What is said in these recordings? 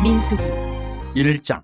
민수기 1장.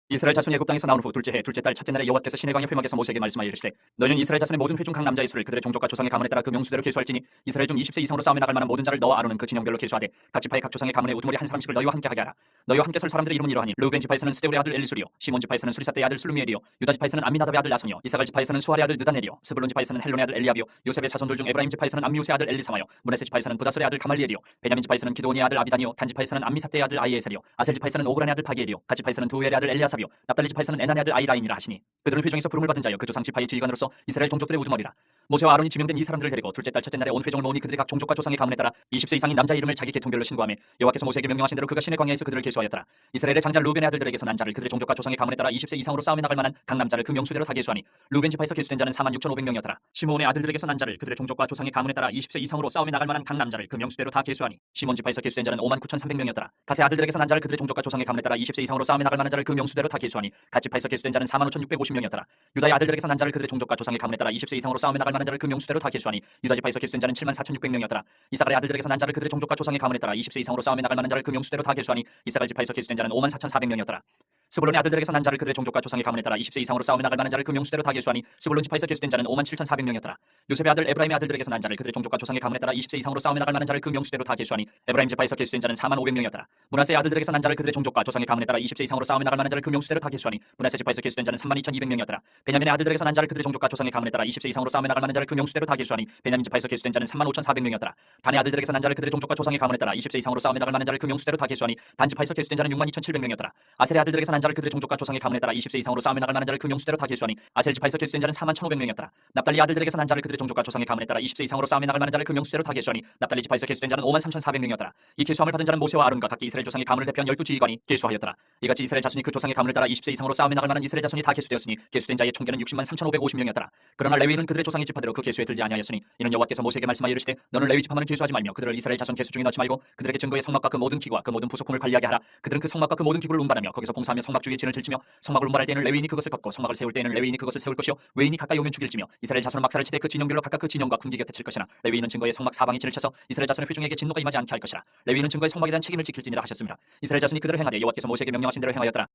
이스라엘 자손이 애굽 땅에서 나온 후 둘째 해 둘째 달 첫째 날에 여호와께서 시내강의 회막에서 모세에게 말씀하여 이르시되 너희는 이스라엘 자손의 모든 회중 각 남자의 수를 그들의 종족과 조상의 가문에 따라 그 명수대로 계수할지니 이스라엘 중 20세 이상으로 싸움에 나갈 만한 모든 자를 너와 아론은 그 진영별로 계수하되 각 지파의 각 조상의 가문의 우두머리 한 사람씩을 너희와 함께 하게 하라. 너희와 함께 설 사람들의 이름은 이러하니 르우벤 지파에서는 스데울의 아들 엘리술이요 시몬 지파에서는 수리사대의 아들 술루미엘이요 유다 지파에서는 암미나답의 아들 나손이요 이사갈 지파에서는 수아의 아들 느다넬이요 스불론 지파에서는 헬론의 아들 엘리압이요 요셉의 자손들 중 에브라임 지파에서는 암미우스의 아들 엘리사마요 므낫세 지파에서는 부다솔의 아들 가말리엘이요 베냐민 지파에서는 기드온의 아들 아비다니요 단 지파에서는 암미사대의 아들 아이에셀이요 아셀 지파에서는 오그란의 아들 바기엘이요 갓 지파에서는 두엘의 아들 엘리아삽이요 납달리 지파에서는 에난의 아들 아이라인이라 하시니 그들은 회중에서 부름을 받은 자여 그 조상 지파의 지휘관으로서 이스라엘 종족들의 우두머리라. 모세와 아론이 지명된 이 사람들을 데리고 둘째 달 첫째 날에 온 회중을 모으니 그들의 각 종족과 조상의 가문에 따라 20세 이상인 남자 이름을 자기 계통별로 신고하며 여호와께서 모세에게 명령하신 대로 그가 시내 광야에서 그들을 계수하였더라. 이스라엘의 장자 루벤의 아들들에게서 난 자를 그들의 종족과 조상의 가문에 따라 20세 이상으로 싸움에 나갈 만한 각 남자를 그 명수대로 다 계수하니 루벤 지파에서 계수된 자는 46,500명이었더라. 시몬의 아들들에게서 난 자를 그들의 종족과 조상의 가문에 따라 20세 이상으로 싸움에 나갈 만한 각 남자를 그 명수대로 다 계수하니 시몬 지파에서 계수된 자는 59,300명이었더라. 갓의 아들들에게서 난 자를 그들의 종족과 조상의 가문에 따라 20세 이상으로 싸움에 나갈 만한 자를 그 명수대로 다 계수하니 갓 지파에서 계수된 자는 45,650명이었더라. 유다의 아들들에게서 난 자를 그들의 종족과 조상의 가문에 따라 20세 이상으로 싸움에 나갈 만한 자를 그 명수대로 다 계수하니 유다 지파에서 계수된 자는 74,600명이었더라. 이사갈의 아들들에게서 난 자를 그들의 종족과 조상의 가문에 따라 20세 이상으로 싸움에 나갈 만한 자를 그 명수대로 다 계수하니 이사갈 지파에서 계수된 자는 54,400명이었더라. 스불론의 아들들에게서 난 자를 그들의 종족과 조상의 가문에 따라 20세 이상으로 싸움에 나갈 만한 자를 그 명수대로 다 계수하니 스불론 지파에서 계수된 자는 57,400명이었더라. 요셉의 아들 에브라임의 아들들에게서 난 자를 그들의 종족과 조상의 가문에 따라 20세 이상으로 싸움에 나갈 만한 자를 그 명수대로 다 계수하니 에브라임 지파에서 계수된 자는 45,000명이었더라. 므낫세의 아들들에게서 난 자를 그들의 종족과 조상의 가문에 따라 20세 이상으로 싸움에 나갈 만한 자를 그 명수대로 다 계수하니 므낫세 지파에서 계수된 자는 32,200명이었더라. 베냐민의 아들들에게서 난 자를 그들의 종족과 조상의 가문에 따라 20세 이상으로 싸움에 나갈 만한 자를 그 명수대로 다 계수하니 베냐민 지파에서 계수된 자는 35,400명이었더라. 단의 아들들에게서 난 자를 그들의 종족과 조상의 가문에 따라 20세 이상으로 싸움에 나갈 만한 자를 그 명수대로 다 계수하니 단 지파에서 계수된 자는 62,700명이었더라. 아셀의 아들들에게서 난 자를 그들의 종족과 조상의 가문에 따라 20세 이상으로 싸움에 나갈 만한 자를 그 명수대로 다 계수하니 아셀 지파에서 계수된 자는 41,500명이었더라. 납달리 아들들에게서 난 자를 그들의 종족과 조상의 가문에 따라 20세 이상으로 싸움에 나갈 만한 자를 그 명수대로 다 계수하니 납달리 지파에서 계수된 자는 53,400명이었더라. 이 계수함을 받은 자는 모세와 아론과 각기 이스라엘 조상의 가문을 대표한 12지휘관이 계수하였더라. 이같이 이스라엘 자손이 그 조상의 가문을 따라 20세 이상으로 싸움에 나갈 만한 이스라엘 자손이 다 계수되었으니 계수된 자의 총계는 603,550명이었더라. 그러나 레위인은 그들의 조상의 지파대로 그 계수에 들지 아니하였으니 이는 여호와께서 모세에게 말씀하여 이르시되 너는 레위 지파만은 계수하지 말며 그들을 이스라엘 자손 계수 중에 넣지 말고 그들에게 증거의 성막과 그 모든 기구와 그 모든 부속품을 관리하게 하라. 그들은 그 성막과 그 모든 기구를 운반하며 거기서 봉사하며 성막 주위에 진을 질치며 성막을 운반할 때에는 레위인이 그것을 걷고 성막을 세울 때에는 레위인이 그것을 세울 것이요 외인이 가까이 오면 죽일지며 이스라엘 자손은 막사를 치되 그 진영별로 각각 그 진영과 군기 곁에 칠 것이나 레위인은 증거의 성막 사방에 진을 쳐서 이스라엘 자손의 회중에게 진노가 임하지 않게 할 것이라. 레위인은 증거의 성막에 대한 책임을 지킬지니라 하셨습니다. 이스라엘 자손이 그대로 행하되 여호와께서 모세에게 명령하신 대로 행하였더라.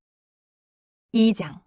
2장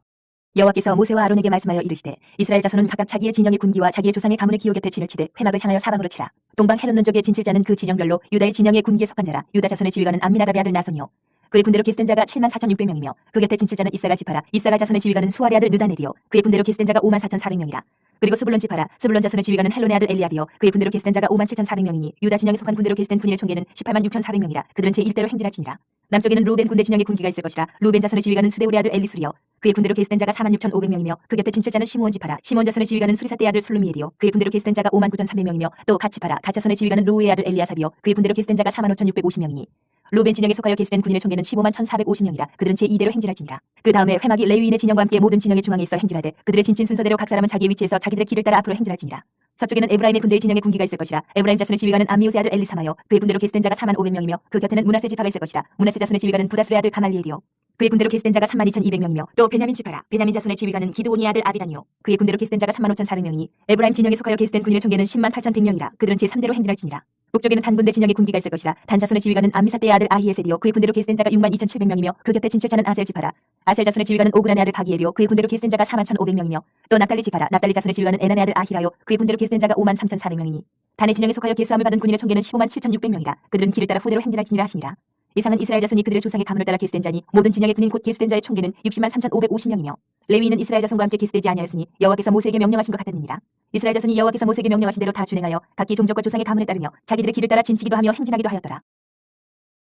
여호와께서 모세와 아론에게 말씀하여 이르시되 이스라엘 자손은 각각 자기의 진영의 군기와 자기의 조상의 가문의 기호 곁에 진을 치되 회막을 향하여 사방으로 치라. 동방 해놓는 쪽에 진칠자는 그 진영별로 유다의 진영의 군기에 속한 자라. 유다 자손의 지휘관은 암미나답의 아들 나손이요 그의 군대로 계수된 자가 74,600명이며 그 곁에 진칠자는 이사갈 지파라. 이사갈 자손의 지휘관은 수아의 아들 느다넬이요 그의 군대로 계수된 자가 54,400명이라. 그리고 스불론 지파라. 스불론 자손의 지휘관은 헬론의 아들 엘리압이요 그의 군대로 계수된 자가 57,400명이니 유다 진영에 속한 군대로 계수된 군인의 총계는 186,400명이라. 그들은 제1대로 행진할지니라. 남쪽에는 루벤 군대 진영의 군기가 있을 것이라. 루벤 자손의 지휘관은 스데울의 아들 엘리술이요 그의 군대로 계수된 자가 46,500명이며 그 곁에 진칠자는 시므온 지파라. 시므온 자손의 지휘관은 수리사대의 아들 술루미엘이요 그의 군대로 계수된 자가 59,300명이며 또 갓 지파라. 갓 자손의 지휘관은 루우의 아들 엘리아삽이요 그의 군대로 계수된 자가 45,650명이니 루벤 진영에 속하여 계수된 군인의 총계는 151,450명이라. 그들은 제2대로 행진할지니라. 그 다음에 회막이 레위인의 진영과 함께 모든 진영의 중앙에 있어 행진하되 그들의 진친 순서대로 각 사람은 자기의 위치에서 자기들의 길을 따라 앞으로 행진할지니라. 서쪽에는 에브라임의 군대의 진영의 군기가 있을 것이라. 에브라임 자손의 지휘관은 암미우스의 아들 엘리사마요 그의 군대로 계수된 자가 41,500명이며 그 곁에는 므낫세 지파가 있을 것이라. 므낫세 자손의 지휘관은 부다술의 아들 가말리엘이요 그의 군대로 계수된 자가 32,200명이며 또 베냐민 지파라. 베냐민 자손의 지휘관은 기드온의 아들 아비다니요 그의 군대로 계수된 자가 35,400명이니 에브라임 진영에 속하여 계수된 군인의 총계는 108,100명이라. 그들은 제3대로 행진할지니라. 북쪽에는 단 군대 진영의 군기가 있을 것이라. 단 자손의 지휘관은 암미사대의 아들 아히에셀이요 그의 군대로 계수된 자가 62,700명이며 그 곁에 진칠자는 아셀 지파라. 아셀 자손의 지휘관은 오그란의 아들 바기엘이요 그의 군대로 계수된 자가 41,500명이며 또 납달리 지파라. 납달리 자손의 지휘관은 에난의 아들 아히라요 그의 군대로 계수된 자가 53,400명이니 단의 진영에 속하여 계수함을 받은 군인의 총계는 157,600명이라. 그들은 길을 따라 후대로 행진할지니라 하시니라. 이상은 이스라엘 자손이 그들의 조상의 가문을 따라 계수된 자니 모든 진영의 군인 곧 계수된 자의 총계는 603,550명이며 레위인은 이스라엘 자손과 함께 계수되지 아니하였으니 여호와께서 모세에게 명령하신 것 같았느니라. 이스라엘 자손이 여호와께서 모세에게 명령하신 대로 다 준행하여 각기 종족과 조상의 가문에 따르며 자기들의 길을 따라 진치기도 하며 행진하기도 하였더라.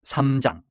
3장.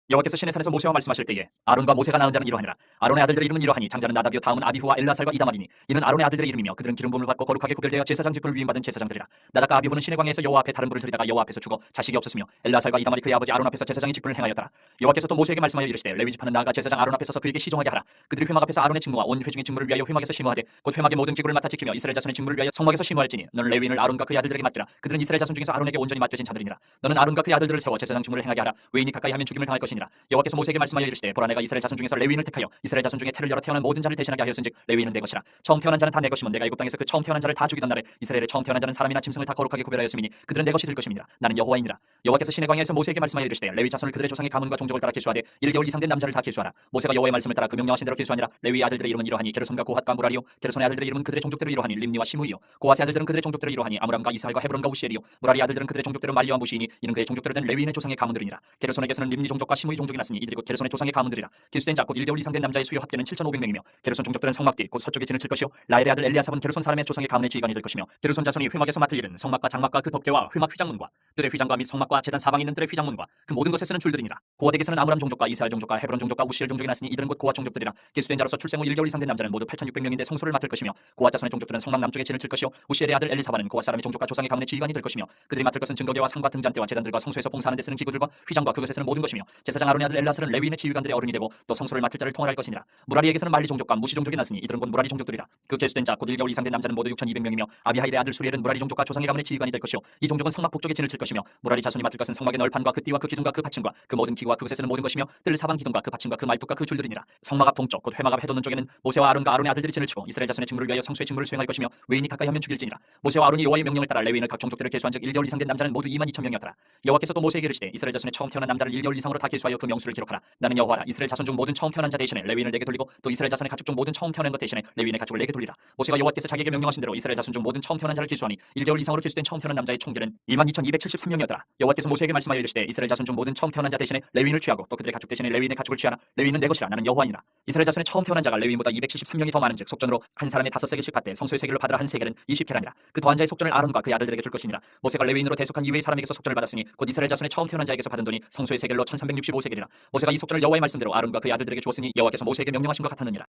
여호와께서 시내산에서 모세와 말씀하실 때에 아론과 모세가 낳은 자는 이러하니라. 아론의 아들들의 이름은 이러하니 장자는 나답이요 다음은 아비후와 엘라살과 이다말이니 이는 아론의 아들들의 이름이며 그들은 기름 부음을 받고 거룩하게 구별되어 제사장 직분을 위임받은 제사장들이라. 나답과 아비후는 시내 광야에서 여호와 앞에 다른 불을 들이다가 여호와 앞에서 죽어 자식이 없었으며 엘라살과 이다말이 그의 아버지 아론 앞에서 제사장의 직분을 행하였더라. 여호와께서 또 모세에게 말씀하여 이르시되 레위 지파는 나아가 제사장 아론 앞에 서서 그에게 시종하게 하라. 그들이 회막 앞에서 아론의 직무와 온 회중의 직무를 위하여 회막에서 심호하되 곧 회막의 모든 기구를 맡아 지키며 이스라엘 자손의 직무를 위하여 성막에서 심호할지니 너는 레위인을 아론과 그의 아들들에게 맡기라. 그들은 이스라엘 자손 중에서 아론에게 온전히 맡겨진 자들이니라. 너는 아론과 그의 아들들을 세워 제사장 직무를 행하게 하라. 외인이 가까이 하면 죽임을 당할 것이니 것이니라. 여호와께서 모세에게 말씀하여 이르시되 보라 내가 이스라엘 자손 중에서 레위인을 택하여 이스라엘 자손 중에 태를 열어 태어난 모든 자를 대신하게 하였은즉 레위인은 내 것이라. 처음 태어난 자는 다 내 것이면 내가 애굽 땅에서 그 처음 태어난 자를 다 죽이던 날에 이스라엘의 처음 태어난 자는 사람이나 짐승을 다 거룩하게 구별하였으니 그들은 내 것이 될 것임이라. 나는 여호와이니라. 여호와께서 시내 광야에서 모세에게 말씀하여 이르시되 레위 자손을 그들의 조상의 가문과 종족을 따라 계수하되 1개월 이상 된 남자를 다 계수하라. 모세가 여호와의 말씀을 따라 그 명령하신 대로 계수하니라. 레위 아들들의 이름은 이러하니 게르손과 고핫과 무라리요. 게르손의 아들들의 이름은 그들의 종족대로 이러하니 림니와 시므이요. 고핫의 아들들은 그들의 종족대로 이러하니 아므람과 이스할과 헤브론과 우시엘이요. 무라리 아들들은 그들의 종족대로 말리와 무시이니 이는 그의 종족대로 된 레위인의 조상의 가문들이니라. 게르손에게서는 림니 종족과 시므이 종족이 났으니 이들이 곧 게르손의 조상의 가문들이라. 기수된 자 곧 1개월 이상 된 남자의 수요 합계는 7,500명이며 게르손 종족들은 성막뒤 곧 서쪽에 진을 칠 것이요. 라엘의 아들 엘리아삽은 게르손 사람의 조상의 가문의 지휘관이 될 것이며 게르손 자손이 회막에서 맡을 일은 성막과 장막과 그 덮개와 회막 휘장문과 뜰의 휘장과 및 성막과 제단 사방에 있는 뜰의 휘장문과 그 모든 것에 쓰는 줄들이니라. 고핫에게서는 아므람 종족과 이스할 종족과 헤브론 종족과 우시엘 종족이 났으니 이들은 곧 고핫 종족들이라. 기수된 자로서 출생 후 1개월 이상 된 남자는 모두 8,600명인데 성소를 맡을 것이며 고핫 자손의 종족들은 성막 남쪽에 진을 칠 것이요. 우시엘의 아들 엘리사바는 고핫 사람의 종족과 조상의 가문의 지휘관이 될 것이며 그들이 맡을 것은 증거계와 상과 등잔대와 제단들과 성소에서 봉사하는 데 쓰는 기구들과 휘장과 그것에 쓰는 모든 것이며 제사장 아론의 아들 엘라살은 레위인의 지휘관들의 어른이 되고 또 성소를 맡을 자를 통할할 것이니라. 무라리에게서는 말리 종족과 무시 종족이 났으니 이들은 곧 무라리 종족들이라. 그 계수된 자 곧 1개월 이상 된 남자는 모두 6,200명이며 아비하일의 아들 수리엘은 무라리 종족과 조상의 가문의 지휘관이 될 것이요. 이 종족은 성막 북쪽에 진을 칠 것이며 무라리 자손이 맡을 것은 성막의 널판과 그 띠와 그 기둥과 그 받침과 그 모든 기구와 그것에 쓰는 모든 것이며 뜰 사방 기둥과 그 받침과 그 말뚝과 그 줄들이니라. 성막 앞 동쪽 곧 회막 앞 해돋는 쪽에는 모세와 아론과 아론의 아들들이 진을 치고 이스라엘 자손의 직무를 위하여 성소의 직무를 수행할 것이며 외인이 가까이 하면 죽일지니라. 모세와 아론이 여호와의 명령을 따라 레위인을 각 종족대로 계수한즉 1개월 이상 된 남자는 모두 22,000명이었더라. 여호와께서 또 모세에게 이르시되 이스라엘 자손의 처음 태어난 남자를 1개월 이상으로 다 계수하여 그 명수를 기록하라. 나는 여호와라. 이스라엘 자손 중 모든 처음 태어난 자 대신에 레위인을 내게 돌리고 또 이스라엘 자손의 가축 중 모든 처음 태어난 것 대신에 레위인의 가축을 내게 돌리라. 모세가 여호와께서 자기에게 명령하신 대로 이스라엘 자손 중 모든 처음 태어난 자를 계수하니 1개월 이상으로 계수된 처음 태어난 남자의 총계는 22,273명이었더라. 여호와께서 모세에게 말씀하여 이르시되 이스라엘 자손 중 모든 처음 태어난 자 대신에 레위인을 취하고 또 그들의 가축 대신에 레위인의 가축을 취하라. 레위인은 내 것이라. 나는 여호와니라. 이스라엘 자손의 처음 태어난 자가 레위인보다 273명이 더 많은즉 속전으로 한 사람의 5세겔씩 받되 성소의 세겔로 받으라. 한 세겔은 20계란이라. 그 더한 자의 속전을 아론과 그의 아들들에게 줄 것이니라. 모세가 레위인으로 대속한 이외의 사람에게서 속전을 받았으니 곧 이스라엘 자손의 처음 태어난 자에게서 받은 돈이 성소의 세겔로 1,365세겔이라. 모세가 이 속전을 여호와의 말씀대로 아론과 그의 아들들에게 주었으니 여호와께서 모세에게 명령하신 것 같았느니라.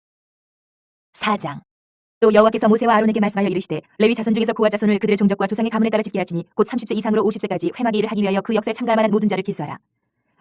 4장. 또 여호와께서 모세와 아론에게 말씀하여 이르시되 레위 자손 중에서 고핫 자손을 그들의 종족과 조상의 가문에 따라 집게 하지니 곧 30세 이상으로 50세까지 회막의 일을 하기 위하여 그 역사에 참가할 만한 모든 자를 계수하라.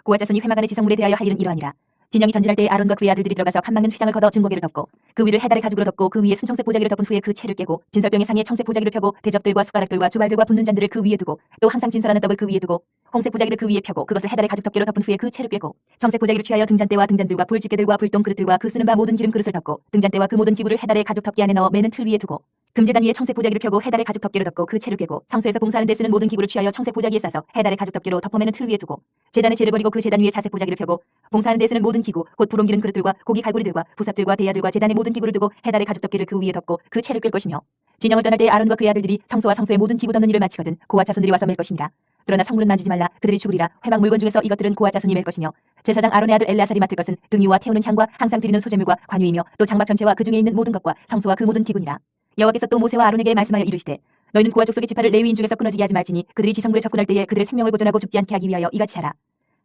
고핫 자손이 회막 안의 지성물에 대하여 할 일은 이러하니라. 진영이 전진할 때에 아론과 그의 아들들이 들어가서 칸 막는 휘장을 걷어 증거계를 덮고 그 위를 해달의 가죽으로 덮고 그 위에 순청색 보자기를 덮은 후에 그 채를 깨고 진설병의 상에 청색 보자기를 펴고 대접들과 숟가락들과 주발들과 붓는 잔들을 그 위에 두고 또 항상 진설하는 떡을 그 위에 두고 홍색 보자기를 그 위에 펴고 그것을 해달의 가죽 덮개로 덮은 후에 그 채를 꿰고 청색 보자기를 취하여 등잔대와 등잔들과 불집게들과 불똥 그릇들과 그 쓰는 바 모든 기름 그릇을 덮고 등잔대와 그 모든 기구를 해달의 가죽 덮개 안에 넣어 매는 틀 위에 두고 금제단 위에 청색 보자기를 펴고 해달의 가죽 덮개로 덮고 그 채를 꿰고 성소에서 봉사하는 데 쓰는 모든 기구를 취하여 청색 보자기에 싸서 해달의 가죽 덮개로 덮어매는 틀 위에 두고 제단에 재를 버리고 그 제단 위에 자색 보자기를 펴고 봉사하는 데 쓰는 모든 기구 곧 불 옮기는 그릇들과 고기 갈고리들과 부삽들과 대야들과 제단의 모든 기구를 두고 해달의 가죽 덮개를 그 위에 덮고 그 채를 꿰 것이며 진영을 떠날 때 아론과 그의 아들들이 성소와 성소의 모든 기구 덮는 일을 마치거든 고핫 자손들이 와서 맬 것이니라. 그러나 성물은 만지지 말라. 그들이 죽으리라. 회막 물건 중에서 이것들은 고핫 자손이 맬 것이며 제사장 아론의 아들 엘레아살이 맡을 것은 등유와 태우는 향과 항상 드리는 소재물과 관유이며 또 장막 전체와 그 중에 있는 모든 것과 성소와 그 모든 기구니라. 여호와께서 또 모세와 아론에게 말씀하여 이르시되 너희는 고핫 족속의 지파를 레위인 중에서 끊어지게 하지 말지니 그들이 지성물에 접근할 때에 그들의 생명을 보존하고 죽지 않게 하기 위하여 이같이 하라.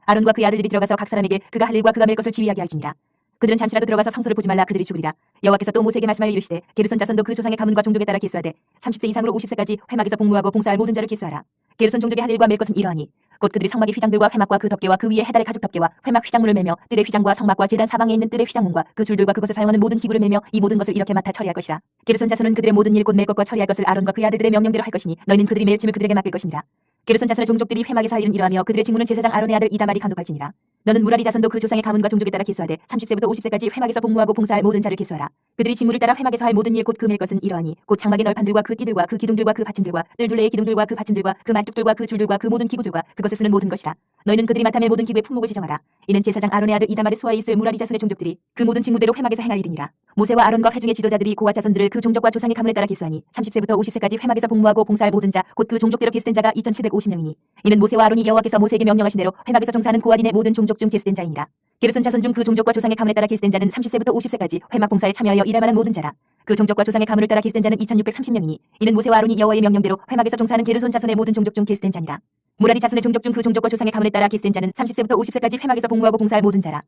아론과 그의 아들들이 들어가서 각 사람에게 그가 할 일과 그가 맬 것을 지휘하게 할지니라. 그들은 잠시라도 들어가서 성소를 보지 말라. 그들이 죽으리라. 여호와께서 또 모세에게 말씀하여 이르시되 게르손 자손도 그 조상의 가문과 종족에 따라 계수하되 30세 이상으로 50세까지 회막에서 복무하고 봉사할 모든 자를 계수하라. 게르손 종족의 할 일과 맬 것은 이러하니 곧 그들이 성막의 휘장들과 회막과 그 덮개와 그 위에 해달의 가죽 덮개와 회막 휘장문을 매며 뜰의 휘장과 성막과 제단 사방에 있는 뜰의 휘장문과 그 줄들과 그것에 사용하는 모든 기구를 매며 이 모든 것을 이렇게 맡아 처리할 것이라. 게르손 자손은 그들의 모든 일 곧 맬 것과 처리할 것을 아론과 그의 아들들의 명령대로 할 것이니 너희는 그들이 매일 짐을 그들에게 맡길 것이니라. 게르손 자손의 종족들이 회막에서 할 일은 이러하며 그들의 직무는 제사장 아론의 아들 이다말이 감독할지니라. 너는 무라리 자손도 그 조상의 가문과 종족에 따라 계수하되 30세부터 50세까지 회막에서 복무하고 봉사할 모든 자를 계수하라. 그들이 직무를 따라 회막에서 할 모든 일 곧 그 맬 것은 이러하니 곧 장막의 널판들과 그 띠들과 그 기둥들과 그 받침들과 뜰 둘레의 기둥들과 그 받침들과 그 말뚝들과 그 줄들과 그 모든 기구들과 그것에 쓰는 모든 것이라. 너희는 그들이 맡아 맬 모든 기구의 품목을 지정하라. 이는 제사장 아론의 아들 이다말의 수하에 있을 무라리 자손의 종족들이 그 모든 직무대로 회막에서 행할 일이니라. 모세와 아론과 회중의 지도자들이 고핫 자손들을 그 종족과 조상의 가문에 따라 계수하니 30세부터 50세까지 회막에서 복무하고 봉사할 모든 자 곧 그 종족대로 계수된 자가 2,750명이니 이는 모세와 아론이 여호와께서 모세에게 명령하신 대로 회막에서 종사하는 고핫인의 모든 종족 중 계수된 자이니라. 게르손 자손 중 그 종족과 조상의 가문에 따라 계수된 자는 30세부터 50세까지 회막 봉사에 참여하여 일할 만한 모든 자라. 그 종족과 조상의 가문을 따라 계수된 자는 2,630명이니 이는 모세와 아론이 여호와의 명령대로 회막에서 종사하는 게르손 자손의 모든 종족 중 계수된 자니라. 무라리 자손의 종족 중 그 종족과 조상의 가문에 따라 계수된 자는 30세부터 50세까지 회막에서 복무하고 봉사할 모든 자라.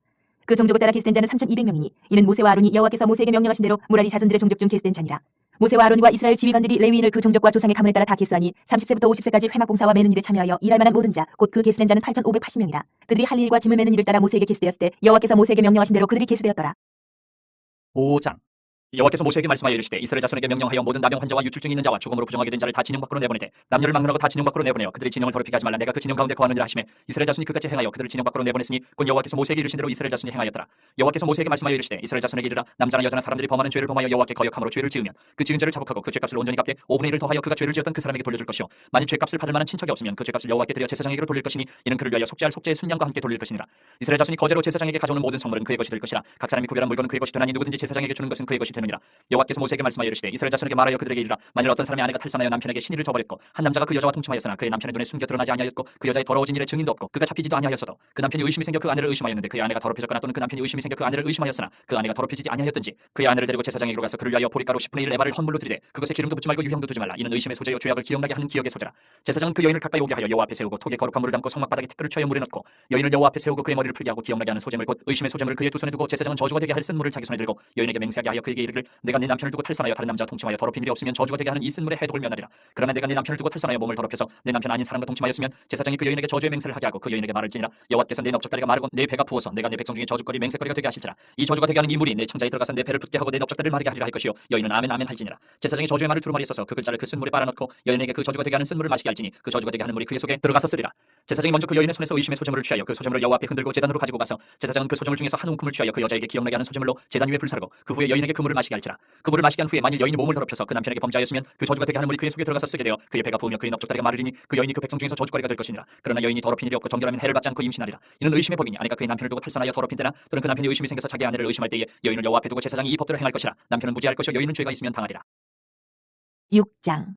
그 종족을 따라 계수된 자는 3,200명이니 이는 모세와 아론이 여호와께서 모세에게 명령하신 대로 무라리 자손들의 종족 중 계수된 자니라. 모세와 아론과 이스라엘 지휘관들이 레위인을 그 종족과 조상의 가문에 따라 다 계수하니 30세부터 50세까지 회막 봉사와 매는 일에 참여하여 일할 만한 모든 자 곧 그 계수된 자는 8,580명이라. 그들이 할 일과 짐을 매는 일을 따라 모세에게 계수되었을 때 여호와께서 모세에게 명령하신 대로 그들이 계수되었더라. 5장. 여호와께서 모세에게 말씀하여 이르시되 이스라엘 자손에게 명령하여 모든 나병 환자와 유출증이 있는 자와 죽음으로 부정하게 된 자를 다 진영 밖으로 내보내되 남녀를 막론하고 다 진영 밖으로 내보내어 그들의 진영을 더럽히게 하지 말라. 내가 그 진영 가운데 거하느니라 하시매 이스라엘 자손이 그같이 행하여 그들을 진영 밖으로 내보냈으니 곧 여호와께서 모세에게 이르신 대로 이스라엘 자손이 행하였더라. 여호와께서 모세에게 말씀하여 이르시되 이스라엘 자손에게 이르라. 남자나 여자나 사람들이 범하는 죄를 범하여 여호와께 거역함으로 죄를 지으면 그 지은 죄를 자복하고 그 죄값을 온전히 갚되 5분의 1을 더하여 그가 죄를 지었던 그 사람에게 돌려줄 것이요 만일 죄값을 받을 만한 친척이 없으면 그 죄값을 여호와께 드려 제사장에게로 돌릴 것이니 이는 그를 위하여 속죄할 속죄의 순양과 함께 돌릴 것이니라. 이스라엘 자손이 거제로 제사장에게 가져오는 모든 성물은 그의 것이 될 것이라. 각 사람이 구별한 물건은 그의 것이 되나니 누구든지 제사장에게 주는 것은 그의 것이 되느니라. 여호와께서 모세에게 말씀하여 이르시되 이스라엘 자손에게 말하여 그들에게 이르라. 만일 어떤 사람의 아내가 탈선하여 남편에게 신의를 저버렸고 한 남자가 그 여자와 동침하였으나 그의 남편의 눈에 숨겨 드러나지 아니하였고 그 여자의 더러워진 일에 증인도 없고 그가 잡히지도 아니하였어도 그 남편이 의심이 생겨 그 아내를 의심하였는데 그의 아내가 더럽혀졌거나 또는 그 남편이 의심이 생겨 그 아내를 의심하였으나 그 아내가 더럽혀지지 아니하였든지 그의 아내를 데리고 제사장에게로 가서 그를 위하여 보리가루 10분의 1 에바를 헌물로 드리되 그것에 기름도 붓지 말고 유향도 두지 말라. 이는 의심의 소재요 죄악을 기억나게 하는 기억의 소재라. 제사장은 그 여인을 가까이 오게 하여 여호와 앞에 세우고 톡에 거룩한 물을 담고 성막바닥에 티끌을 쳐여 물에 넣고 여인을 여호와 앞에 세우고 그의 머리를 풀게 하고 기억나게 하는 소재물 곧 의심의 소재물을 그의 두 손에 두고 제사장은 저주가 되게 할 쓴물을 자기 손에 들고 여인에게 맹세하게 하여 그에게 이르기를 내가 네 남편을 두고 탈선하여 다른 남자와 동침하여 더럽힌 일이 없으면 저주가 되게 하는 이 쓴물의 해독을 면하리라. 그러나 내가 네 남편을 두고 탈선하여 몸을 더럽혀서 내 남편 아닌 사람과 동침하였으면 제사장이 그 여인에게 저주의 맹세를 하게 하고 그 여인에게 말할지니라. 여호와께서 내 넓적다리가 마르고 내 배가 부어서 내가 내 백성 중에 저주거리 맹세거리가 되게 하실지라. 이 저주가 되게 하는 이 물이 내 창자에 들어가서 내 배를 붓게 하고 내 넓적다리를 마르게 하리라 할 것이요 여인은 아멘 아멘 할지니라. 제사장이 저주의 말을 두루마리에 써서 그 글자를 그 쓴물에 빨아넣고 여인에게 그 저주가 되게 하는 쓴물을 마시게 할지니 그 저주가 되게 하는 물이 그의 속에 들어가서 쓰리라. 제사장이 먼저 그 여인의 손에서 의심의 소재물을 취하여 그 소재물을 여호와 앞에 흔들고 제단으로 가지고 가서 제사장은 그 소재물 중에서 한 움큼을 취하여 그 여자에게 기억나게 하는 소재물로 제단 위에 불사르고 그 후에 여인에게 그 물을 마시게 할지라. 그 물을 마시게 한 후에 만일 여인이 몸을 더럽혀서 그 남편에게 범죄하였으면 그 저주가 되게 하는 물이 그의 속에 들어가서 쓰게 되어 그의 배가 부으며 그의 넓적다리가 마르리니 그 여인이 그 백성 중에서 저주거리가 될 것이니라. 그러나 여인이 더럽힌 일이 없고 정결하면 해를 받지 않고 임신하리라. 이는 의심의 법이니 아니가 그의 남편을 두고 탈선하여 더럽힌 때나 또는 그 남편이 의심이 생겨서 자기 아내를 의심할 때에 여인을 여호와 앞에 두고 제사장이 이 법대로 행할 것이라. 남편은 무죄할 것이요 여인은 죄가 있으면 당하리라. 6장.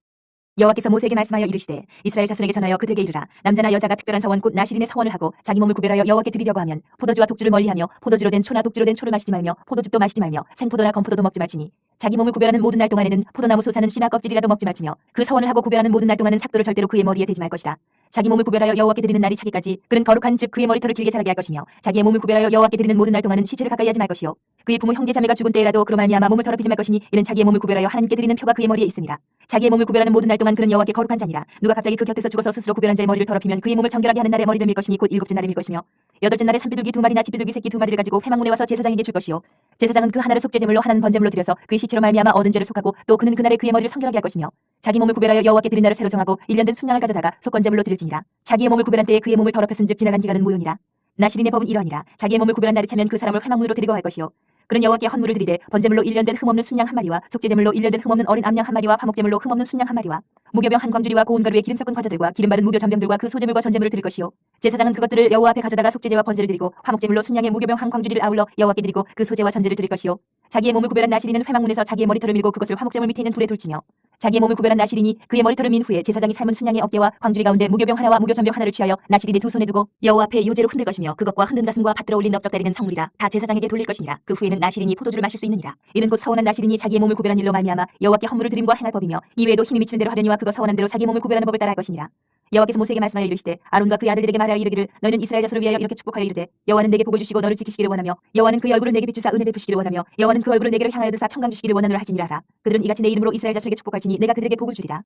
여호와께서 모세에게 말씀하여 이르시되 이스라엘 자손에게 전하여 그들에게 이르라. 남자나 여자가 특별한 서원 곧 나시린의 서원을 하고 자기 몸을 구별하여 여호와께 드리려고 하면 포도주와 독주를 멀리하며 포도주로 된 초나 독주로 된 초를 마시지 말며 포도즙도 마시지 말며 생포도나 건포도도 먹지 말지니 자기 몸을 구별하는 모든 날 동안에는 포도나무 솟아는 씨나 껍질이라도 먹지 말지며 그 서원을 하고 구별하는 모든 날 동안은 삭도를 절대로 그의 머리에 대지 말 것이라. 자기 몸을 구별하여 여호와께 드리는 날이 차기까지 그는 거룩한 즉 그의 머리털을 길게 자라게 할 것이며 자기의 몸을 구별하여 여호와께 드리는 모든 날 동안은 시체를 가까이 하지 말 것이요 그의 부모 형제 자매가 죽은 때에라도 그로 말미암아 몸을 더럽히지 말 것이니 이는 자기의 몸을 구별하여 하나님께 드리는 표가 그의 머리에 있습니다. 자기의 몸을 구별하는 모든 날 동안 그는 여호와께 거룩한 자니라. 누가 갑자기 그 곁에서 죽어서 스스로 구별한 자의 머리를 더럽히면 그의 몸을 정결하게 하는 날에 머리를 밀 것이니 곧 일곱째 날에 밀 것이며 여덟째 날에 산비둘기 2마리나 집비둘기 새끼 2마리를 가지고 회막문에 와서 제사장에게 줄 것이요 제사장은 그 하나를 속죄제물로 하나는 번제물로 드려서 그의 시체로 말미암아 얻은 죄를 속하고 또 그는 그날에 그의 머리를 성결하게 할 것이며 자기 몸을 구별하여 여호와께 드린 날을 새로 정하고 1년 된 순양을 가져다가 속건제물로 드릴지니라. 자기의 몸을 구별한 때에 그의 몸을 더럽혔은즉 지나간 기간은 무효니라. 나시린의 법은 이러하니라. 자기의 몸을 구별한 날이 차면 그 사람을 회막문으로 데리고 갈 것이요 그는 여호와께 헌물을 드리되 번제물로 1년 된 흠없는 순양 한 마리와 속죄제물로 1년 된 흠없는 어린 암양 한 마리와 화목제물로 흠없는 순양 한 마리와 무교병 한 광주리와 고운 가루에 기름 섞은 과자들과 기름 바른 무교 전병들과 그 소제물과 전제물을 드릴 것이요 제사장은 그것들을 여호와 앞에 가져다가 속죄제와 번제를 드리고 화목제물로 순양의 무교병 한 광주리를 아울러 여호와께 드리고 그 소제와 전제를 드릴 것이요 자기의 몸을 구별한 나시린은 회막문에서 자기의 머리털을 밀고 그것을 화목제물 밑에 있는 불에 둘치며 자기의 몸을 구별한 나시린이 그의 머리털을 민 후에 제사장이 삶은 순양의 어깨와 광주리 가운데 무교병 하나와 무교전병 하나를 취하여 나시린의 두 손에 두고 여호와 앞에 요제로 흔들 것이며 그것과 흔든 가슴과 밭들어 올린 넓적다리는 성물이라. 다 제사장에게 돌릴 것이니라. 그 후에는 나시린이 포도주를 마실 수 있느니라. 이는 곧 서원한 나시린이 자기의 몸을 구별한 일로 말미암아 여호와께 헌물을 드림과 행할 법이며 이외에도 힘이 미치는 대로 하려니와 그거 서원한 대로 자기 몸을 구별하는 법을 따라 할 것이니라. 여호와께서 모세에게 말씀하여 이르시되 아론과 그의 아들들에게 말하여 이르기를 너희는 이스라엘 자손을 위하여 이렇게 축복하여 이르되 여호와는 내게 복을 주시고 너를 지키시기를 원하며 여호와는 그의 얼굴을 내게 비추사 은혜 베푸시기를 원하며 여호와는 그 얼굴을 내게로 향하여 드사 평강 주시기를 원하노라 하시니라 하라. 그들은 이같이 내 이름으로 이스라엘 자손에게 축복할지니 내가 그들에게 복을 주리라.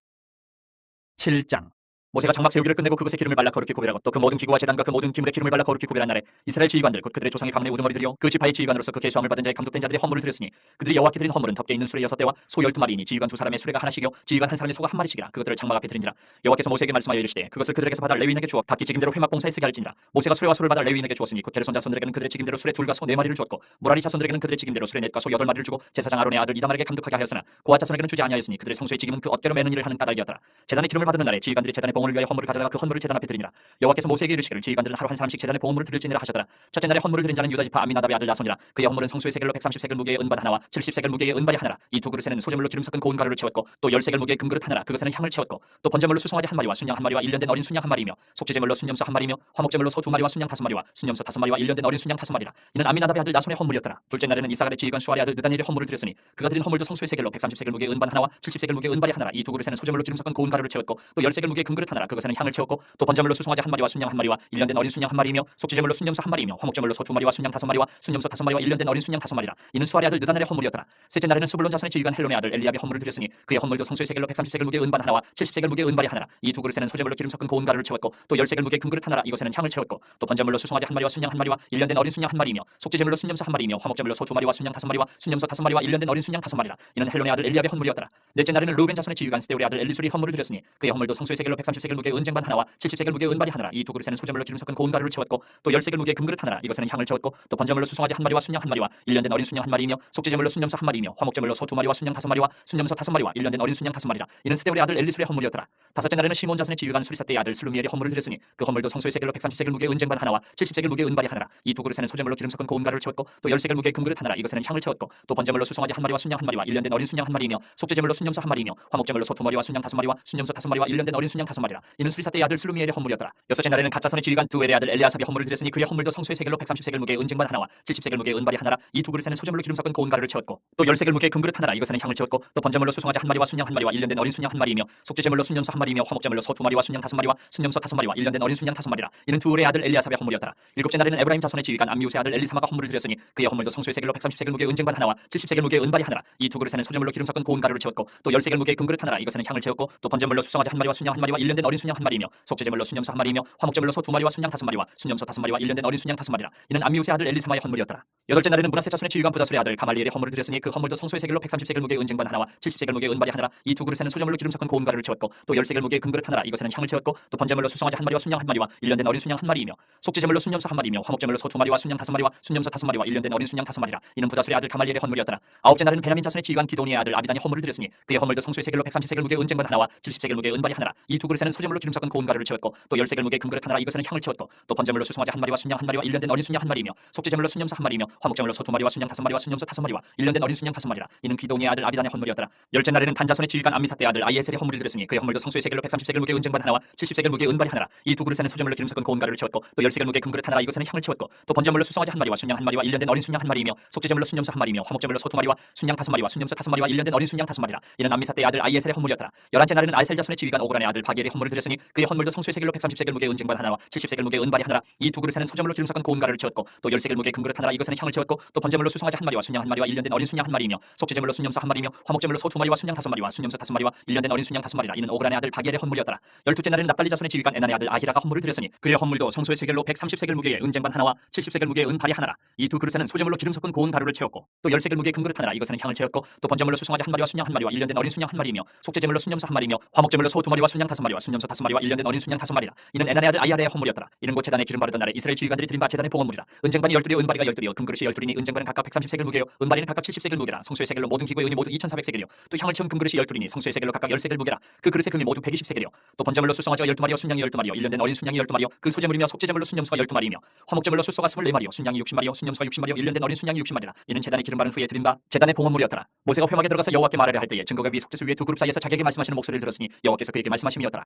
7장. 모세가 장막 세우기를 끝내고 그것에 기름을 발라 거룩히 구별하고 또 그 모든 기구와 제단과 그 모든 기물에 기름을 발라 거룩히 구별한 날에 이스라엘 지휘관들 곧 그들의 조상의 가문의 우두머리들이요 그 지파의 지휘관으로서 그 계수함을 받은 자의 감독된 자들의 헌물을 드렸으니 그들이 여호와께 드린 헌물은 덮개 있는 수레 6대와 소 12마리이니 지휘관 2사람의 수레가 하나씩이요 지휘관 한 사람의 소가 한 마리씩이라. 그것들을 장막 앞에 드린지라. 여호와께서 모세에게 말씀하여 이르시되 그것을 그들에게서 받아 레위인에게 주어 각기 직임대로 회막 봉사에 쓰게 할지니라. 모세가 수레와 소를 받아 레위인에게 주었으니 곧 게르손 자손들에게는 그들의 직임대로 수레 2과 소 4마리를 주었고 무라리 자손들에게는 그들의 직임대로 수레 4과 소 8마리를 주고 제사장 아론의 아들 이다말에게 감독하게 하였으나 고앗 자손에게는 주지 아니하였으니 그들의 성소의 직임은 그 어깨로 매는 일을 하는 까닭이었더라. 제단의 기름을 받는 날에 지휘관들이 제단의 봉을 위하여 헌물을 가져다가 그 헌물을 제단 앞에 드리니라. 여호와께서 모세에게 이르시기를 지휘관들은 하루 한 사람씩 제단의 봉헌물을 드릴지니라 하셨더라. 첫째 날에 헌물을 드린 자는 유다 지파 아미나답의 아들 나손이라. 그의 헌물은 성소의 세겔로 130세겔 무게의 은발 하나와 70세겔 무게의 은발이 하나라. 이 두 그릇에는 소재물로 기름 섞은 고운 가루를 채웠고 또 10세겔 무게의 금그릇 하나라. 그것에는 향을 채웠고 또 번제물로 수송아지 한 마리와 순양 한 마리와 1년 된 어린 순양 한 마리이며 속죄제물로 순염소 한 마리이며 화목제물로 소 2마리와 순양 5마리와 순염소 5마리와 1년 된 어린 순양 5마리라. 이는 아미나답의 아들 나손의 헌물이었더라. 둘째 날에는 이사갈의 지휘관 수아의 아들 느다니엘의 헌물을 드렸으니 그가 드린 헌물도 성소의 세겔로 130세겔 무게의 은발 하나와 70세겔 무게의 은발이 하나라. 이 두 그릇에는 소재물로 기름 섞은 고운 가루를 채웠고 또 10세겔 무게의 금그릇 하나라. 그것에는 향을 채웠고 또 번제물로 수송아지 한 마리와 순양 한 마리와 일년된 어린 순양 한 마리이며 속죄제물로 순염소 한 마리이며 화목제물로 소 두 마리와 순양 다섯 마리와 순염소 다섯 마리와 일년된 어린 순양 다섯 마리라. 이는 수아의 아들 느다넬의 헌물이었더라. 셋째 날에는 스불론 자손의 지휘관 헬론의 아들 엘리압의 헌물을 드렸으니 그의 헌물도 성소의 세겔로 130세겔 무게의 은반 하나와 70세겔 무게의 은발이 하나라. 이 두 그릇에는 소제물로 기름 섞은 고운 가루를 채웠고 또 10세겔 무게의 금그릇 하나라. 이것에는 향을 채웠고 또 번제물로 수송아지 한 마리와 순양 한 마리와 일년된 어린 순양 한 마리이며 속죄제물로 순염소 한 마리이며 화목제물로 소 두 마리와 순양 다섯 마리와 순염소 다섯 마리와 일년된 어린 순양 다섯 마리라. 이는 헬론의 아들 엘리압의 헌물이었더라. 넷째 날에는 르우벤 자손의 지휘관 스데울의 아들 엘리술이 헌물을 드렸으니 그의 헌물도 성소의 세겔로 130세겔 무게의 은쟁반 하나와 70세겔 무게의 은발이 하나라. 이 두 그릇에는 소제물로 기름 섞은 고운 가루를 채웠고 또 10세겔 무게의 금그릇 하나라. 이것에는 향을 채웠고 또 번제물로 수송아지 한 마리와 순양 한 마리와 일년된 어린 순양 한 마리이며 속죄제물로 순염소 한 마리이며 화목제물로 소 두 마리와 순양 다섯 마리와 순염소 다섯 마리와 일년된 어린 순양 다섯 마리라. 이는 스데울의 아들 엘리술의 헌물이었더라. 다섯째 날에는 시몬 자손의 지휘관 수리사대의 아들 슬루미엘의 헌물을 드렸으니 그 헌물도 성소의 세겔로 130세겔 무게의 은쟁반 하나와 70세겔 무게의 은발이 하나라. 이 두 그릇에는 소제물로 기름 섞은 고운 가루를 채웠고 또 10세겔 무게의 금그릇 하나라. 이것에는 향을 채웠고 또 번제물로 수송아지 한 마리와 순양 한 마리와 일년된 어린 순양 한 마리이며 속죄제물로 순염소 한 마리이며 화목제물로 소 두 마리와 순양 다섯 마리와 순염소 다섯 마리와 일년된 어린 순양 다섯 마리라. 이는 수리사대의 아들 슬루미엘의 헌물이었더라. 여섯째 날에는 갓자손의 지휘관 두엘의 아들 엘리아삽의 헌물을 드렸으니 그의 헌물도 성소의 세겔로 130세겔 무게의 은쟁반 하나와 70세겔 무게의 은발이 하나라. 이 두 그릇에는 소제물로 기름 섞은 고운 가루를 채웠고 또 10세겔 무게의 금그릇 하나라. 이것에는 향을 채웠고 또 번제물로 수송아지 한 마리와 순양 한 마리와 일년된 어린 순양 한 마리이며 속죄제물로 순염소 한 마리이며 화목제물로 소 두 마리와 순양 다섯 마리와 순염소 다섯 마리와 일년된 어린 순양 다섯 마리라. 이는 두엘의 아들 엘리아삽의 헌물이었더라. 일곱째 날에는 에브라임 자손의 지휘관 암미우스의 아들 엘리사마가 헌물을 드렸으니 그의 헌물도 성소의 세겔로 130세겔 무게의 은쟁반 하나와 70세겔 무게의 은발이 하나라. 이 두 그릇에는 소제물로 기름 섞은 고운 가루를 채웠고 또 10세겔 무게의 금그릇 하나라. 이것에는 향을 채웠고 또 번제물로 수송아지 한 마리와 순양 한 마리와 일년된 어린 순양 한 마리이며 속죄제물로 순염소 한 마리이며 화목제물로 소 두 마리와 순양 다섯 마리와 순염소 다섯 마리와 일년된 어린 순양 다섯 마리라. 이는 암미우스의 아들 엘리사마의 헌물이었더라. 여덟째 날에는 므낫세 자손의 지휘관 부다술의 아들 가말리엘의 헌물을 드렸으니 그 헌물도 성소의 세겔로 130세겔 무게의 은쟁반 하나와 70세겔 무게의 은발이 하나라. 이 두 그릇에는 소제물로 기름 섞은 고운 가루를 채웠고 또 10세겔 무게의 금그릇 하나라. 이것에는 향을 채웠고 또 번제물로 수송아지 한 마리와 순양 한 마리와 일년된 어린 순양 한 마리이며 속죄제물로 순염소 한 마리이며 화목제물로 소 두 마리와 순양 다섯 마리와 순염소 다섯 마리와 일년된 어린 순양 다섯 마리라. 이는 부다술의 아들 가말리엘의 헌물이었더라. 아홉째 날에는 베냐민 자손의 지휘관 기도니의 아들 아비단이 헌물을 드렸으니 그의 헌물도 성소의 세겔로 130세겔 무게의 은쟁반 하나와 70세겔 무게의 은발이 하나라. 이 두 그릇에는 소제물로 기름 섞은 고운 가루를 채웠고 또 10세겔 무게의 금그릇 하나라. 이것에는 향을 채웠고 또 번제물로 수송아지 한 마리와 순양 한 마리와 일년된 어린 순양 한 마리이며 속죄제물로 순염소 한 마리이며 화목제물로 소 두 마리와 순양 다섯 마리와 순염소 다섯 마리와 일년된 어린 순양 다섯 마리라. 이는 기도니의 아들 아비단의 헌물이었더라. 열째 날에는 단 자손의 지휘관 암미사대의 아들 아이에셀의 헌물을 드렸으니 그의 헌물도 성소의 세겔로 130세겔 무게의 은쟁반 하나와 70세겔 무게의 은발이 하나라. 이 두 그릇에는 소제물로 기름 섞은 고운 가루를 채웠고 또 10세겔 무게의 금그릇 하나라. 이것에는 향을 채웠고 또 번제물로 수송아지 한 마리와 순양 한 마리와 일년된 어린 순양 한 마리이며 속죄제물로 순염소 한 마리이며 화목제물로 소 두 마리와 순양 다섯 마리와 순염소 다섯 마리와 일년된 어린 순양 다섯 마리라. 이는 암미사대의 아들 아이에셀의 헌물이었더라. 열한째 날에는 아이셀 자손의 지휘관 오그란의 아들 바기엘의 헌물을 드렸으니 그의 헌물도 성소의 세겔로 130세겔 무게의 은쟁반 하나와 70세겔 무게의 은발이 하나라. 이 두 그릇에는 소제물로 기름 섞은 고운 가루를 채웠고 또 10세겔 무게의 금그릇 하나라. 이것에는 향을 채웠고 또 번제물로 수송아지 한 마리와 순양 한 마리와 일년된 어린 순양 한 마리이며 속죄제물로 순염소 한 마리이며 화목제물로 소 두 마리와 순양 다섯 마리와 순염소 다섯 마리와 일년된 어린 순양 다섯 마리라. 이는 오그란의 아들 바기엘의 헌물이었더라. 열두째 날에는 납달리 자손의 지휘관 에난의 아들 아히라가 헌물을 드렸으니 그의 헌물도 성소의 세겔로 130세겔 무게의 은쟁반 하나와 70세겔 무게의 은발이 하나라. 이 두 그릇에는 소제물로 기름 섞은 고운 가루를 채웠고 또 10세겔 무게의 금그릇 하나라. 이것에는 향을 채웠고 또 번제물로 수송아지 한 마리와 순양 한 마리와 일년된 어린 순양 한 마리이며 속죄제물로 순염소 한 마리이며 화목제물로 소 두 마리와 순양 다섯 마리와 순염소 다섯 마리와 일년된 어린 순양 다섯 마리라. 이는 에난의 아들 아히라의 헌물이었더라. 이는 곧 제단에 기름 바르던 날에 이스라엘 지휘관들이 드린 바 제단의 봉헌물이라. 은쟁반이 12여 은발이가 12여 금그릇이 12이니 은쟁반은 각각 130세겔 무게요 은발이는 각각 70세겔 무게라. 성소의 세겔로 모든 기구의 은이 모두 2400세겔이요 또 향을 채운 금그릇이 12이니 성소의 세겔로 각각 10세겔 무게라. 그 그릇의 금이 모두 120세겔이요 또 번제물로 수송아지가 12마리요 순양이 12마리요 일년된 어린 순양이 12마리요 그 소제물이며 속죄제물로 순염소가 12마리이며 화목제물로 숫소가 24마리요 순양이 60마리요 순염소가 60마리요 일년된 어린 순양이 60마리라. 이는 제단에 기름 바른 후에 드린 바 제단의 봉헌물이었더라. 모세가 회막에 들어가서 여호와께 말하려 할 때에 증거가 위 속죄소 위에 두 그룹 사이에서 자기에게 말씀하시는 목소리를 들었으니 여호와께서 그에게 말씀하심이었더라.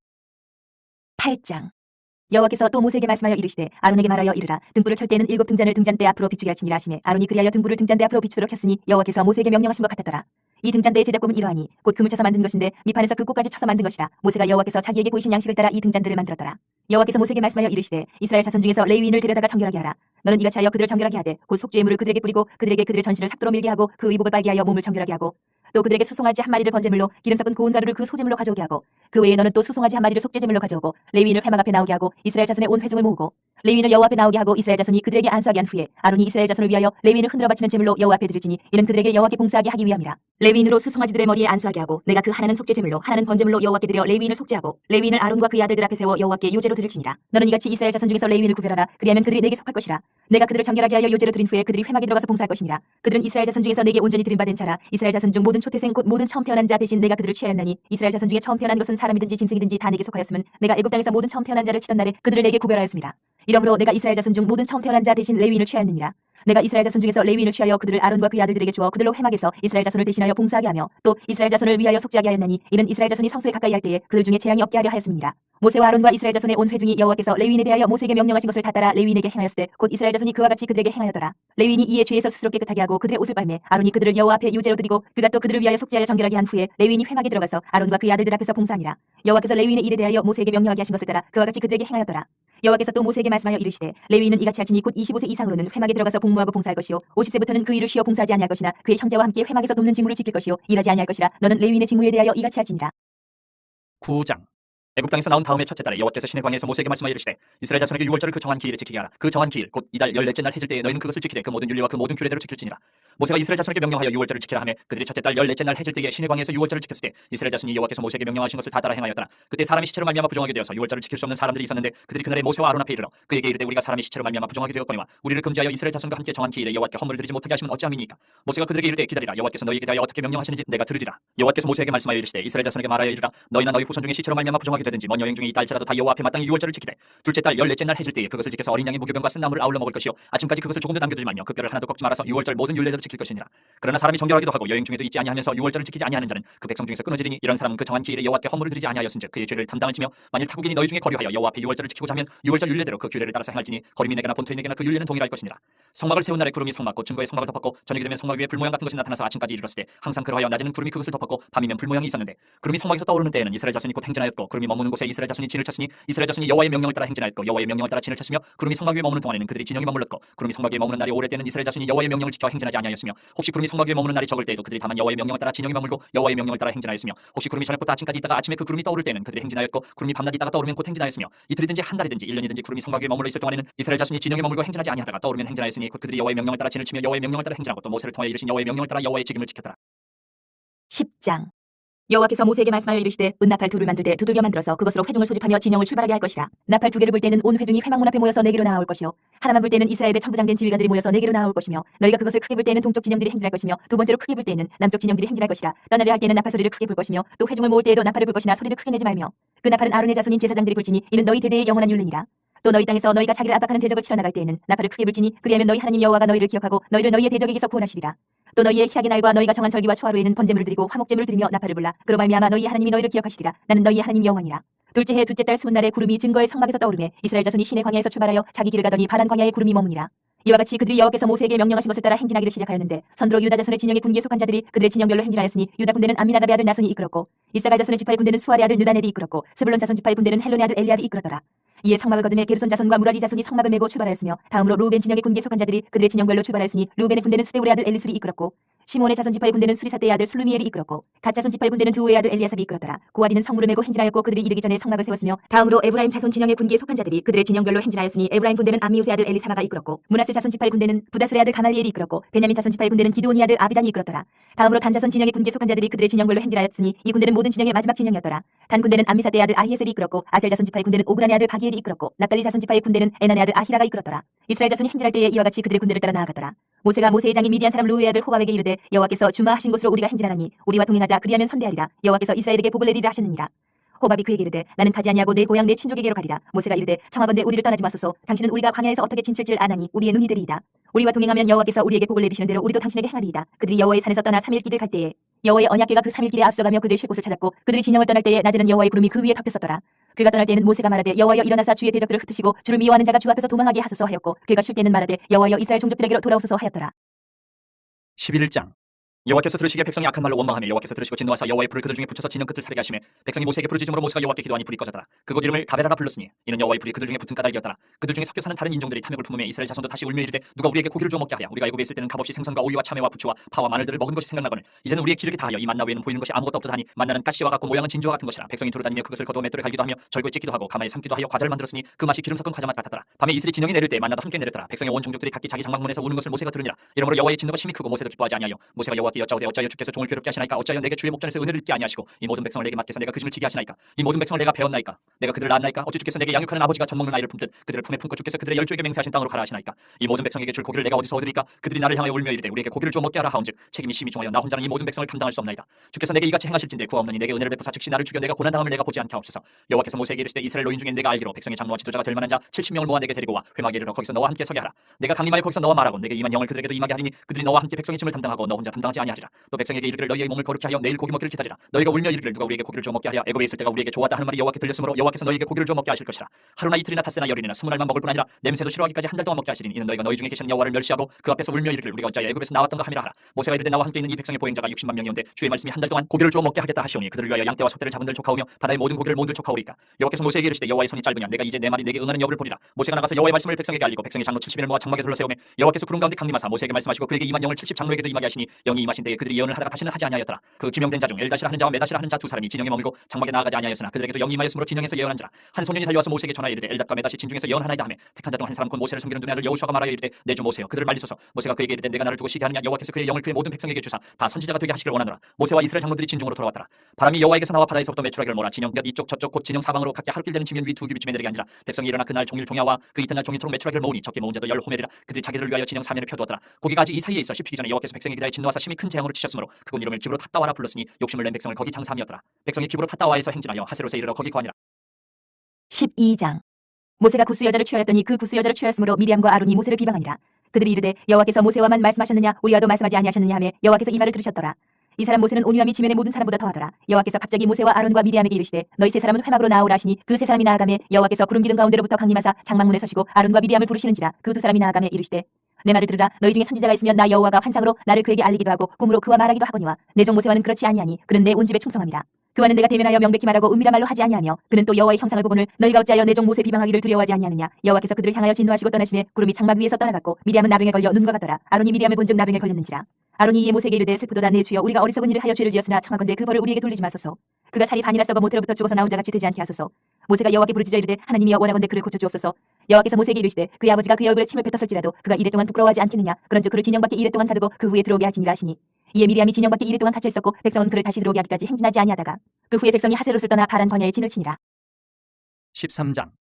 8장. 여호와께서 또 모세에게 말씀하여 이르시되 아론에게 말하여 이르라. 등불을 켤 때에는 7 등잔을 등잔대 앞으로 비추게 할지니라 하시매 아론이 그리하여 등불을 등잔대 앞으로 비추도록 했으니 여호와께서 모세에게 명령하신 것 같았더라. 이 등잔대의 제작품은 이러하니 곧 금을 쳐서 만든 것인데 밑판에서 그 꽃까지 쳐서 만든 것이라. 모세가 여호와께서 자기에게 보이신 양식을 따라 이 등잔대를 만들었더라. 여호와께서 모세에게 말씀하여 이르시되 이스라엘 자손 중에서 레위인을 데려다가 정결하게 하라. 너는 이같이 하여 그들을 정결하게 하되 곧 속죄의 물을 그들에게 뿌리고 그들에게 그들의 전신을 삭도로 밀게 하고 그 의복을 빨게 하여 몸을 정결하게 하고 또 그들에게 수송아지 한 마리를 번제물로 기름 섞은 고운 가루를 그 소제물로 가져오게 하고 그 외에 너는 또 수송아지 한 마리를 속죄제물로 가져오고 레위인을 회막 앞에 나오게 하고 이스라엘 자손의 온 회중을 모으고 레위인을 여호와 앞에 나오게 하고 이스라엘 자손이 그들에게 안수하게 한 후에 아론이 이스라엘 자손을 위하여 레위인을 흔들어 바치는 제물로 여호와 앞에 드릴지니 이는 그들에게 여호와께 봉사하게 하기 위함이라. 레위인으로 수송아지들의 머리에 안수하게 하고 내가 그 하나는 속죄제물로 하나는 번제물로 여호와께 드려 레위인을 속죄하고 레위인을 아론과 그의 아들들 앞에 세워 여호와께 요제로 드릴지니라. 너는 이같이 이스라엘 자손 중에서 레위인을 구별하라. 그리하면 그들이 내게 속할 것이라. 내가 그들을 정결하게 하여 요제로 드린 후에 그들이 회막에 들어가서 봉사할 것이니라. 그들은 이스라엘 자손 중에서 내게 온전히 드린 바 된 자라. 이스라엘 자손 중 모든 초태생 곧 모든 처음 태어난 자 대신 내가 그들을 취하였나니 이스라엘 자손 중에 처음 태어난 것은 사람이든지 짐승이든지 다 내게 속하였으면 내가 애굽 땅에서 모든 처음 태어난 자를 치던 날에 그들을 내게 구별하였습니다. 이러므로 내가 이스라엘 자손 중 모든 처음 태어난 자 대신 레위인을 취하였느니라. 내가 이스라엘 자손 중에서 레위인을 취하여 그들을 아론과 그의 아들들에게 주어 그들로 회막에서 이스라엘 자손을 대신하여 봉사하게 하며 또 이스라엘 자손을 위하여 속죄하게 하였나니 이는 이스라엘 자손이 성소에 가까이 할 때에 그들 중에 재앙이 없게 하려 하였음이니라. 모세와 아론과 이스라엘 자손의 온 회중이 여호와께서 레위인에 대하여 모세에게 명령하신 것을 다 따라 레위인에게 행하였을 때 곧 이스라엘 자손이 그와 같이 그들에게 행하였더라. 레위인이 이에 죄에서 스스로 깨끗하게 하고 그들의 옷을 빨매 아론이 그들을 여호와 앞에 유제로 드리고 그가 또 그들을 위하여 속죄하여 정결하게 한 후에 레위인이 회막에 들어가서 아론과 그의 아들들 앞에서 봉사하니라. 여호와께서 레위인의 일에 대하여 모세에게 명령하게 하신 것을 따라 그와 같이 그들에게 행하였더라. 여호와께서 또 모세에게 말씀하여 이르시되 레위인은 이같이 할지니 곧 25세 이상으로는 회막에 들어가서 복무하고 봉사할 것이요 50세부터는 그 일을 쉬어 봉사하지 아니할 것이나 그의 형제와 함께 회막에서 돕는 직무를 지킬 것이요 일하지 아니할 것이라. 너는 레위인의 직무에 대하여 이같이 할지니라. 9장. 애굽 땅에서 나온 다음에 첫째 달에 여호와께서 시내 광야에서 모세에게 말씀하여 이르시되 이스라엘 자손에게 유월절을 그 정한 기일에 지키게 하라. 그 정한 기일 곧 이달 14째 날 해질 때에 너희는 그것을 지키되 그 모든 율례와 그 모든 규례대로 지킬지니라. 모세가 이스라엘 자손에게 명령하여 유월절을 지키라 하매 그들이 첫째 달 14째 날 해질 때에 시내 광야에서 유월절을 지켰을 때 이스라엘 자손이 여호와께서 모세에게 명령하신 것을 다 따라 행하였더라. 그때 사람이 시체로 말미암아 부정하게 되어서 유월절을 지킬 수 없는 사람들이 있었는데 그들이 그날에 모세와 아론 앞에 이르러 그에게 이르되 우리가 사람이 시체로 말미암아 부정하게 되었거니와 우리를 금지하여 이스라엘 자손과 함께 정한 기일에 여호와께 헌물을 드리지 못하게 하시면 어찌함이니까. 모세가 그들에게 이르되 기다리라. 여호와께서 너희에게 대하여 어떻게 명령하시는지 내가 들으리라. 여호와께서 모세에게 말씀하여 이르시되 이스라엘 자손에게 말하여 이르라. 너희나 너희 후손 중에 시체로 말미암아 부정하게 되든지 먼 여행 중에 있다 할지라도 다 여호와 앞에 마땅히 유월절을 지키되 둘째 달 14째 날 해질 때에 그것을 지켜서 어린 양의 무교병과 쓴나물을 아울러 먹을 것이요 아침까지 그것을 조금도 남겨두지 말며 그 뼈를 하나도 꺾지 말아서 유월절 모든 율례대로 지킬 것이니라. 그러나 사람이 정결하기도 하고 여행 중에도 있지 아니하면서 유월절을 지키지 아니하는 자는 그 백성 중에서 끊어지리니 이런 사람은 그 정한 기일에 여호와께 헌물을 드리지 아니하였은즉 그의 죄를 담당을 지며 만일 타국인이 너희 중에 거류하여 여호와 앞에 유월절을 지키고자 하면 유월절 율례대로 그 규례를 따라서 행할지니 거류민에게나 본토인에게나 그 율례는 동일할 것이니라. 성막을 세운 날에 구름이 성막 곧 증거의 성막을 덮었고 저녁이 되면 성막 위에 불모양 같은 것이 나타나서 아침까지 이르렀을 때 항상 그러하여 낮에는 구름이 그것을 덮었고 밤이면 불모양이 있었는데 구름이 성막에서 떠오르는 때에는 이스라엘 자손이 곧 행진하였고 구름이 머무는 곳에 이스라엘 자손이 진을 쳤으니 이스라엘 자손이 여호와의 명령을 따라 행진하였고 여호와의 명령을 따라 진을 쳤으며 구름이 성막 위에 머무는 동안에는 그들이 진영에 머물렀고 구름이 성막 위에 머무는 날이 오래 때는 이스라엘 자손이 여호와의 명령을 지켜 행진하지 아니하였으며 혹시 구름이 성막 위에 머무는 날이 적을 때에도 그들이 다만 여호와의 명령을 따라 진영에 머물고 여호와의 명령을 따라 행진하였으며 혹시 구름이 저녁부터 아침까지 있다가 아침에 그 구름이 떠오를 때는 그들이 행진하였고 구름이 밤낮 있다가 떠오르면 곧 행진하였으며 이틀이든지 한 달이든지 1년이든지 구름이 성막 위에 머물러 있을 동안에는 이스라엘 자손이 진영에 머물고 행진하지 아니하다가 떠오르면 행진하였으니 곧 그들이 여호와의 명령을 따라 진을 치며 여호와의 명령을 따라 행진하고 또 모세를 통하여 이르신 여호와의 명령을 따라 여호와의 직임을 지켰더라. 10장. 여호와께서 모세에게 말씀하여 이르시되 은나팔 둘을 만들 때 두들겨 만들어서 그것으로 회중을 소집하며 진영을 출발하게 할 것이라. 나팔 두 개를 불 때는 온 회중이 회막문 앞에 모여서 내게로 나아올 것이요 하나만 불 때는 이스라엘의 천부장된 지휘관들이 모여서 내게로 나아올 것이며 너희가 그것을 크게 불 때는 동쪽 진영들이 행진할 것이며 두 번째로 크게 불 때는 남쪽 진영들이 행진할 것이라. 떠나려 할 때는 나팔 소리를 크게 불 것이며 또 회중을 모을 때에도 나팔을 불 것이나 소리를 크게 내지 말며 그 나팔은 아론의 자손인 제사장들이 불지니 이는 너희 대대의 영원한 율례니라. 또 너희 땅에서 너희가 자기를 압박하는 대적을 치러 나갈 때에는 나팔을 크게 불지니 그리하면 너희 하나님 여호와가 너희를 기억하고 너희를 너희의 대적에게서 구원하시리라. 또 너희의 희락의 날과 너희가 정한 절기와 초하루에는 번제물을 드리고 화목제물을 드리며 나팔을 불라. 그로 말미암아 너희의 하나님이 너희를 기억하시리라. 나는 너희의 하나님 여호와니라. 둘째 해 둘째 달 20날에 구름이 증거의 성막에서 떠오르매 이스라엘 자손이 시내 광야에서 출발하여 자기 길을 가더니 바란 광야에 구름이 머무니라. 이와 같이 그들이 여호와께서 모세에게 명령하신 것을 따라 행진하기를 시작하였는데 선두로 유다 자손의 진영의 군기에 속한 자들이 그들의 진영별로 행진하였으니 유다 군대는 암미나답의 아들 나손이 이끌었고 이사갈 자손의 지파의 군대는 수아의 아들 느다넬이 이끌었고 스불론 자손 지파의 군대는 헬론의 아들 엘리압이 이끌었더라. 이에 성막을 거두매 게르손 자손과 무라리 자손이 성막을 메고 출발하였으며 다음으로 루벤 진영의 군기에 속한 자들이 그들의 진영별로 출발하였으니 루벤의 군대는 스데울의 아들 엘리술이 이끌었고 시몬의 자손 지파의 군대는 수리사대의 아들 술루미엘이 이끌었고 갓 자손 지파의 군대는 두우의 아들 엘리아삽이 이끌었더라. 고아디는 성물을 메고 행진하였고 그들이 이르기 전에 성막을 세웠으며 다음으로 에브라임 자손 진영의 군기에 속한 자들이 그들의 진영별로 행진하였으니 에브라임 군대는 암미우스의 아들 엘리사마가 이끌었고 문하세 자손 지파의 군대는 부다술의 아들 가말리엘이 이끌었고 베냐민 자손 지파의 군대는 기드온의 아들 아비단이 이끌었더라. 다음으로 단 자손 진영의 군기에 속한 자들이 그들의 진영별로 행진하였으니 이 군대는 모든 진영의 마지막 진영이었더라. 단 군대는 암미사대의 아들 아히에셀이 이끌었고 아셀 자손 지파의 군대는 오그란의 아들 바기엘이 이끌었고 납달리 자손 지파의 군대는 에난의 아들 아히라가 이끌었더라. 이스라엘 자손이 행진할 때에 이와 같이 그들의 군대를 따라 나아갔더라. 모세가 모세의 장인 미디안 사람 루우의 아들 호밥에게 이르되 여호와께서 주마하신 곳으로 우리가 행진하나니 우리와 동행하자. 그리하면 선대하리라. 여호와께서 이스라엘에게 복을 내리라 하셨느니라. 호밥이 그에게 이르되 나는 가지 아니하고 내 고향 내 친족에게로 가리라. 모세가 이르되 청하건대 우리를 떠나지 마소서. 당신은 우리가 광야에서 어떻게 진칠 줄 아나니 우리의 눈이 되리이다. 우리와 동행하면 여호와께서 우리에게 복을 내리시는 대로 우리도 당신에게 행하리이다. 그들이 여호와의 산에서 떠나 3일 길을 갈 때에 여호와의 언약궤가 그 3일 길에 앞서가며 그들 쉴 곳을 찾았고 그들이 진영을 떠날 때에 낮에는 여호와의 구름이 그 위에 덮였었더라. 그가 떠날 때에는 모세가 말하되 여호와여 일어나사 주의 대적들을 흩으시고 주를 미워하는 자가 주 앞에서 도망하게 하소서 하였고 그가 쉴 때는 말하되 여호와여 이스라엘 종족들에게로 돌아오소서 하였더라. 11장. 여호와께서 들으시기에 백성이 악한 말로 원망하며 여호와께서 들으시고 진노하사 여호와의 불을 그들 중에 붙여서 진영 끝을 사르게 하시매 백성이 모세에게 부르짖음으로 모세가 여호와께 기도하니 불이 꺼졌더라. 그곳 이름을 다베라라 불렀으니 이는 여호와의 불이 그들 중에 붙은 까닭이었더라. 그들 중에 섞여 사는 다른 인종들이 탐욕을 품으며 이스라엘 자손도 다시 울며 이르되 누가 우리에게 고기를 주어 먹게 하랴. 우리가 애굽에 있을 때는 값없이 생선과 오이와 참외와 부추와 파와 마늘들을 먹은 것이 생각나거늘 이제는 우리의 기력이 다하여 이 만나 외에는 보이는 것이 아무것도 없도다 하니 만나는 가시와 같고 모양은 진주와 같은 것이라. 백성이 두루다니며 그것을 거두어 맷돌에 갈기도 하며 절구에 찢기도 하고 가마에 삶기도 하여 과자를 만들었으니 그 맛이 기름 섞은 과자 맛 같았더라. 밤에 이슬이 진영이 내릴 때 만나도 함께 내렸더라. 백성의 온 종족들이 각기 자기 장막문에서 우는 것을 모세가 들으니라. 이러므로 여호와의 진노가 심히 크고 모세도 기뻐하지 아니하여 모세가 여호와께 여호와께 여짜오되 어찌하여 주께서 종을 괴롭게 하시나이까? 어찌하여 내게 주의 목전에서 은혜를 입게 아니하시고 이 모든 백성을 내게 맡겨서 내가 그 짐을 지게 하시나이까? 이 모든 백성을 내가 배웠나이까? 내가 그들을 낳았나이까? 어찌 주께서 내게 양육하는 아버지가 젖먹는 아이를 품듯 그들을 품에 품고 주께서 그들의 열조에게 맹세하신 땅으로 가라 하시나이까? 이 모든 백성에게 줄 고기를 내가 어디서 얻으리까? 그들이 나를 향하여 울며 이르되 우리에게 고기를 주어 먹게 하라 하온즉 책임이 심히 중하여 나 혼자는 이 모든 백성을 감당할 수 없나이다. 주께서 내게 이같이 행하실진대 구하 없느니 내게 은혜를 베푸사 즉시 나를 죽여 내가 고난당함을 내가 보지 않게 하옵소서. 여호와께서 모세에게 이르시되 이스라엘 노인 중에 내가 알기로 백성의 장로와 지도자가 될 만한 자 70명을 모아 내게 데리고 와 회막에 이르러 거기서 너와 함께 서게 하라. 내가 강림하여 거기서 너와 말하고 내게 임한 영을 그들에게도 임하게 하리니 그들이 너와 함께 백성의 짐을 담당하고 너 혼자 담당하지 아니하리라. 또 백성에게 이르기를 너희의 몸을 거룩히 하여 내일 고기 먹기를 기다리라. 너희가 울며 이르기를 누가 우리에게 고기를 주어 먹게 하랴. 애굽에 있을 때가 우리에게 좋았다 하는 말이 여호와께 들렸으므로 여호와께서 너희에게 고기를 주어 먹게 하실 것이라. 하루나 이틀이나 닷새나 열흘이나 20날만 먹을 뿐 아니라 냄새도 싫어하기까지 한 달 동안 먹게 하시리니 이는 너희가 너희 중에 계시는 여호와를 멸시하고 그 앞에서 울며 이르기를 우리가 어찌하여 애굽에서 나왔던가 함이라 하라. 모세가 이르되 나와 함께 있는 이 백성의 보행자가 60만 명이온데 주의 말씀이 한 달 동안 고기를 주어 먹게 하겠다 하시오니 그들을 위하여 양떼와 소떼를 잡은들 족하오며 바다의 모든 고기를 모은들 족하오리까. 여호와께서 모세에게 이르시되 여호와의 손이 짧으냐 내가 이제 내 말이 내게 응하는 여부를 보리라. 모세가 나가서 여호와의 말씀을 백성에게 알리고 백성의 장로 70인을 모아 장막에 둘러세우매 여호와께서 구름 가운데 강림하사 모세에게 말씀하시고 그에게 임한 영을 70 장로에게도 임하게 하시니 영이 임하신 때에 그들이 예언을 하다가 다시는 하지 아니하였더라. 그 기명된 자 중 엘다시라 하는 자와 메다시라 하는 자 두 사람이 진영에 머물고 장막에 나아가지 아니하였으나 그들에게도 영이 임하였으므로 진영에서 예언한지라. 한 소년이 달려와서 모세에게 전하여 이르되 엘닷과 메다시 진중에서 예언하나이다 하며 택한 자 중 한 사람 곧 모세를 섬기는 눈의 아들 여호수아가 말하여 이르되 내 주 모세여 그들을 말리소서. 모세가 그에게 이르되 내가 나를 두고 시게 하느냐. 여호와께서 그의 영을 그의 모든 백성에게 주사 다 선지자가 되게 하시기를 원하노라. 모세와 이스라엘 장로들이 진중으로 돌아왔더라. 바람이 여호와에게서 나와 바다에서부터 메추라기를 몰아 진영 몇 이쪽 저쪽 곧 진영 사방으로 각기 하루길 되는 지면 위 두 규빗쯤에 내리게 하니라. 백성이 일어나 그날 종일 종야와 그 이튿날 종일토록 메추라기를 모으니 적게 모은 자도 10호멜이라. 그들이 자기들을 위하여 진영 사면을 펴두었더라. 고기가 아직 이 사이에 있어 씹히기 전에 여호와께서 백성에게 대하여 진노하사 심히 큰 재앙으로 치셨으므로 그곳 이름을 기브로 탓다와라 불렀으니 욕심을 낸 백성을 거기 장사함이었더라. 백성이 기브로 탓다와에서 행진하여 하세롯에 이르러 거기 거하니라. 12장. 모세가 구스 여자를 취하였더니 그 구스 여자를 취하였으므로 미리암과 아론이 모세를 비방하니라. 그들이 이르되 여호와께서 모세와만 말씀하셨느냐 우리와도 말씀하지 아니하셨느냐 하며 여호와께서 이 말을 들으셨더라. 이 사람 모세는 온유함이 지면의 모든 사람보다 더하더라. 여호와께서 갑자기 모세와 아론과 미리암에게 이르시되 너희 세 사람은 회막으로 나아오라 하시니 그 세 사람이 나아가매 여호와께서 구름 기둥 가운데로부터 강림하사 장막문에 서시고 아론과 미리암을 부르시는지라. 그 두 사람이 나아가매 이르시되 내 말을 들으라. 너희 중에 선지자가 있으면 나 여호와가 환상으로 나를 그에게 알리기도 하고 꿈으로 그와 말하기도 하거니와 내 종 모세와는 그렇지 아니하니 그는 내 온 집에 충성함이라. 그와는 내가 대면하여 명백히 말하고 은밀한 말로 하지 아니하며 그는 또 여호와의 형상을 보고는 너희가 어찌하여 내 종 모세 비방하기를 두려워하지 아니하느냐. 여호와께서 그들을 향하여 진노하시고 떠나시매 구름이 장막 위에서 떠나갔고 미리암은 나병에 걸려 눈과 같더라. 아론이 미리암을 본즉 나병에 걸렸는지라. 아론이 이에 모세에게 이르되 슬프도다 내 주여 우리가 어리석은 일을 하여 죄를 지었으나 청하건대 그 벌을 우리에게 돌리지 마소서. 그가 살이 반이라 썩어 모태로부터 죽어서 나온 자같이 되지 않게 하소서. 모세가 여호와께 부르짖어 이르되 하나님이여 원하건대 그를 고쳐 주옵소서. 여호와께서 모세에게 이르시되 그의 아버지가 그의 얼굴에 침을 뱉었을지라도 그가 이래 동안 부끄러워하지 않겠느냐. 그런즉 그를 진영 밖에 이래 동안 가두고 그 후에 들어오게 하시니라 하시니 이에 미리암이 진영 밖에 이래 동안 갇혀 있었고 백성은 그를 다시 들어오게 하기까지 행진하지 아니하다가 그 후에 백성이 하세롯을 떠나 바란 광야에 진을 치니라. 13장.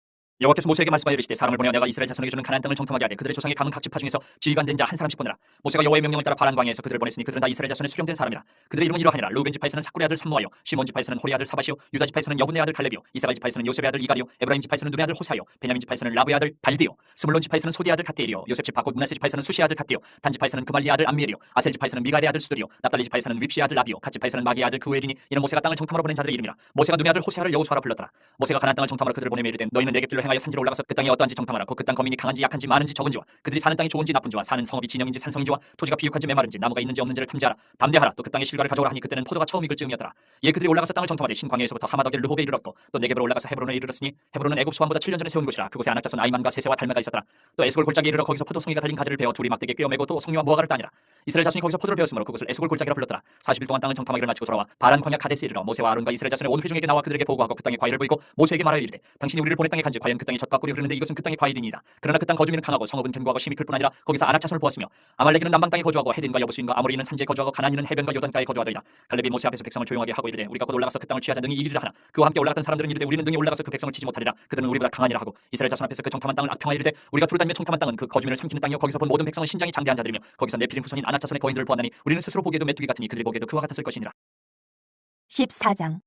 여호와께서 모세에게 말씀하여 이르시되 사람을 보내어 내가 이스라엘 자손에게 주는 가나안 땅을 정탐하게 하되 그들의 조상의 가문 각 지파 중에서 지휘관 된 자 한 사람씩 보내라. 모세가 여호와의 명령을 따라 바란 광야에서 그들을 보냈으니 그들은 다 이스라엘 자손의 수령된 사람이라. 그들의 이름은 이러하니라. 루벤 지파에서는 사꾸리 아들 삼모아요, 시몬 지파에서는 호리 아들 사바시요, 유다 지파에서는 여분의 아들 갈렙이요, 이사갈 지파에서는 요셉의 아들 이갈이요, 에브라임 지파에서는 눈의 아들 호사요, 베냐민 지파에서는 라브의 아들 발디요, 스물론 지파에서는 소디 아들 갓디엘이요, 요셉 지파 곧 문하세 지파에서는 수시 아들 갓디요, 단 지파에서는 그말리 아들 암미엘이요, 아셀 지파에서는 미갈의 아들 수들이요, 납달리 지파에서는 윕시 아들 라비요, 갓 지파에서는 마기의 아들 그우엘이니 이는 모세가 땅을 정탐하러 보낸 자들의 이름이라. 모세가 눈의 아들 호세아를 여호수아라 불렀더라. 모세가 가나안 땅을 정탐하러 그들을 보내며 이르되 너희는 내게 길로 행하여 산지로 올라가서 그 땅이 어떠한지 정탐하라. 곧 그 땅 거민이 강한지 약한지 많은지 적은지와 그들이 사는 땅이 좋은지 나쁜지와 사는 성읍이 진영인지 산성인지와 토지가 비육한지 메마른지 나무가 있는지 없는지를 탐지하라. 담대하라. 또 그 땅의 실과를 가져오라 하니 그때는 포도가 처음 익을 즈음이었더라. 이에 그들이 올라가서 땅을 정탐하되 신광야에서부터 하마덕의 르홉에 이르렀고 또 네겝으로 올라가서 헤브론에 이르렀으니 헤브론은 애굽 소환보다 7년 전에 세운 곳이라. 그곳에 아낙 자손 아이만과 세세와 달메가 있었더라. 또 에스골 골짜기에 이르러 거기서 포도송이가 달린 가지를 베어 둘이 막대기에 꿰어매고 또 송이와 무화과를 따니라. 이스라엘 자손이 거기서 포도를 베었으므로 그곳을 에스골 골짜기라 불렀더라. 40일 동안 땅을 정탐하기를 마치고 돌아와 바란 광야 가데스에 이르러 모세와 아론과 이스라엘 자손의 온 회중에게 나와 그들에게 보고하고 그 땅의 과일을 보이고 모세에게 말하여 이르되 당신이 우리를 보낼 땅에 간지 과연 그 땅에 젖과 꿀이 흐르는데 이것은 그 땅의 과일이니이다. 그러나 그 땅 거주민은 강하고 성읍은 견고하고 심히 클 뿐 아니라 거기서 아낙 자손을 보았으며 아말렉이는 남방 땅에 거주하고 헤딘과 여부수인과 아모리는 산지에 거주하고 가나안인은 해변과 요단가에 거주하더이다. 갈렙이 모세 앞에서 백성을 조용하게 하고 이르되 우리가 곧 올라가서 그 땅을 취하자 능히 이기리라 하나 그와 함께 올라갔던 사람들은 이르되 우리는 능히 올라가서 그 백성을 치지 못하리라. 그들은 우리보다 강하니라 하고 이스라엘 자손 앞에서 그 정탐한 땅을 악평하 이르되 우리가 두루 다니며 정탐한 땅은 그 거주민을 삼키는 땅이요 거기서 본 모든 백성은 신장이 장대한 자들이며 거기서 네피림 후손인 아낙 자손의 거인들을 보았나니 우리는 스스로 보기에도 메뚜기 같으니 그들이 보기에도 그와 같았을 것이니라. 14장.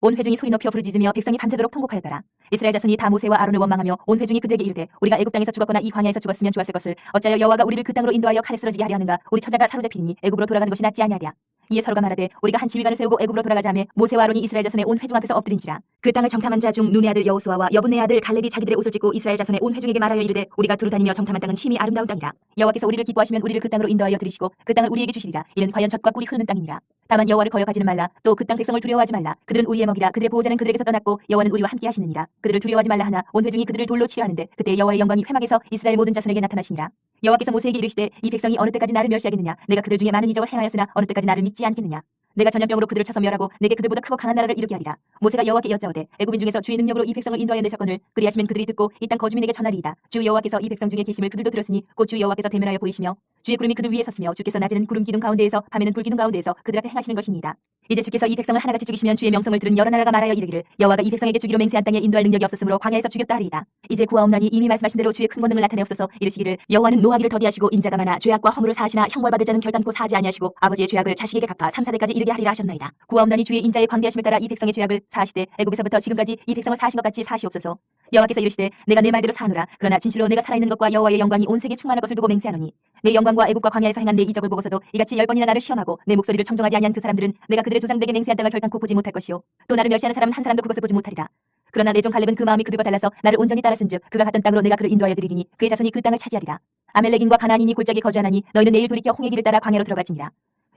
온 회중이 소리 높여 부르짖으며 백성이 밤새도록 통곡하였더라. 이스라엘 자손이 다 모세와 아론을 원망하며 온 회중이 그들에게 이르되 우리가 애굽 땅에서 죽었거나 이 광야에서 죽었으면 좋았을 것을 어찌하여 여호와가 우리를 그 땅으로 인도하여 칼에 쓰러지게 하려 하는가. 우리 처자가 사로잡히니 애굽으로 돌아가는 것이 낫지 아니하랴. 이에 서로가 말하되 우리가 한 지휘관을 세우고 애굽으로 돌아가자 하며 모세와 아론이 이스라엘 자손의 온 회중 앞에서 엎드린지라. 그 땅을 정탐한 자 중 눈의 아들 여호수아와 여분의 아들 갈렙이 자기들의 옷을 찢고 이스라엘 자손의 온 회중에게 말하여 이르되 우리가 두루 다니며 정탐한 땅은 심히 아름다운 땅이라. 여호와께서 우리를 기뻐하시면 우리를 그 땅으로 인도하여 들이시고 그 땅을 우리에게 주시리라. 이는 과연 젖과 꿀이 흐르는 땅이니라. 다만 여호와를 거역하지는 말라. 또 그 땅 백성을 두려워하지 말라. 그들은 우리의 먹이라. 그들의 보호자는 그들에게서 떠났고 여호와는 우리와 함께 하시느니라. 그들을 두려워하지 말라 하나 온 회중이 그들을 돌로 치려 하는데 그때 여호와의 영광이 회막에서 이스라엘 모든 자손에게 나타나시니라. 여호와께서 모세에게 이르시되 이 백성이 어느 때까지 나를 멸시하겠느냐. 내가 그들 중에 많은 이적을 행하였으나 어느 때까지 나를 믿지 않겠느냐. 내가 전염병으로 그들을 쳐서 멸하고 내게 그들보다 크고 강한 나라를 이루게 하리라. 모세가 여호와께 여짜오되 애굽인 중에서 주의 능력으로 이 백성을 인도하여 내셨거늘 그리하시면 그들이 듣고 이 땅 거주민에게 전하리이다. 주 여호와께서 이 백성 중에 계심을 그들도 들었으니 곧 주 여호와께서 대면하여 보이시며 주의 구름이 그들 위에 섰으며 주께서 낮에는 구름 기둥 가운데에서 밤에는 불 기둥 가운데에서 그들 앞에 행하시는 것이니이다. 이제 주께서 이 백성을 하나같이 죽이시면 주의 명성을 들은 여러 나라가 말하여 이르기를 여호와가 이 백성에게 주기로 맹세한 땅에 인도할 능력이 없었으므로 광야에서 죽였다 하리이다. 이제 구하옵나니 이미 말씀하신 대로 주의 큰 권능을 나타내옵소서. 이르시기를 여호와는 노하기를 더디하시고 인자가 많아 죄악과 허물을 사하시나 형벌받을 자는 결단코 사하지 아니하시고 아버지의 죄악을 자식에게 갚아 3,4대까지 이르게 하리라 하셨나이다. 구하옵나니 주의 인자의 광대하심을 따라 이 백성의 죄악을 사하시되 애굽에서부터 지금까지 이 백성을 사하신 것 같이 사하시옵소서. 여호와께서 이르시되 내가 내 말대로 사하노라. 그러나 진실로 내가 살아있는 것과 여호와의 영광이 온 세계에 충만한 것을 두고 맹세하노니 내 영광과 애굽과 광야에서 행한 내 이적을 보고서도 이같이 10번이나 나를 시험하고 내 목소리를 청종하지 아니한 그 사람들은 내가 그들의 조상들에게 맹세한 땅을 결단코 보지 못할 것이요 또 나를 멸시하는 사람은 한 사람도 그것을 보지 못하리라. 그러나 내 종 갈렙은 그 마음이 그들과 달라서 나를 온전히 따랐은즉 그가 갔던 땅으로 내가 그를 인도하여 드리리니 그의 자손이 그 땅을 차지하리라. 아멜렉인과 가나안인이 골짜기에 거주하나니 너희는 내일 돌이켜 홍해 길을 따라 광야로 들어가지니라.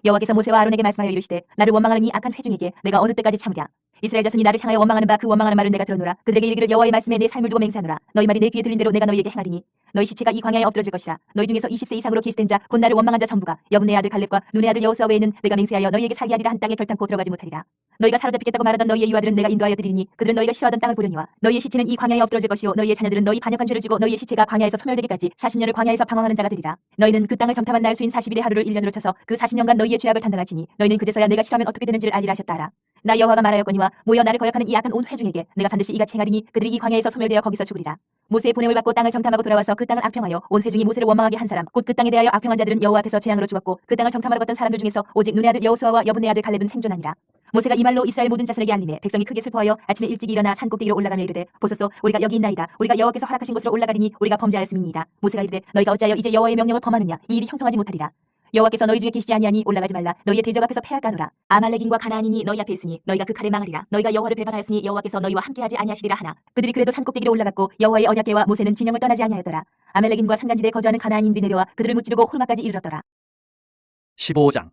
여호와께서 모세와 아론에게 말씀하여 이르시되 나를 원망하는 이 악한 회중에게 내가 어느 때까지 참으랴. 이스라엘 자손이 나를 향하여 원망하는 바 그 원망하는 말을 내가 들었노라. 그들에게 이르기를 여호와의 말씀에 내 삶을 두고 맹세하노라. 너희 말이 내 귀에 들린 대로 내가 너희에게 행하리니 너희 시체가 이 광야에 엎드러질 것이라. 너희 중에서 20세 이상으로 계시된 자 곧 나를 원망한 자 전부가 여분의 아들 갈렙과 눈의 아들 여호수아 외에는 내가 맹세하여 너희에게 살게 하리라 한 땅에 결단코 들어가지 못하리라. 너희가 사로잡히겠다고 말하던 너희의 유아들은 내가 인도하여 드리니 그들은 너희가 싫어하던 땅을 보려니와 너희의 시체는 이 광야에 엎드러질 것이요 너희의 자녀들은 너희 반역한 죄를 지고 너희의 시체가 광야에서 소멸되기까지 40년을 광야에서 방황하는 자가 되리라. 너희는 그 땅을 정탐한 날 수인 40일의 하루를 1년으로 쳐서 그 40년간 너희의 죄악을 담당하지니 너희는 그제서야 내가 싫어하면 어떻게 되는지를 알리라 하셨다 하라. 나 여호와가 말하였거니와 모여 나를 거역하는 이 악한 온 회중에게 내가 반드시 이같이 행하리니 그들이 이 광야에서 소멸되어 거기서 죽으리라. 모세의 보냄을 받고 땅을 정탐하고 돌아와서 그 땅을 악평하여 온 회중이 모세를 원망하게 한 사람 곧 그 땅에 대하여 악평한 자들은 여호와 앞에서 재앙으로 죽었고 그 땅을 정탐하러 갔던 사람들 중에서 오직 눈의 아들 여호수아와 여분의 아들 갈렙은 생존하니라. 모세가 이 말로 이스라엘 모든 자손에게 알림해 백성이 크게 슬퍼하여 아침에 일찍 일어나 산 꼭대기로 올라가며 이르되 보소서 우리가 여기 있나이다. 우리가 여호와께서 허락하신 곳으로 올라가리니 우리가 범죄하였음이니이다. 모세가 이르되 너희가 어찌하여 이제 여호와의 명령을 범하느냐. 이 일이 형통하지 못하리라. 여호와께서 너희 중에 계시지 아니하니 올라가지 말라. 너희의 대적 앞에서 패할까노라. 아말렉인과 가나안인이 너희 앞에 있으니 너희가 그 칼에 망하리라. 너희가 여호와를 배반하였으니 여호와께서 너희와 함께하지 아니하시리라 하나. 그들이 그래도 산 꼭대기로 올라갔고 여호와의 언약궤와 모세는 진영을 떠나지 아니하였더라. 아멜렉인과 산간지대에 거주하는 가나안인들이 내려와 그들을 무찌르고 홀마까지 이르렀더라. 15장.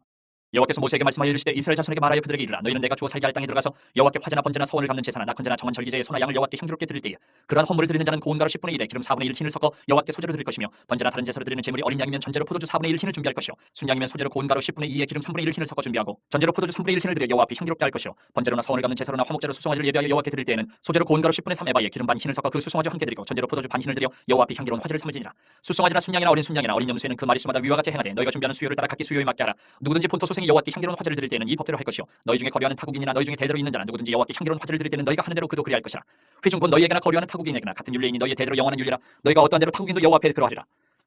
여호와께서 모세에게 말씀하여 이르시되 이스라엘 자손에게 말하여 그들에게 이르라. 너희는 내가 주어 살게 할 땅에 들어가서 여호와께 화제나 번제나 서원을 갚는 제사나 낙헌제나 정한 절기제의 소나 양을 여호와께 향기롭게 드릴 때에 그러한 헌물을 드리는 자는 고운 가루 10분의 1에 기름 4분의 1 흰을 섞어 여호와께 소제로 드릴 것이며 번제나 다른 제사로 드리는 제물이 어린 양이면 전제로 포도주 4분의 1 흰을 준비할 것이요 순양이면 소제로 고운 가루 10분의 2에 기름 3분의 1 흰을 섞어 준비하고 전제로 포도주 3분의 1 흰을 드려 여호와 앞에 향기롭게 할 것이요 번제로나 서원을 갚는 제사로나 화목제로 수송아지를 예비하여 여호와께 드릴 때에는 소제로 고운 가루 10분의 3 에바에 기름 반 흰을 섞어 그 수송아지와 함께 드리고 전제로 포도주 반 흰을 드려 여호와 앞에 향기로운 화제를 삼을지니라. 수송아지나 순양이나 어린 순양이나 어린 염소에는 그 마리수마다 위와 같이 행하되 너희가 준비하는 수요를 따라 각기 수요에 맞게 하라. 누구든지 본토 소생이 여호와께 향기로운 화제를 드릴 때는 이 법대로 할 것이요 너희 중에 거류하는 타국인이나 너희 중에 대대로 있는 자나 누구든지 여호와께 향기로운 화제를 드릴 때는 너희가 하는 대로 그도 그리할 것이라. 회중 곧 너희에게나 거류하는 타국인에게나 같은 율례이니 너희의 대대로 영원한 율례라. 너희가 어떠한 대로 타국인도 여호와 앞에 그러하리라.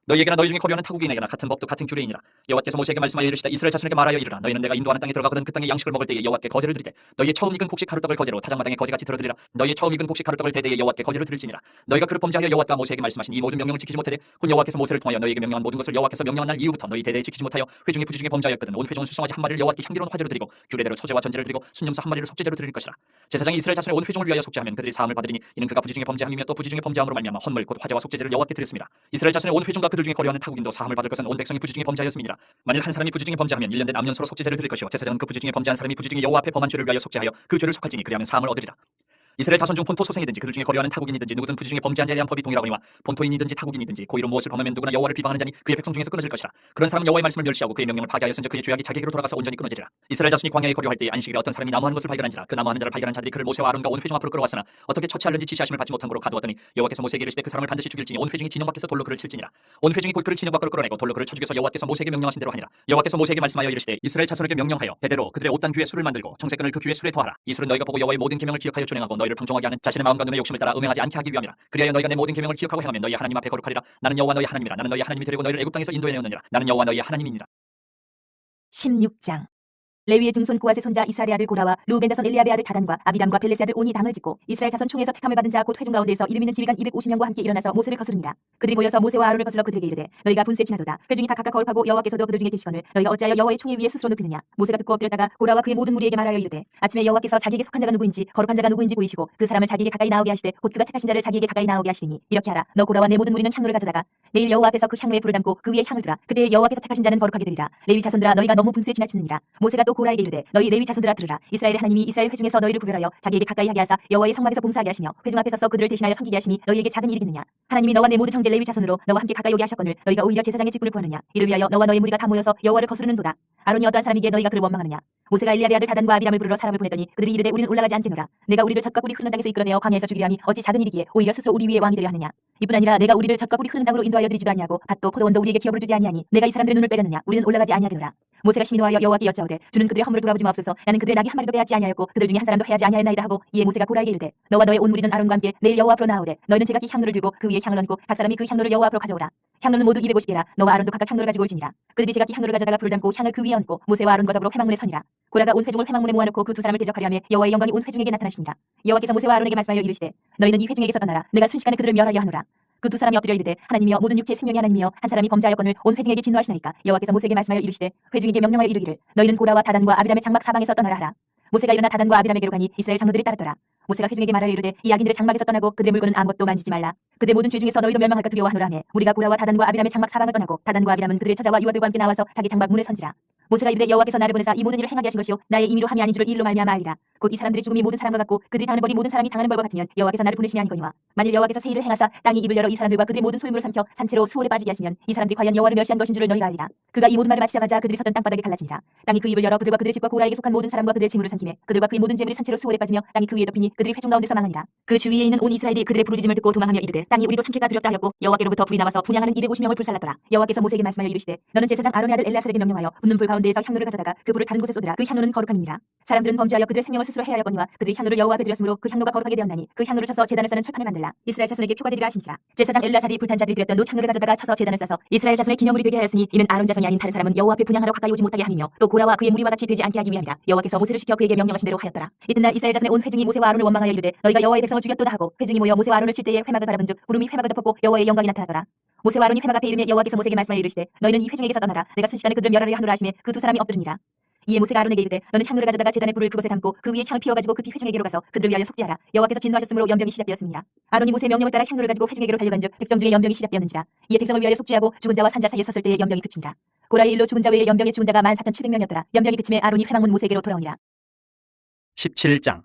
너희에게나 너희 중에 거류하는 타국인에게나 같은 법도 같은 규례이니라. 여호와께서 모세에게 말씀하여 이르시되 이스라엘 자손에게 말하여 이르라. 너희는 내가 인도하는 땅에 들어가거든 그 땅의 양식을 먹을 때에 여호와께 거제를 드릴 때 너희의 처음 익은 곡식 가루떡을 거제로 타작마당에 거제같이 들어드리라. 너희의 처음 익은 곡식 가루떡을 대대에 여호와께 거제를 드릴지니라. 너희가 그를 범죄하여 여호와가 모세에게 말씀하신 이 모든 명령을 지키지 못하되 곧 여호와께서 모세를 통하여 너희에게 명령한 모든 것을 여호와께서 명령한 날 이후부터 너희 대대에 지키지 못하여 회중이 부지 중에 범죄하였거든 온 회중은 수송아지 한 마리를 여호와께 향기로운 화제로 드리고 규례대로 소제와 전제를 드리고 순염소 한 마리를 속죄제로 드릴 것이라. 제사장이 이스라엘 자손의 온 회중을 위하여 속죄하면 그들이 사함을 받으리니 이는 그가 부지 중에 범죄함이며 또 부지 중에 범죄함으로 말미암아 헌물 곧 화제와 속죄제를 여호와께 드렸습니다. 이스라엘 자손의 온 회중과 그들 중에 거류하는 타국인도 사함을 받을 것은 온 백성이 부지 중에 범죄하였음이니라. 만일 한 사람이 부지 중에 범죄하면 1년 된 암년소로 속죄제를 드릴 것이요 제사장은 그 부지 중에 범죄한 사람이 부지 중에 여호와 앞에 범한 죄를 위하여 속죄하여 그 죄를 속할지니 그리하면 사함을 얻으리라. 이스라엘 자손 중 본토 소생이든지 그들 중에 거류하는 타국인이든지 누구든 부지 중에 범죄한 자에 대한 법이 동일하거니와 본토인이든지 타국인이든지 고의로 무엇을 범하면 누구나 여호와를 비방하는 자니 그의 백성 중에서 끊어질 것이라. 그런 사람은 여호와의 말씀을 멸시하고 그의 명령을 파괴하였은즉 그의 죄악이 자기에게로 돌아가서 온전히 끊어지리라. 이스라엘 자손이 광야에 거류할 때에 안식일에 어떤 사람이 나무하는 것을 발견한지라. 그 나무하는 자를 발견한 자들이 그를 모세와 아론과 온 회중 앞으로 끌어왔으나 어떻게 처치하는지 지시하심을 받지 못한 거로 가두었더니 여호와께서 모세에게 이르시되 그 사람을 반드시 죽일지니 온 회중이 진영 밖에서 돌로 그를 칠지니라. 온 회중이 곧 그를 진영 밖으로 끌어내고 돌로 그를 쳐 죽여서 여호와께서 모세에게 명령하신 대로 하니라. 여호와께서 모세에게 말씀하여 이르시되 이스라엘 자손에게 명령하여 대대로 그들의 옷단 귀에 술을 만들고 청색끈을 그 귀에 술에 더하라. 이 술은 너희가 보고 여호와의 모든 계명을 기억하여 준행하고 너희를 방종하게 하는 자신의 마음과 눈의 욕심을 따라 응행하지 않게 하기 위함이라. 그리하여 너희가 내 모든 계명을 기억하고 행하면 너희 하나님 앞에 거룩하리라. 나는 여호와 너희 하나님이라. 나는 너희 하나님이 되려고 너희를 애굽 땅에서 인도해 내었느니라. 나는 여호와 너희 하나님이니라. 16장. 레위의 증손 고앗의 손자 이스라엘의 아들 고라와 루벤 자손 엘리압의 아들 다단과 아비람과 벨레스의 아들 온이 당을 짓고 이스라엘 자손 총에서 택함을 받은 자 곧 회중 가운데에서 이름 있는 지휘관 250명과 함께 일어나서 모세를 거스르니라. 그들이 모여서 모세와 아론을 거슬러 그들에게 이르되 너희가 분수에 지나도다. 회중이 다 각각 거룩하고 여호와께서도 그들 중에 계시거늘 너희가 어찌하여 여호와의 총에 위에 스스로 눕히느냐. 모세가 듣고 엎드렸다가 고라와 그의 모든 무리에게 말하여 이르되 아침에 여호와께서 자기에게 속한 자가 누구인지 거룩한 자가 누구인지 보이시고 그 사람을 자기에게 가까이 나오게 하시되 곧 그가 택하신 자를 자기에게 가까이 나오게 하시리니 이렇게 하라. 너 고라와 내 모든 무리는 향로를 가져다가 내일 여호와 앞에서 그 향로에 불을 담고 그 위에 향을 두라. 그때 여호와께서 택하신 자는 거룩하게 되리라. 레위 자손들아 너희가 너무 분수에 지나치느니라. 모세가 또 고라에게 이르되 너희 레위 자손들아 들으라. 이스라엘의 하나님이 이스라엘 회중에서 너희를 구별하여 자기에게 가까이 하게 하사 여호와의 성막에서 봉사하게 하시며 회중 앞에 서서 그들을 대신하여 섬기게 하시니 너희에게 작은 일이겠느냐. 하나님이 너와 내 모든 형제 레위 자손으로 너와 함께 가까이 오게 하셨거늘 너희가 오히려 제사장의 직분을 구하느냐. 이를 위하여 너와 너의 무리가 다 모여서 여호와를 거스르는도다. 아론이 어떠한 사람이기에 너희가 그를 원망하느냐. 모세가 엘리압의 아들 다단과 아비람을 부르러 사람을 보내더니 그들이 이르되 우리는 올라가지 않겠노라. 내가 우리를 젖과 꿀이 흐르는 땅에서 이끌어내어 광야에서 죽이려 함이 어찌 작은 일이기에 오히려 스스로 우리 위에 왕이 되려 하느냐. 이뿐 아니라 내가 우리를 젖과 꿀이 흐르는 땅으로 인도하여 드리지도 아니하고 밭도 포도원도 우리에게 기업을 주지 아니하니 내가 이 사람들의 눈을 빼렸느냐. 우리는 올라가지 아니하겠노라. 모세가 심히 노하여 여호와께 여짜오되 주는 그들의 허물을 돌아보지 마옵소서. 나는 그들의 낙이 한 마리도 빼앗지 아니하였고 그들 중에 한 사람도 해하지 아니하였나이다 하고 이에 모세가 고라에게 이르되 너와 너의 온 무리는 아론과 함께 내일 여호와 앞으로 나아오되 너희는 제각기 향로를 들고 그 위에 향을 얹고 각 사람이 그 향로를 여호와 앞으로 가져오라. 향로는 모두 250개라. 너와 아론도 각각 향로를 가지고 올지니라. 그들이 제각기 향로를 가져다가 불을 담고 향을 그 위에 얹고 모세와 아론과 더불어 회막문에 서니라. 고라가 온 회중을 회막문에 모아놓고 그 두 사람을 대적하려 하며 여호와의 영광이 온 회중에게 나타나시니라. 여호와께서 모세와 아론에게 말씀하여 이르시되 너희는 이 회중에게서 떠나라. 내가 순식간에 그들을 멸하려 하노라. 그 두 사람이 엎드려 이르되 하나님이여 모든 육체의 생명이 하나님이여 한 사람이 범죄하였거늘 온 회중에게 진노하시나이까. 여호와께서 모세에게 말씀하여 이르시되 회중에게 명령하여 이르기를 너희는 고라와 다단과 아비람의 장막 사방에서 떠나라 하라. 모세가 일어나 다단과 아비람에게로 가니 이스라엘 장로들이 따랐더라. 모세가 회중에게 말하여 이르되 이 악인들의 장막에서 떠나고 그들의 물건은 아무것도 만지지 말라. 그들의 모든 죄 중에서 너희도 멸망할까 두려워하노라 하며 우리가 고라와 다단과 아비람의 장막 사방을 떠나고 다단과 아비람은 그들의 처자와 유아들과 함께 나와서 자기 장막 문에 선지라. 모세가 이르되 여호와께서 나를 보내사 이 모든 일을 행하게 하신 것이요 나의 임의로 함이 아닌 줄을 이 일로 말미암아 알리라. 곧 이 사람들의 죽음이 모든 사람과 같고 그들이 당하는 벌이 모든 사람이 당하는 벌과 같으면 여호와께서 나를 보내시니 아니거니와 만일 여호와께서 새 일을 행하사 땅이 입을 열어 이 사람들과 그들의 모든 소유물을 삼켜 산채로 수월에 빠지게 하시면 이 사람들이 과연 여호와를 멸시한 것인 줄을 너희가 알리라. 그가 이 모든 말을 마치자마자 그들이 섰던 땅바닥에 갈라지니라. 땅이 그 입을 열어 그들과 그들의 집과 고라에게 속한 모든 사람과 그들의 재물을 삼키매 그들과 그의 모든 재물이 산채로 수월에 빠지며 땅이 그 위에 덮이니 그들이 회중 가운데서 망하니라. 그 주위에 있는 온 이스라엘이 그들의 부르짖음을 듣고 도망하며 이르되 땅이 우리도 삼킬까 두렵다 하였고 여호와께로부터 불이 나와서 분향하는 250명을 불살랐더라. 여호와께서 모세에게 말씀하여 이르시되 너는 제사장 아론의 아들 엘레아살에게 명령하여 붙는 불 가운데에서 향로를 가져다가 그 불을 다른 곳에 쏟으라. 그 향로는 거룩함이니라. 사람들은 범죄하여 그들의 생명을 스스로 해하였거니와 그들이 향로를 여호와 앞에 드렸으므로 그 향로가 거룩하게 되었나니 그 향로를 쳐서 제단을 싸는 철판을 만들라. 이스라엘 자손에게 표가 되리라 하신지라. 제사장 엘레아살이 불탄 자들이 드렸던 노 향로를 가져다가 쳐서 제단을 싸서 이스라엘 자손의 기념물이 되게 하였으니 이는 아론 자손이 아닌 다른 사람은 여호와 앞에 분향하러 가까이 오지 못하게 함이며 또 고라와 그의 무리와 같이 되지 않게 하기 위함이라. 여호와께서 모세를 시켜 그에게 명령하신 대로 하였더라. 이튿날 이스라엘 자손의 온 회중이 모세와 아론을 원망하여 이르되 너희가 여호와의 백성을 죽였도다 하고 회중이 모여 모세와 아론을 칠 때에 회막을 바라본즉 구름이 회막을 덮었고 여호와의 영광이 나타나더라. 모세와 아론이 회막 앞에 이르며 여호와께서 모세에게 말씀하여 이르시되 너희는 이 회중에게서 떠나라. 내가 순식간에 그들을 멸하려 하노라 하시매 그 두 사람이 엎드리니라. 이에 모세가 아론에게 이르되 너는 향로를 가져다가 제단의 불을 그곳에 담고 그 위에 향을 피워가지고 급히 회중에게로 가서 그들을 위하여 속죄하라. 여호와께서 진노하셨으므로 연병이 시작되었습니다. 아론이 모세의 명령을 따라 향로를 가지고 회중에게로 달려간즉 백성 중에 연병이 시작되었는지라. 이에 백성을 위하여 속죄하고 죽은 자와 산자 사이에 섰을 때에 연병이 그치니라. 고라의 일로 죽은 자 외에 연병에 죽은 자가 14,700명이었더라. 연병이 그침에 아론이 회막문 모세에게로 돌아오니라. 17장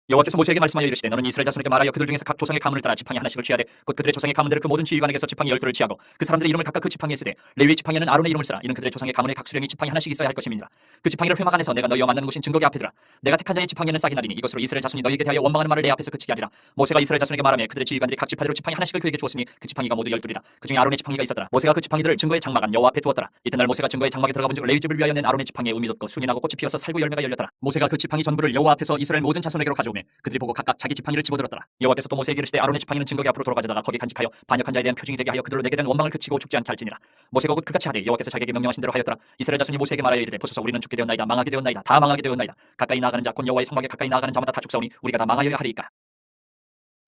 여호와께서 모세에게 말씀하여 이르시되 너는 이스라엘 자손에게 말하여 그들 중에서 각 조상의 가문을 따라 지팡이 하나씩을 취하되 곧 그들의 조상의 가문대로 그 모든 지휘관에게서 지팡이 10개를 취하고 그 사람들의 이름을 각각 그 지팡이에 쓰되 레위의 지팡이에는 아론의 이름을 쓰라. 이는 그들의 조상의 가문의 각 수령이 지팡이 하나씩 있어야 할 것임이니라. 그 지팡이를 회막 안에서 내가 너희와 만나는 곳인 증거기 앞에 두라. 내가 택한 자의 지팡이에는 싹이 나리니 이것으로 이스라엘 자손이 너희에게 대하여 원망하는 말을 내 앞에서 그치게 하리라. 모세가 이스라엘 자손에게 말하며 그들의 지휘관들이 각 지파대로 지팡이 하나씩을 그에게 주었으니 그 지팡이가 모두 12이라. 그 중에 아론의 지팡이가 있었더라. 모세가 그 지팡이들을 증거의 장막 안 여호와 앞에 두었더라. 이튿날 모세가 증거의 장막에 들어가 본즉 레위 집을 위하여 낸 아론의 지팡이에 음이 돋고 순이 나고 꽃이 피어서 살구 열매가 열렸더라. 모세가 그 지팡이 전부를 여호와 앞에서 이스라엘 모든 자손에게로 가져오매 그들이 보고 각각 자기 지팡이를 집어들었더라. 여호와께서 또 모세에게 이르시되 아론의 지팡이는 증거기 앞으로 돌아가져다가 거기 간직하여 반역한 자에 대한 표징이 되게 하여 그들로 내게 대한 원망을 그치고 죽지 않게 할지니라. 모세가 곧 그같이 하되 여호와께서 자기에게 명령하신 대로 하였더라. 이스라엘 자손이 모세에게 말하여 이르되 보소서 우리는 죽게 되었나이다. 망하게 되었나이다. 다 망하게 되었나이다. 가까이 나아가는 자 곧 여호와의 성막에 가까이 나아가는 자마다 다 죽사오니 우리가 다 망하여야 하리이까.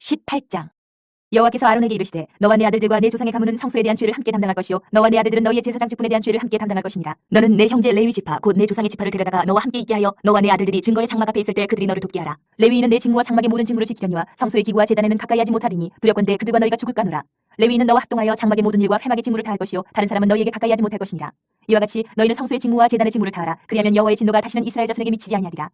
18장 여호와께서 아론에게 이르시되 너와 내 아들들과 내 조상의 가문은 성소에 대한 죄를 함께 담당할 것이요 너와 내 아들들은 너희의 제사장 직분에 대한 죄를 함께 담당할 것이니라. 너는 내 형제 레위 지파 곧 내 조상의 지파를 데려다가 너와 함께 있게 하여 너와 내 아들들이 증거의 장막 앞에 있을 때 그들이 너를 돕게 하라. 레위인은 내 직무와 장막의 모든 직무를 지키려니와 성소의 기구와 제단에는 가까이 하지 못하리니 두렵건대 그들과 너희가 죽을까노라. 레위인은 너와 합동하여 장막의 모든 일과 회막의 직무를 다할 것이요 다른 사람은 너희에게 가까이 하지 못할 것이니라. 이와 같이 너희는 성소의 직무와 제단의 직무를 다하라. 그리하면 여호와의 진노가 다시는 이스라엘 자손에게 미치지 아니하리라.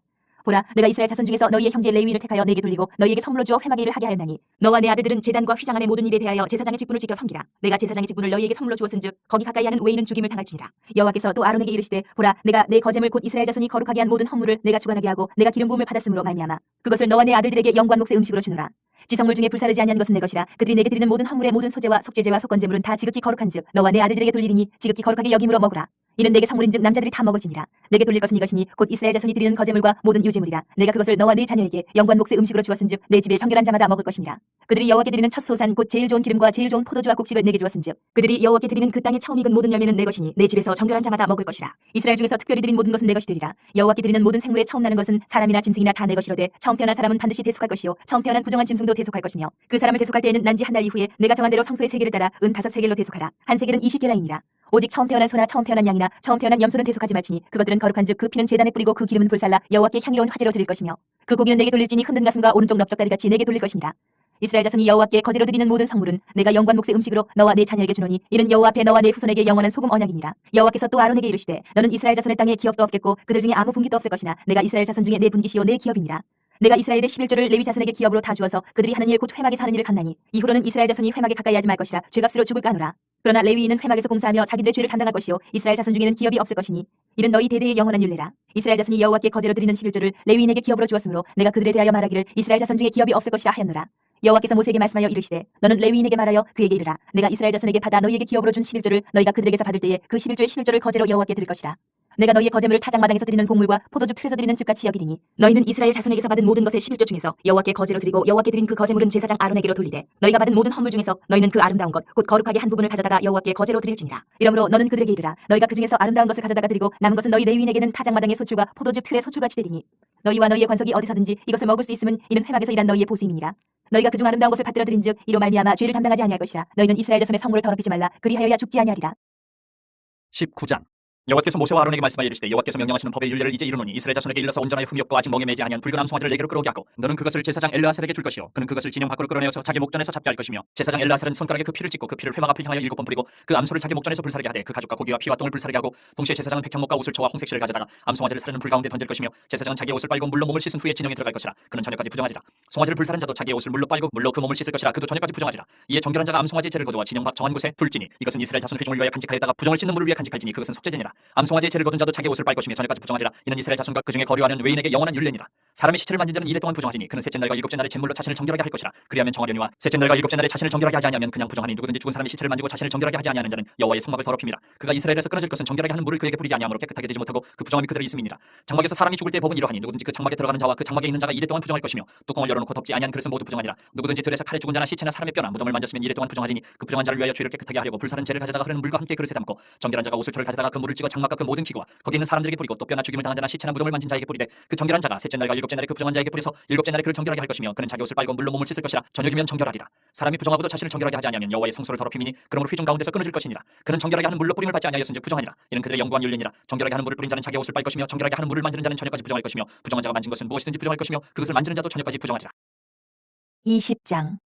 보라 내가 이스라엘 자손 중에서 너희의 형제 레위를 택하여 내게 돌리고 너희에게 선물로 주어 회막의 일을 하게 하였나니 너와 내 아들들은 제단과 휘장 안의 모든 일에 대하여 제사장의 직분을 지켜 섬기라. 내가 제사장의 직분을 너희에게 선물로 주었은즉 거기 가까이 하는 외인은 죽임을 당할지니라. 여호와께서 또 아론에게 이르시되 보라 내가 내 거제물 곧 이스라엘 자손이 거룩하게 한 모든 헌물을 내가 주관하게 하고 내가 기름 부음을 받았으므로 말미암아 그것을 너와 내 아들들에게 영광 몫의 음식으로 주노라. 지성물 중에 불사르지 아니한 것은 내 것이라. 그들이 내게 드리는 모든 헌물의 모든 소제와 속죄제와 속건제물은 다 지극히 거룩한즉 너와 내 아들들에게 돌리리니 지극히 거룩하게 여김으로 먹으라. 이는 내게 성물인즉 남자들이 다 먹을지니라. 내게 돌릴 것은 이것이니 곧 이스라엘 자손이 드리는 거제물과 모든 유제물이라. 내가 그것을 너와 네 자녀에게 영광 몫의 음식으로 주었은즉 내 집에 정결한 자마다 먹을 것이니라. 그들이 여호와께 드리는 첫 소산 곧 제일 좋은 기름과 제일 좋은 포도주와 곡식을 내게 주었은즉 그들이 여호와께 드리는 그 땅에 처음 익은 모든 열매는 내 것이니 내 집에서 정결한 자마다 먹을 것이라. 이스라엘 중에서 특별히 드린 모든 것은 내 것이 되리라. 여호와께 드리는 모든 생물에 처음 나는 것은 사람이나 짐승이나 다 내 것이로되 처음 태어난 사람은 반드시 대속할 것이요 처음 태어난 부정한 짐승도 대속할 것이며 그 사람을 대속할 때에는 난지 한 달 이후에 내가 정한 대로 성소의 세겔을 따라 은 5세겔로 대속하라. 한 세겔은 20게라이니라. 오직 처음 태어난 소나 처음 태어난 양이나 처음 태어난 염소는 대속하지 말지니 그것들은 거룩한즉 그 피는 제단에 뿌리고 그 기름은 불살라 여호와께 향기로운 화제로 드릴 것이며 그 고기는 내게 돌릴지니 흔든 가슴과 오른쪽 넓적다리같이 내게 돌릴 것이니라. 이스라엘 자손이 여호와께 거제로 드리는 모든 성물은 내가 영광 몫의 음식으로 너와 내 자녀에게 주노니 이는 여호와 앞에 너와 내 후손에게 영원한 소금 언약이니라. 여호와께서 또 아론에게 이르시되 너는 이스라엘 자손의 땅에 기업도 없겠고 그들 중에 아무 분깃도 없을 것이나 내가 이스라엘 자손 중에 내 분깃이요 내 기업이니라. 내가 이스라엘의 11조를 레위 자손에게 기업으로 다 주어서 그들이 하는 일 곧 회막에 사는 일을 갖나니 이후로는 이스라엘 자손이 회막에 가까이 하지 말 것이라 죄값으로 죽을까 하노라. 그러나 레위인은 회막에서 봉사하며 자기들의 죄를 담당할 것이요 이스라엘 자손 중에는 기업이 없을 것이니 이는 너희 대대의 영원한 율례라. 이스라엘 자손이 여호와께 거제로 드리는 11조를 레위인에게 기업으로 주었으므로 내가 그들에 대하여 말하기를 이스라엘 자손 중에 기업이 없을 것이라 하였노라. 여호와께서 모세에게 말씀하여 이르시되 너는 레위인에게 말하여 그에게 이르라. 내가 이스라엘 자손에게 받아 너희에게 기업으로 준 11조를 너희가 그들에게서 받을 때에 그 11조의 11조를 거제로 여호와께 드릴 것이라. 내가 너희의 거제물을 타작마당에서 드리는 곡물과 포도주 틀에서 드리는 즙같이 여기리니 너희는 이스라엘 자손에게서 받은 모든 것의 11조 중에서 여호와께 거제로 드리고 여호와께 드린 그 거제물은 제사장 아론에게로 돌리되 너희가 받은 모든 헌물 중에서 너희는 그 아름다운 것 곧 거룩하게 한 부분을 가져다가 여호와께 거제로 드릴지니라. 이러므로 너는 그들에게 이르라. 너희가 그 중에서 아름다운 것을 가져다가 드리고 남은 것은 너희 레위인에게는 타작마당의 소출과 포도주 틀의 소출같이 되리니 너희와 너희의 관석이 어디서든지 이것을 먹을 수 있음은 이는 회막에서 일한 너희의 보수임이니라. 너희가 그중 아름다운 것을 받들어 드린즉 이로 말미암아 죄를 담당하지 아니할 것이라. 너희는 이스라엘 자손의 성물을 더럽히지 말라. 그리하여야 죽지 아니하리라. 19장. 여호와께서 모세와 아론에게 말씀하여 이르시되 여호와께서 명령하시는 법의 율례를 이제 이루노니 이스라엘 자손에게 일러서 온전하여 흠이 없고 아직 멍에 매지 아니한 붉은 암송아지를 내게로 끌어오게 하고 너는 그것을 제사장 엘르아살에게 줄 것이요 그는 그것을 진영 밖으로 끌어내어서 자기 목전에서 잡게 할 것이며 제사장 엘르아살은 손가락에 그 피를 찍고 그 피를 회막 앞을 향하여 7번 뿌리고 그 암소를 자기 목전에서 불사르게 하되 그 가죽과 고기와 피와 똥을 불사르게 하고 동시에 제사장은 백향목과 우슬초와 홍색실을 가져다가 암송아지를 사르는 불 가운데 던질 것이며 제사장은 자기의 옷을 빨고 물로 몸을 씻은 후에 진영에 들어갈 것이라. 그는 저녁까지 부정하리라. 송아지를 불사른 자도 자기의 옷을 물로 빨고 물로 그 몸을 씻을 것이라. 그도 저녁까지 부정하리라. 이에 정결한 자가 암송아지의 죄를 거두어 진영 밖 정한 곳에 둘지니 이것은 이스라엘 자손 회중을 위하여 간직하였다가 부정을 씻는 물을 위해 간직할지니 그것은 속죄제니라. 암송아지의 죄를 거둔 자도 자기의 옷을 빨 것이며 저녁까지 부정하리라. 이는 이스라엘 자손과 그 중에 거류하는 외인에게 영원한 율례니라. 사람의 시체를 만진 자는 이래 동안 부정하리니 그는 셋째 날과 일곱째 날에 제물로 자신을 정결하게 할 것이라. 그리하면 정하려니와 셋째 날과 일곱째 날에 자신을 정결하게 하지 아니하면 그냥 부정하니 누구든지 죽은 사람의 시체를 만지고 자신을 정결하게 하지 아니하는 자는 여호와의 성막을 더럽힙니다. 그가 이스라엘에서 끊어질 것은 정결하게 하는 물을 그에게 뿌리지 아니하므로 깨끗하게 되지 못하고 그 부정함이 그들의 있음이니라. 장막에서 사람이 죽을 때 법은 이러하니 누구든지 그 장막에 들어가는 자와 그 장막에 있는 자가 이래 동안 부정할 것이며 뚜껑을 열어놓고 덮지 아니한 그릇은 모두 부정하니라. 누구든지 들에서 칼에 죽은 자나 시체나 사람의 뼈나 무덤을 만졌으면 이래 동안 부정하리니 그 부정한 자를 위하여 죄를 깨끗하게 하려고 불사른 재를 가져다가 흐르는 물과 함께 그릇에 담고 정결한 자가 옷을 털을 가져다가 그 물을 찍어 장막과 그 모든 기구와 거기 있는 사람들에게 뿌리고 또 뼈나 죽임을 당한 자나 시체나 무덤을 만진 자에게 뿌리되 그 정결한 자가 셋째 날과 일곱째 날에 그 부정한 자에게 뿌려서 일곱째 날에 그를 정결하게 할 것이며 그는 자기 옷을 빨고 물로 몸을 씻을 것이라. 저녁이면 정결하리라. 사람이 부정하고도 자신을 정결하게 하지 아니하면 여호와의 성소를 더럽힘이니 그러므로 회중 가운데서 끊어질 것이니라. 그는 정결하게 하는 물로 뿌림을 받지 아니하였은즉 부정하니라. 이는 그들의 영구한 율례니라. 정결하게 하는 물을 뿌린 자는 자기 옷을 빨 것이며 정결하게 하는 물을 만지는 자는 저녁까지 부정할 것이며 부정한 자가 만진 것은 무엇이든지 부정할 것이며 그것을 만지는 자도 저녁까지 부정하리라. 20장.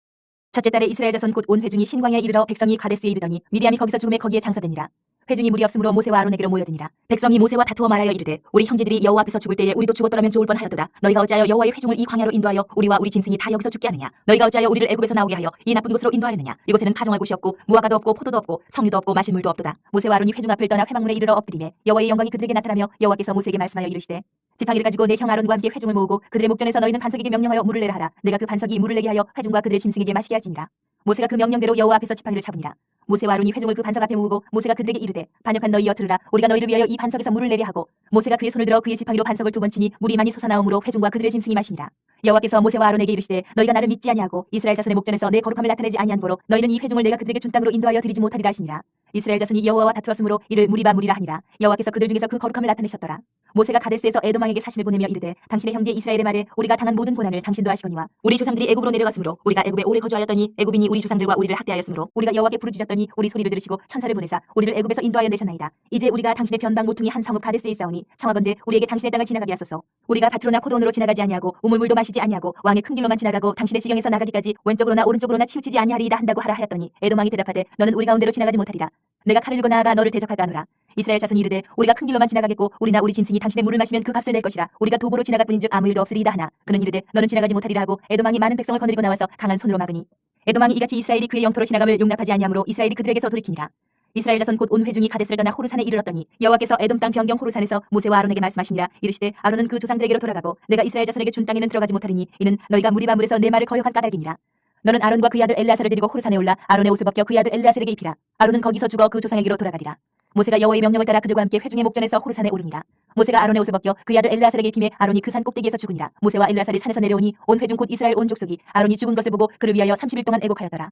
첫째 달에 이스라엘 자손 곧 온 회중이 신광야에 이르러 백성이 가데스에 이르더니 미리암이 거기서 죽음에 거기에 장사되니라. 회중이 무리 없으므로 모세와 아론에게로 모여드니라. 백성이 모세와 다투어 말하여 이르되 우리 형제들이 여호와 앞에서 죽을 때에 우리도 죽었더라면 좋을 뻔하였도다. 너희가 어찌하여 여호와의 회중을 이 광야로 인도하여 우리와 우리 짐승이 다 여기서 죽게 하느냐. 너희가 어찌하여 우리를 애굽에서 나오게 하여 이 나쁜 곳으로 인도하였느냐. 이곳에는 가정할 곳이 없고 무화과도 없고 포도도 없고 석류도 없고 마실 물도 없도다. 모세와 아론이 회중 앞을 떠나 회막문에 이르러 엎드리매 여호와의 영광이 그들에게 나타나며 여호와께서 모세에게 말씀하여 이르시되 지팡이를 가지고 내 형 아론과 함께 회중을 모으고 그들의 목전에서 너희는 반석에게 명령하여 물을 내라 하라. 내가 그 반석이 물을 내게 하여 회중과 그들의 짐승에게 마시게 할지니라. 모세가 그 명령대로 여호와 앞에서 지팡이를 잡으니라. 모세와 아론이 회중을 그 반석 앞에 모으고 모세가 그들에게 이르되 반역한 너희여 들으라. 우리가 너희를 위하여 이 반석에서 물을 내게 하고 모세가 그의 손을 들어 그의 지팡이로 반석을 2번 치니 물이 많이 솟아나오므로 회중과 그들의 짐승이 마시니라. 여호와께서 모세와 아론에게 이르시되 너희가 나를 믿지 아니하고 이스라엘 자손의 목전에서 내 거룩함을 나타내지 아니한 거로 너희는 이 회중을 내가 그들에게 준 땅으로 인도하여 드리지 못하리라 하시니라. 이스라엘 자손이 여호와와 다투었으므로 이를 무리라 하니라. 여호와께서 그들 중에서 그 거룩함을 나타내셨더라. 모세가 가데스에서 에돔 왕에게 사신을 보내며 이르되 당신의 형제 이스라엘의 말에 우리가 당한 모든 고난을 당신도 아시거니와 우리 조상들이 애굽으로 내려갔으므로 우리가 애굽에 오래 거주하였더니 애굽인이 우리 조상들과 우리를 학대하였으므로 우리가 여호와께 부르짖었더니 우리 소리를 들으시고 천사를 보내사 우리를 애굽에서 인도하여 내셨나이다. 이제 우리가 당신의 변방 모퉁이 한 성읍 가데스에 있사오니 청하건대 우리에게 당신의 땅을 지나가게 하소서. 우리가 밭으로나 포도원으로 지나가지 아니하고 우물물도 마시지 아니하고 왕의 큰 길로만 지나가고 당신의 지경에서 나가기까지 왼쪽으로나 오른쪽으로나 치우치지 아니하리이다 한다고 하라 하였더니 에돔 왕이 대답하되 너는 우리 가운데로 지나가지 못하리라. 내가 칼을 들고 나아가 너를 대적할까 하노라. 이스라엘 자손이 이르되 우리가 큰 길로만 지나가겠고 우리나 우리 짐승이 당신의 물을 마시면 그 값을 낼 것이라. 우리가 도보로 지나갈 뿐인즉 아무 일도 없으리이다 하나. 그는 이르되 너는 지나가지 못하리라 하고 에돔 왕이 많은 백성을 거느리고 나와서 강한 손으로 막으니 에돔 왕이 이같이 이스라엘이 그의 영토로 지나감을 용납하지 아니하므로 이스라엘이 그들에게서 돌이키니라. 이스라엘 자손 곧 온 회중이 가데스를 떠나 호르산에 이르렀더니 여호와께서 에돔 땅 변경 호르산에서 모세와 아론에게 말씀하시니라. 이르시되 아론은 그 조상들에게로 돌아가고 내가 이스라엘 자손에게 준 땅에는 들어가지 못하리니 이는 너희가 무리바 물에서 내 말을 거역한 까닭이니라. 너는 아론과 그의 아들 엘르아살을 데리고 호르산에 올라 아론의 옷을 벗겨 그의 아들 엘르아살에게 입히라. 아론은 거기서 죽어 그 조상에게로 돌아가리라. 모세가 여호와의 명령을 따라 그들과 함께 회중의 목전에서 호르산에 오르니라. 모세가 아론의 옷을 벗겨 그의 아들 엘르아살에게 입힘에 아론이 그 산 꼭대기에서 죽으니라. 모세와 엘르아살이 산에서 내려오니 온 회중 곧 이스라엘 온 족속이 아론이 죽은 것을 보고 그를 위하여 30일 동안 애곡하였더라.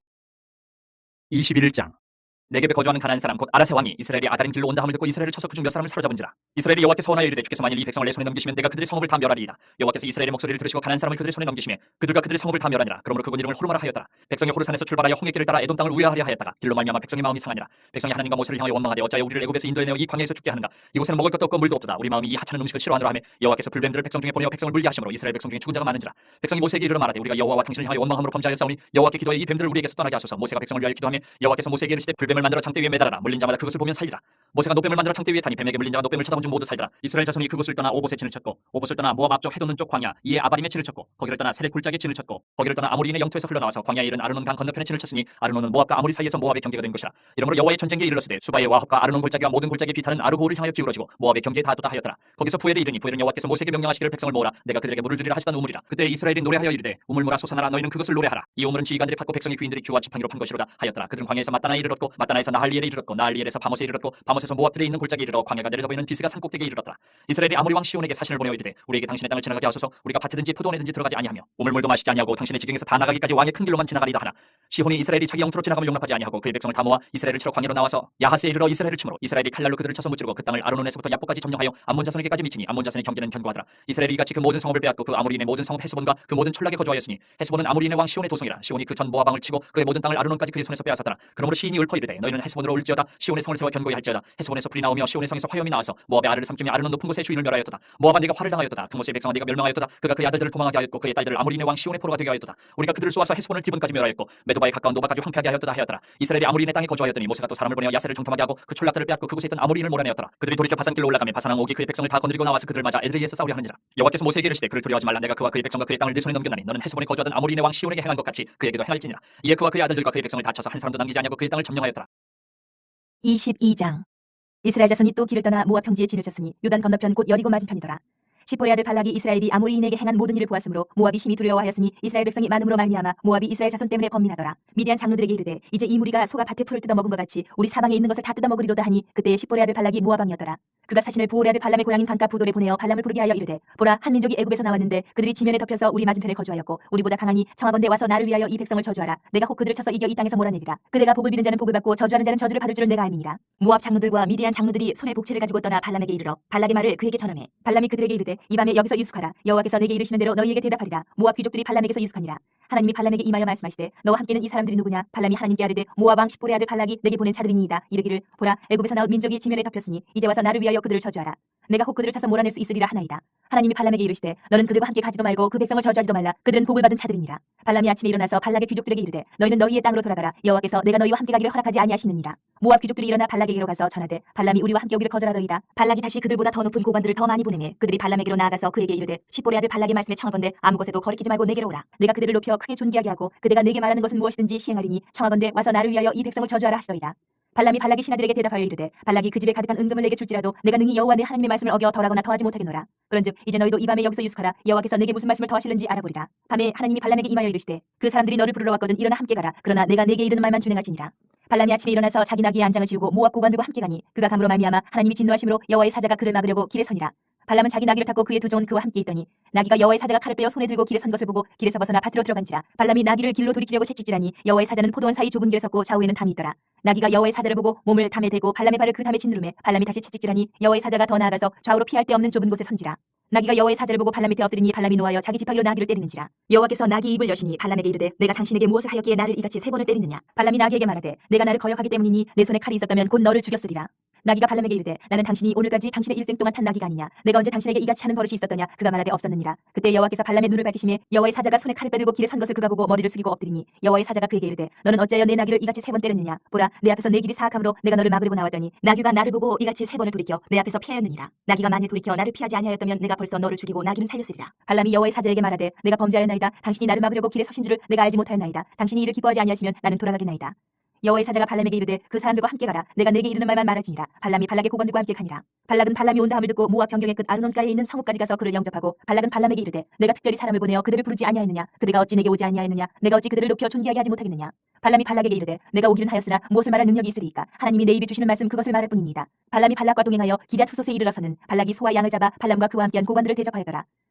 21장. 네겝에 거주하는 가나안 사람 곧 아라세 왕이 이스라엘이 아다림 길로 온다 함을 듣고 이스라엘을 쳐서 그중 몇 사람을 사로잡은지라. 이스라엘이 여호와께서 원하여 이르되 주께서 만일 이 백성을 내 손에 넘기시면 내가 그들의 성읍을 다 멸하리이다. 여호와께서 이스라엘의 목소리를 들으시고 가나안 사람을 그들의 손에 넘기시매 그들과 그들의 성읍을 다 멸하니라. 그러므로 그곳 이름을 호르마라 하였더라. 백성이 호르산에서 출발하여 홍해길을 따라 에돔 땅을 우회하려 하였다가 길로 말미암아 백성의 마음이 상하니라. 백성이 하나님과 모세를 향하여 원망하되 어찌하여 우리를 애굽에서 인도해내어 이 광야에서 죽게 하는가. 이곳에는 먹을 것도 없고 물도 없도다. 우리 마음이 이 하찮은 음식을 싫어하노라 하며 여호와께서 불뱀들을 백성 중에 보내어 백성을 물게 하심으로 이스라엘 백성 중에 죽은 자가 많은지라. 백성이 모세에게 이르러 말하되 우리가 여호와와 당신을 향하여 원망함으로 범죄하였사오니 여호와께 기도하여 이 뱀들을 우리에게서 떠나게 하소서. 모세가 백성을 위하여 기도하며 여호와께서 모세에게 이르시되 불뱀은 노뱀을 만들어 장대 위에 매달아라. 물린 자마다 그것을 보면 살리라. 모세가 노뱀을 만들어 장대 위에 타니 뱀에게 물린 자가 노뱀을 쳐다본 중 모두 살더라. 이스라엘 자손이 그곳을 떠나 오봇에 진을 쳤고 오봇을 떠나 모압 앞쪽 해돋는 쪽 광야 이에 아바림에 진을 쳤고 거기를 떠나 세렉 굴짝에 진을 쳤고 거기를 떠나 아모리인의 영토에서 흘러나와서 광야에 이른 아르논 강 건너편에 진을 쳤으니 아르논은 모압과 아모리 사이에서 모압의 경계가 된 것이라. 이러므로 여호와의 전쟁기에 이르렀으되 수바의 와합과 아르논 골짜기와 모든 골짜기의 비탈은 아르고를 향하여 기울어지고 모압의 경계에 닿았도다 하였더라. 거기서 부엘에 이르니 부엘은 여호와께서 모세에게 명령하시기를 백성을 모으라. 내가 그들에게 물을 주리라 하시던 우물이라. 그때 이스라엘이 노래하여 이르되 우물물아 솟아나라. 너희는 그것을 노래하라. 이 우물은 지휘관들이 팠고 백성의 귀인들이 규와 지팡이로 판 것이로다 하였더라. 그들은 광야에서 마따나에 이르렀고 마따나에서 나할리엘에 이르렀고 나할리엘에서 바못에 이르렀고 바못에서 모압들에 있는 골짜기에 이르러 광야가 내려다 보이는 비스가 산꼭대기에 이르렀더라. 이스라엘이 아모리 왕 시온에게 사신을 보내어 이르되 우리에게 당신의 땅을 지나가게 하소서. 우리가 밭에든지 포도원에든지 들어가지 아니하며 우물물도 마시지 아니하고 당신의 지경에서 다 나가기까지 왕의 큰 길로만 지나가리다 하나. 시온이 이스라엘이 자기 영토로 지나감을 용납하지 아니하고 그의 백성을 다 모아 이스라엘을 치러 광야로 나와서 야하스에 이르러 이스라엘을 치므로 이스라엘이 칼날로 그들을 쳐서 무찌르고 그 땅을 아르논에서부터 야포까지 점령하여 암몬 자손에게까지 미치니 암몬 자손의 경계는 견고하더라. 이스라엘이 이같이 그 모든 성읍을 빼앗고 그 아모리인의 모든 성읍 헤스본과 그 모든 천락에 거주하였으니 헤스본은 아모리인의 왕 시온의 도성이라. 시온이 그 전 모압 왕을 치고 그의 모든 땅을 아르논까지 그의 손에서 빼앗았더라. 그러므로 시인이 읊어 이르되 너희는 헤스본으로 올지어다. 시온의 성을 세워 견고히 할지어다. 헤스본에서 불이 나오며 시온의 성에서 화염이 나와서 모압의 아르를 삼키며 아르논 높은 곳에 주인을 멸하였도다. 모압아 네가 화를 당하였도다. 두모스의 백성아 네가 멸망하였도다. 그가 그의 아들들을 도망하게 하였고 그의 딸들을 아모리인의 왕 시온의 포로가 되게 하였도다. 우리가 그들을 쏘아서 헤스본을 디본까지 멸하였고 메도바에 가까운 노바까지 황폐하게 하였도다 하였더라. 이스라엘이 아모리인의 땅에 거주하였더니 모세가 또 사람을 보내어 야세를 정탐하게 하고 그 촌락들을 빼앗고 그곳에 있던 아모리인을 몰아내었더라. 그들이 돌이켜 바산길로 올라가며 바산왕 오기 그의 백성을 다 건드리고 나와서 그들을 맞아 에드레이에서 싸우려 하느니라. 여호와께서 모세에게 이르시되 그를 두려워하지 말라. 내가 그와 그의 백성과 그의 땅을 네 손에 넘겼나니 너는 헤스본에 거주하던 아모리인의 왕 시온에게 행한 것 같이 그에게도 행할지니라. 이에 그와 그의 아들들과 그의 백성을 다쳐서 한 사람도 남기지 아니하고 그의 땅을 점령하였더라. 22장. 이스라엘 자손이 또 길을 떠나 모압 평지에 진을 쳤으니 요단 건너편 곧 여리고 맞은편이더라. 시포의 아들 발락이 이스라엘이 아모리인에게 행한 모든 일을 보았으므로 모압이 심히 두려워하였으니 이스라엘 백성이 많음으로 말미암아 모압이 이스라엘 자손 때문에 번민하더라. 미디안 장로들에게 이르되 이제 이 무리가 소가 밭에 풀을 뜯어 먹은 것 같이 우리 사방에 있는 것을 다 뜯어 먹으리로다 하니 그때에 시포의 아들 발락이 모압 왕이었더라. 그가 사신을 부올의 아들 발람의 고향인 강가 부돌에 보내어 발람을 부르게 하여 이르되 보라 한 민족이 애굽에서 나왔는데 그들이 지면에 덮여서 우리 맞은편에 거주하였고 우리보다 강하니 청하건대 와서 나를 위하여 이 백성을 저주하라. 내가 혹 그들을 쳐서 이겨 이 땅에서 몰아내리라. 그대가 복을 비는 자는 복을 받고 저주하는 자는 저주를 받을 줄을 내가 알미니라. 모압 장로들과 미디안 장로들이 손에 복채를 가지고 떠나 발람에게 이르러 발락의 말을 그에게 전하매 발람이 그들에게 이르되 이 밤에 여기서 유숙하라. 여호와께서 내게 이르시는 대로 너희에게 대답하리라. 모압 귀족들이 발람에게서 유숙하니라. 하나님이 발람에게 임하여 말씀하시되 너와 함께는 이 사람들이 누구냐. 발람이 하나님께 아뢰되 모압 왕 시포의 아들 발락이 내게 보낸 자들이니이다. 이르기를 보라 애굽에서 나온 민족이 지면에 덮였으니 이제 와서 나를 위하여 그들을 저주하라. 내가 혹 그들을 쳐서 몰아낼 수 있으리라 하나이다. 하나님이 발람에게 이르시되 너는 그들과 함께 가지도 말고 그 백성을 저주하지도 말라. 그들은 복을 받은 자들이니라. 발람이 아침에 일어나서 발락의 귀족들에게 이르되 너희는 너희의 땅으로 돌아가라. 여호와께서 내가 너희와 함께 가기를 허락하지 아니하시느니라. 모압 귀족들이 일어나 발락에게로 가서 전하되 발람이 우리와 함께 오기를 거절하더이다. 발락이 다시 그들보다 더 높은 고관들을 더 많이 보내매 그들이 발람에게로 나아가서 그에게 이르되 시보의 아들 발락의 말씀에 청하건대 아무 곳에도 거리끼지 말고 내게로 오라. 내가 그들을 높여 크게 존귀하게 하고 그대가 내게 말하는 것은 무엇이든지 시행하리니 청하건대 와서 나를 위하여 이 백성을 저주하라 하시더이다. 발람이 발락의 신하들에게 대답하여 이르되 발락이 그 집에 가득한 은금을 내게 줄지라도 내가 능히 여호와 내 하나님의 말씀을 어겨 덜하거나 더하지 못하겠노라. 그런즉 이제 너희도 이 밤에 여기서 유숙하라. 여호와께서 내게 무슨 말씀을 더하실는지 알아보리라. 밤에 하나님이 발람에게 임하여 이르시되 그 사람들이 너를 부르러 왔거든 일어나 함께 가라. 그러나 내가 내게 이르는 말만 준행할지니라. 발람이 아침에 일어나서 자기 나귀의 안장을 지우고 모압 고관들과 함께 가니 그가 감으로 말미암아 하나님이 진노하심으로 여호와의 사자가 그를 막으려고 길에 서니라. 발람은 자기 나귀를 탔고 그의 두 종은 그와 함께 있더니 나귀가 여호와의 사자가 칼을 빼어 손에 들고 길에 선 것을 보고 길에서 벗어나 밭으로 들어간지라. 발람이 나귀를 길로 돌이키려고 채찍질하니 여호와의 사자는 포도원 사이 좁은 길에 섰고 좌우에는 담이 있더라. 나귀가 여호와의 사자를 보고 몸을 담에 대고 발람의 발을 그 담에 짓누르매 발람이 다시 채찍질하니 여호와의 사자가 더 나아가서 좌우로 피할 데 없는 좁은 곳에 선지라. 나귀가 여호와의 사자를 보고 발람 밑에 엎드리니 발람이 노하여 자기 지팡이로 나귀를 때리는지라. 여호와께서 나귀 입을 여시니 발람에게 이르되 내가 당신에게 무엇을 하였기에 나를 이같이 세 번을 때리느냐. 발람이 나귀에게 말하되 내가 나를 거역하기 때문이니 내 손에 칼이 있었다면 곧 너를 죽였으리라. 나귀가 발람에게 이르되 나는 당신이 오늘까지 당신의 일생 동안 탄 나귀가 아니냐. 내가 언제 당신에게 이같이 하는 버릇이 있었더냐. 그가 말하되 없었느니라. 그때 여호와께서 발람의 눈을 밝히시며 여호와의 사자가 손에 칼을 빼들고 길에 선 것을 그가 보고 머리를 숙이고 엎드리니 여호와의 사자가 그에게 이르되 너는 어찌하여 내 나귀를 이같이 세 번 때렸느냐. 보라 내 앞에서 내 길이 사악함으로 내가 너를 막으려고 나왔더니 나귀가 나를 보고 이같이 세 번을 돌이켜 내 앞에서 피하였느니라. 나귀가 만일 돌이켜 나를 피하지 아니하였다면 내가 벌써 너를 죽이고 나귀는 살렸으리라. 발람이 여호와의 사자에게 말하되 내가 범죄하였나이다. 당신이 나를 막으려고 길에 서신 줄을 내가 알지 못하였나이다. 당신이 이를 기뻐하지 아니하시면 나는 돌아가겠나이다. 여호와의 사자가 발람에게 이르되 그 사람들과 함께 가라. 내가 내게 이르는 말만 말할지니라. 발람이 발락의 고관들과 함께 가니라. 발락은 발람이 온다함을 듣고 모압 변경의 끝 아르논가에 있는 성읍까지 가서 그를 영접하고 발락은 발람에게 이르되 내가 특별히 사람을 보내어 그들을 부르지 아니하였느냐. 그대가 어찌 내게 오지 아니하였느냐. 내가 어찌 그들을 높여 존귀하게 하지 못하겠느냐. 발람이 발락에게 이르되 내가 오기는 하였으나 무엇을 말할 능력이 있으리이까. 하나님이 내 입에 주시는 말씀 그것을 말할 뿐입니다. 발람이 발락과 동행하여 기럇 후솥에 이르러서는 발락이 소와 양을 잡아 발람과 그와 함께한 고관들을 대접하였더라.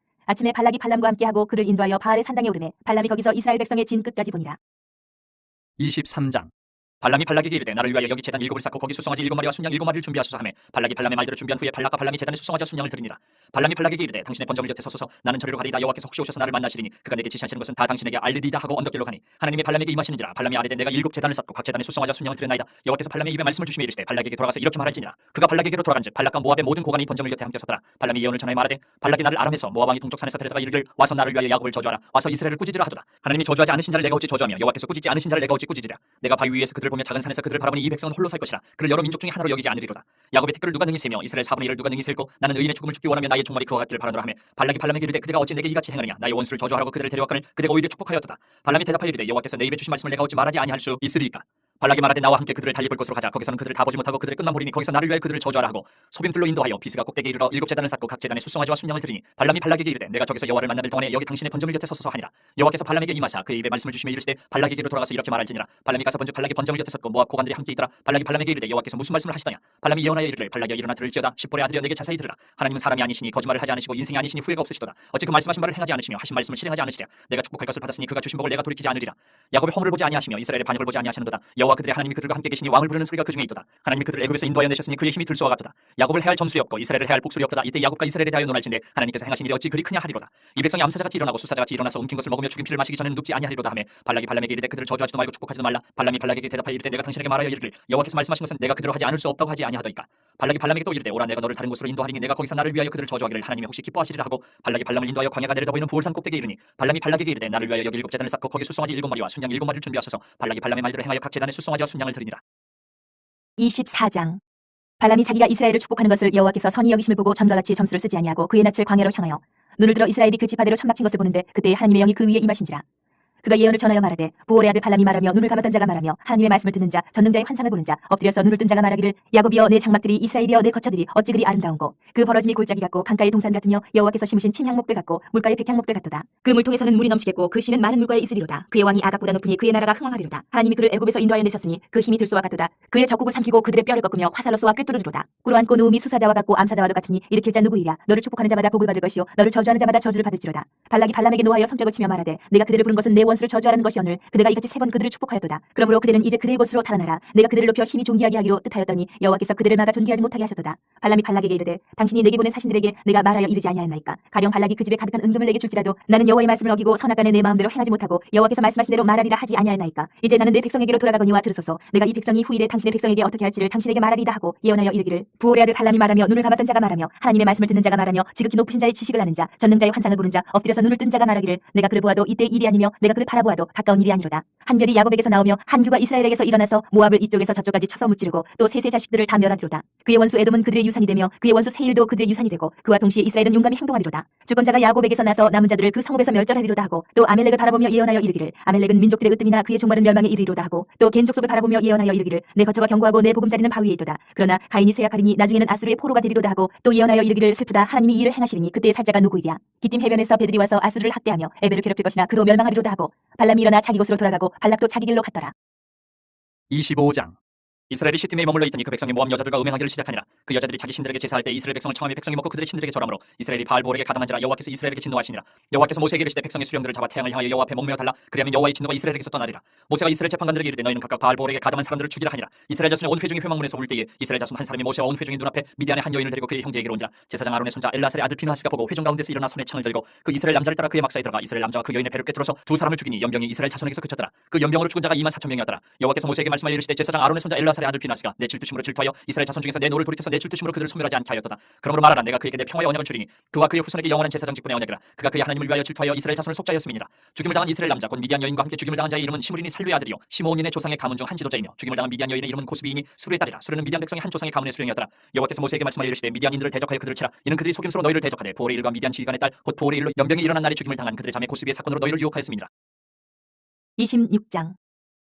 아침에 발락이 발람과 함께하고 그를 인도하여 바알의 산당에 오르매 발람이 거기서 이스라엘 백성의 진 끝까지 보니라. 23장. 발람이 발락에게 이르되 나를 위하여 여기 제단 7을 쌓고 거기 수송아지 7마리와 순양 7마리를 준비하소서 하매 발락이 발람의 말대로 준비한 후에 발락과 발람이 제단에 수송아지와 순양을 드리니라. 발람이 발락에게 이르되 당신의 번제물 곁에 서소서. 나는 저리로 가리이다. 여호와께서 혹시 오셔서 나를 만나시리니 그가 내게 지시하시는 것은 다 당신에게 알리리다 하고 언덕길로 가니 하나님이 발람에게 임하시는지라. 발람이 아뢰되 내가 7 제단을 쌓고 각 제단에 수송아지와 순양을 드렸나이다. 여호와께서 발람의 입에 말씀을 주시며 이르시되 발락에게 돌아가서 이렇게 말할지니라. 그가 발락에게로 돌아간즉 발락과 모압의 모든 고관이 번제물 곁에 함께 섰더라. 발람이 예언을 전하여 말하되 발락이 나를 아람에서 모압 왕이 동쪽 산에서 데려다가 이르기를 와서 나를 위하여 야곱을 저주하라. 와서 이스라엘을 꾸짖으라 하도다. 하나님이 저주하지 않으신 자를 내가 어찌 저주하며 여호와께서 꾸짖지 않으신 자를 내가 어찌 꾸짖으랴. 내가 바위 위에서 그들을 그들을 보며 작은 산에서 그들을 바라보니 이 백성은 홀로 살 것이라. 그를 여러 민족 중에 하나로 여기지 않으리로다. 야곱의 티끌을 누가 능히 세며 이스라엘 4분의 1을 누가 능히 셀고 나는 의인의 죽음을 죽기 원하며 나의 종말이 그와 같기를 바라노라 하며 발락이 발람에게 이르되 그대가 어찌 내게 이같이 행하느냐. 나의 원수를 저주하라고 그들을 데려왔거늘 그대가 오히려 축복하였도다. 발람이 대답하여 이르되 여호와께서 내 입에 주신 말씀을 내가 어찌 말하지 아니할 수 있으리까. 발락이 말하되 나와 함께 그들을 달리 볼 곳으로 가자. 거기서는 그들을 다 보지 못하고 그들의 끝만 보리니 거기서 나를 위하여 그들을 저주하라 하고 소빔들로 인도하여 비스가 꼭대기에 이르러 7제단을 쌓고 각 제단에 수송아지와 순양을 드리니 발람이 발락에게 이르되 내가 저기서 여호와를 만나들 동안에 여기 당신의 번제물 곁에 서소서 하니라. 여호와께서 발람에게 임하사 그의 입에 말씀을 주시며 이르시되 발락에게로 돌아가서 이렇게 말할지니라. 발람이 가서 번제 발락의 번제물 곁에 섰고 모압 고관들이 함께 있더라. 발락이 발람에게 이르되 여호와께서 무슨 말씀을 하시더냐. 발람이 예언하여 이르되 발락이여 일어나 들을지어다. 십볼의 아들이여 내게 자세히 들으라. 하나님은 사람이 아니시니 거짓말을 하지 않으시고 인생이 아니시니 후회가 없으시도다. 어찌 그 말씀하신 바를 행하지 않으시며 하신 말씀을 실행하지 않으시랴. 내가 축복할 것을 받았으니 그가 주신 복을 내가 돌이키지 않으리라. 야곱의 허물을 보지 아니하시며 이스라엘의 반역을 보지 아니하시는도다. 여호와 그들의 하나님이 그들과 함께 계시니 왕을 부르는 소리가 그 중에 있도다. 하나님이 그들을 애굽에서 인도하여 내셨으니 그의 힘이 들소와 같도다. 야곱을 해할 점술이 없고 이스라엘을 해할 복술이 없도다. 이때 야곱과 이스라엘에 대하여 논할진대 하나님께서 행하신 일이 어찌 그리 크냐 하리로다. 이 백성이 암사자같이 일어나고 수사자같이 일어나서 움킨 것을 먹으며 죽인 피를 마시기 전에는 눕지 아니하리로다 하며 발락이 발람에게 이르되 그들을 저주하지도 말고 축복하지도 말라. 발람이 발락에게 대답하여 이르되 내가 당신에게 말하여 이르길 여호와께서 말씀하신 것은 내가 그대로 하지 않을 수 없다고 하지 아니하더이까. 발락이 발람에게 또 이르되 오라 내가 너를 다른 곳으로 인도하리니 내가 거기서 나를 위하여 그들을 저주하기를 하나님이 혹시 기뻐하시리라 하고 발락이 발람을 인도하여 광야가 내려다 보이는 부올산 꼭대기에 이르니 발람이 발락에게 이르되 나를 위하여 여기 7제단을 쌓고 거기 수송아지 7마리와 순양 7마리를 준비하소서. 발락이 발람의 말대로 행하여 각 제단에 수송아지와 순양을 드리니라. 24장. 발람이 자기가 이스라엘을 축복하는 것을 여호와께서 선히 여기심을 보고 전과 같이 점수를 쓰지 아니하고 그의 낯을 광야로 향하여 눈을 들어 이스라엘이 그 지파대로 천막친 것을 보는데 그때 하나님의 영이 그 위에 임하신지라. 그가 예언을 전하여 말하되 부올의 아들 발람이 말하며 눈을 감았던 자가 말하며 하나님의 말씀을 듣는 자 전능자의 환상을 보는 자 엎드려서 눈을 뜬 자가 말하기를 야곱이여 내 장막들이 이스라엘이여 내 거처들이 어찌 그리 아름다운고 그 벌어짐이 골짜기 같고 강가의 동산 같으며 여호와께서 심으신 침향목들 같고 물가의 백향목들 같도다. 그 물통에서는 물이 넘치겠고 그 씨는 많은 물가에 있으리로다. 그의 왕이 아각보다 높으니 그의 나라가 흥왕하리로다. 하나님이 그를 애굽에서 인도하여 내셨으니 그 힘이 들소와 같도다. 그의 적국을 삼키고 그들의 뼈를 꺾으며 화살로 쏘아 꿰뚫으리로다. 꿇어앉고 누움이 수사자와 같고 암사자와도 같으니 일으킬 자 누구이랴. 너를 축복하는 자마다 복을 받을 것이요 너를 저주하는 자마다 저주를 받을지로다. 발락이 발람에게 노하여 손뼉을 치며 말하되 내가 그들을 부른 것은 내 원수를 저주하라는 것이오늘 그대가 이같이 3번 그들을 축복하였도다. 그러므로 그대는 이제 그대의 곳으로 달아나라. 내가 그들을 높여 심히 존귀하게 하기로 뜻하였더니 여호와께서 그들을 막아 존귀하지 못하게 하셨도다. 발람이 발락에게 이르되 당신이 내게 보낸 사신들에게 내가 말하여 이르지 아니하였나이까. 가령 발락이 그 집에 가득한 은금을 내게 줄지라도 나는 여호와의 말씀을 어기고 선악간에 내 마음대로 행하지 못하고 여호와께서 말씀하신 대로 말하리라 하지 아니하였나이까. 이제 나는 내 백성에게로 돌아가거니와 들으소서. 내가 이 백성이 후일에 당신의 백성에게 어떻게 할지를 당신에게 말하리다 하고 예언하여 이르기를 부올의 아들 발람이 말하며 눈을 감았던 자가 말하며 하나님의 말씀을 듣는 자가 말하며 지극히 높으신 자의 지식을 아는 자 전능자의 환상을 보는 자 엎드려서 눈을 뜬 자가 말하기를 내가 그를 보아도 이때 일이 아니며 내가 그를 바라보아도 가까운 일이 아니로다. 한 별이 야곱에게서 나오며 한 규가 이스라엘에게서 일어나서 모압을 이쪽에서 저쪽까지 쳐서 무찌르고 또 셋의 자식들을 다 멸하리로다. 그의 원수 에돔은 그들의 유산이 되며 그의 원수 세일도 그들의 유산이 되고 그와 동시에 이스라엘은 용감히 행동하리로다. 주권자가 야곱에게서 나서 남은 자들을 그 성읍에서 멸절하리로다 하고 또 아멜렉을 바라보며 예언하여 이르기를 아멜렉은 민족들의 으뜸이나 그의 종말은 멸망에 이르리로다 하고 또 겐 족속을 바라보며 예언하여 이르기를 내 거처가 견고하고 내 보금자리는 바위에 있도다. 그러나 가인이 쇠약하리니 나중에는 아수르의 포로가 되리로다 하고 또 예언하여 이르기를 슬프다 하나님이 이를 행하시리니 그때의 살자가 누구이랴. 기띔 해변에서 배들이 와서 아수르를 학대하며 에벨을 괴롭힐 것이나 그로 멸망하리로다 하고 발람이 일어나 자기 곳으로 돌아가고 발락도 자기 길로 갔더라. 25장. 이스라엘이 시팀에 머물러 있더니 그 백성이 모압 여자들과 음행하기를 시작하니라. 그 여자들이 자기 신들에게 제사할 때 이스라엘 백성을 청함이 백성이 먹고 그들의 신들에게 절하므로 이스라엘이 바알볼에게 가담한지라 여호와께서 이스라엘에게 진노하시니라. 여호와께서 모세에게 이르시되 백성의 수령들을 잡아 태양을 향하여 여호와 앞에 목매어 달라. 그리하면 여호와의 진노가 이스라엘에게서 떠나리라. 모세가 이스라엘 재판관들에게 이르되 너희는 각각 바알볼에게 가담한 사람들을 죽이라 하니라. 이스라엘 자손의 온 회중이 회막문에서 울 때에 이스라엘 자손 한 사람이 모세와 온 회중의 눈앞에 미디안의 한 여인을 데리고 그의 형제에게로 온지라. 제사장 아론의 손자 엘라살의 아들 비느하스가 보고 회중 가운데서 일어나 손에 창을 들고 그 이스라엘 남자를 따라 그의 막사에 들어가 이스라엘 남자와 그 여인의 배를 꿰뚫어서 두 사람을 죽이니 연병이 이스라엘 자손에게서 그쳤더라. 그 연병으로 죽은 자가 24,000명이었더라. 여호와께서 모세에게 말씀하여 이르시되 제사장 아론의 손자 엘라살의 아들 비느하스가 내 질투심으로 질투하여 이스라엘 자손 중에서 내 노를 돌이켜서 내 질투심으로 그들을 소멸하지 않게 하였도다. 그러므로 말하라. 내가 그에게 내 평화의 언약을 주리니 그와 그의 후손에게 영원한 제사장 직분의 언약이라. 그가 그의 하나님을 위하여 질투하여 이스라엘 자손을 속죄하였음이니라. 죽임을 당한 이스라엘 남자 곧 미디안 여인과 함께 죽임을 당한 자의 이름은 시므리니 살루의 아들이요 시므온인의 조상의 가문 중 한 지도자이며 죽임을 당한 미디안 여인의 이름은 고스비이니 수르의 딸이라. 수르는 미디안 백성의 한 조상의 가문의 수령이었더라. 여호와께서 모세에게 말씀하여 이르시되 미디안인들을 대적하여 그들을 치라. 이는 그들이 속임수로 너희를 대적하되 보올의 일과 미디안 지휘관의 딸 곧 보올의 일로 연병이 일어난 날에 죽임을 당한 그들의 자매 고스비의 사건으로 너희를 유혹하였음이니라. 26장.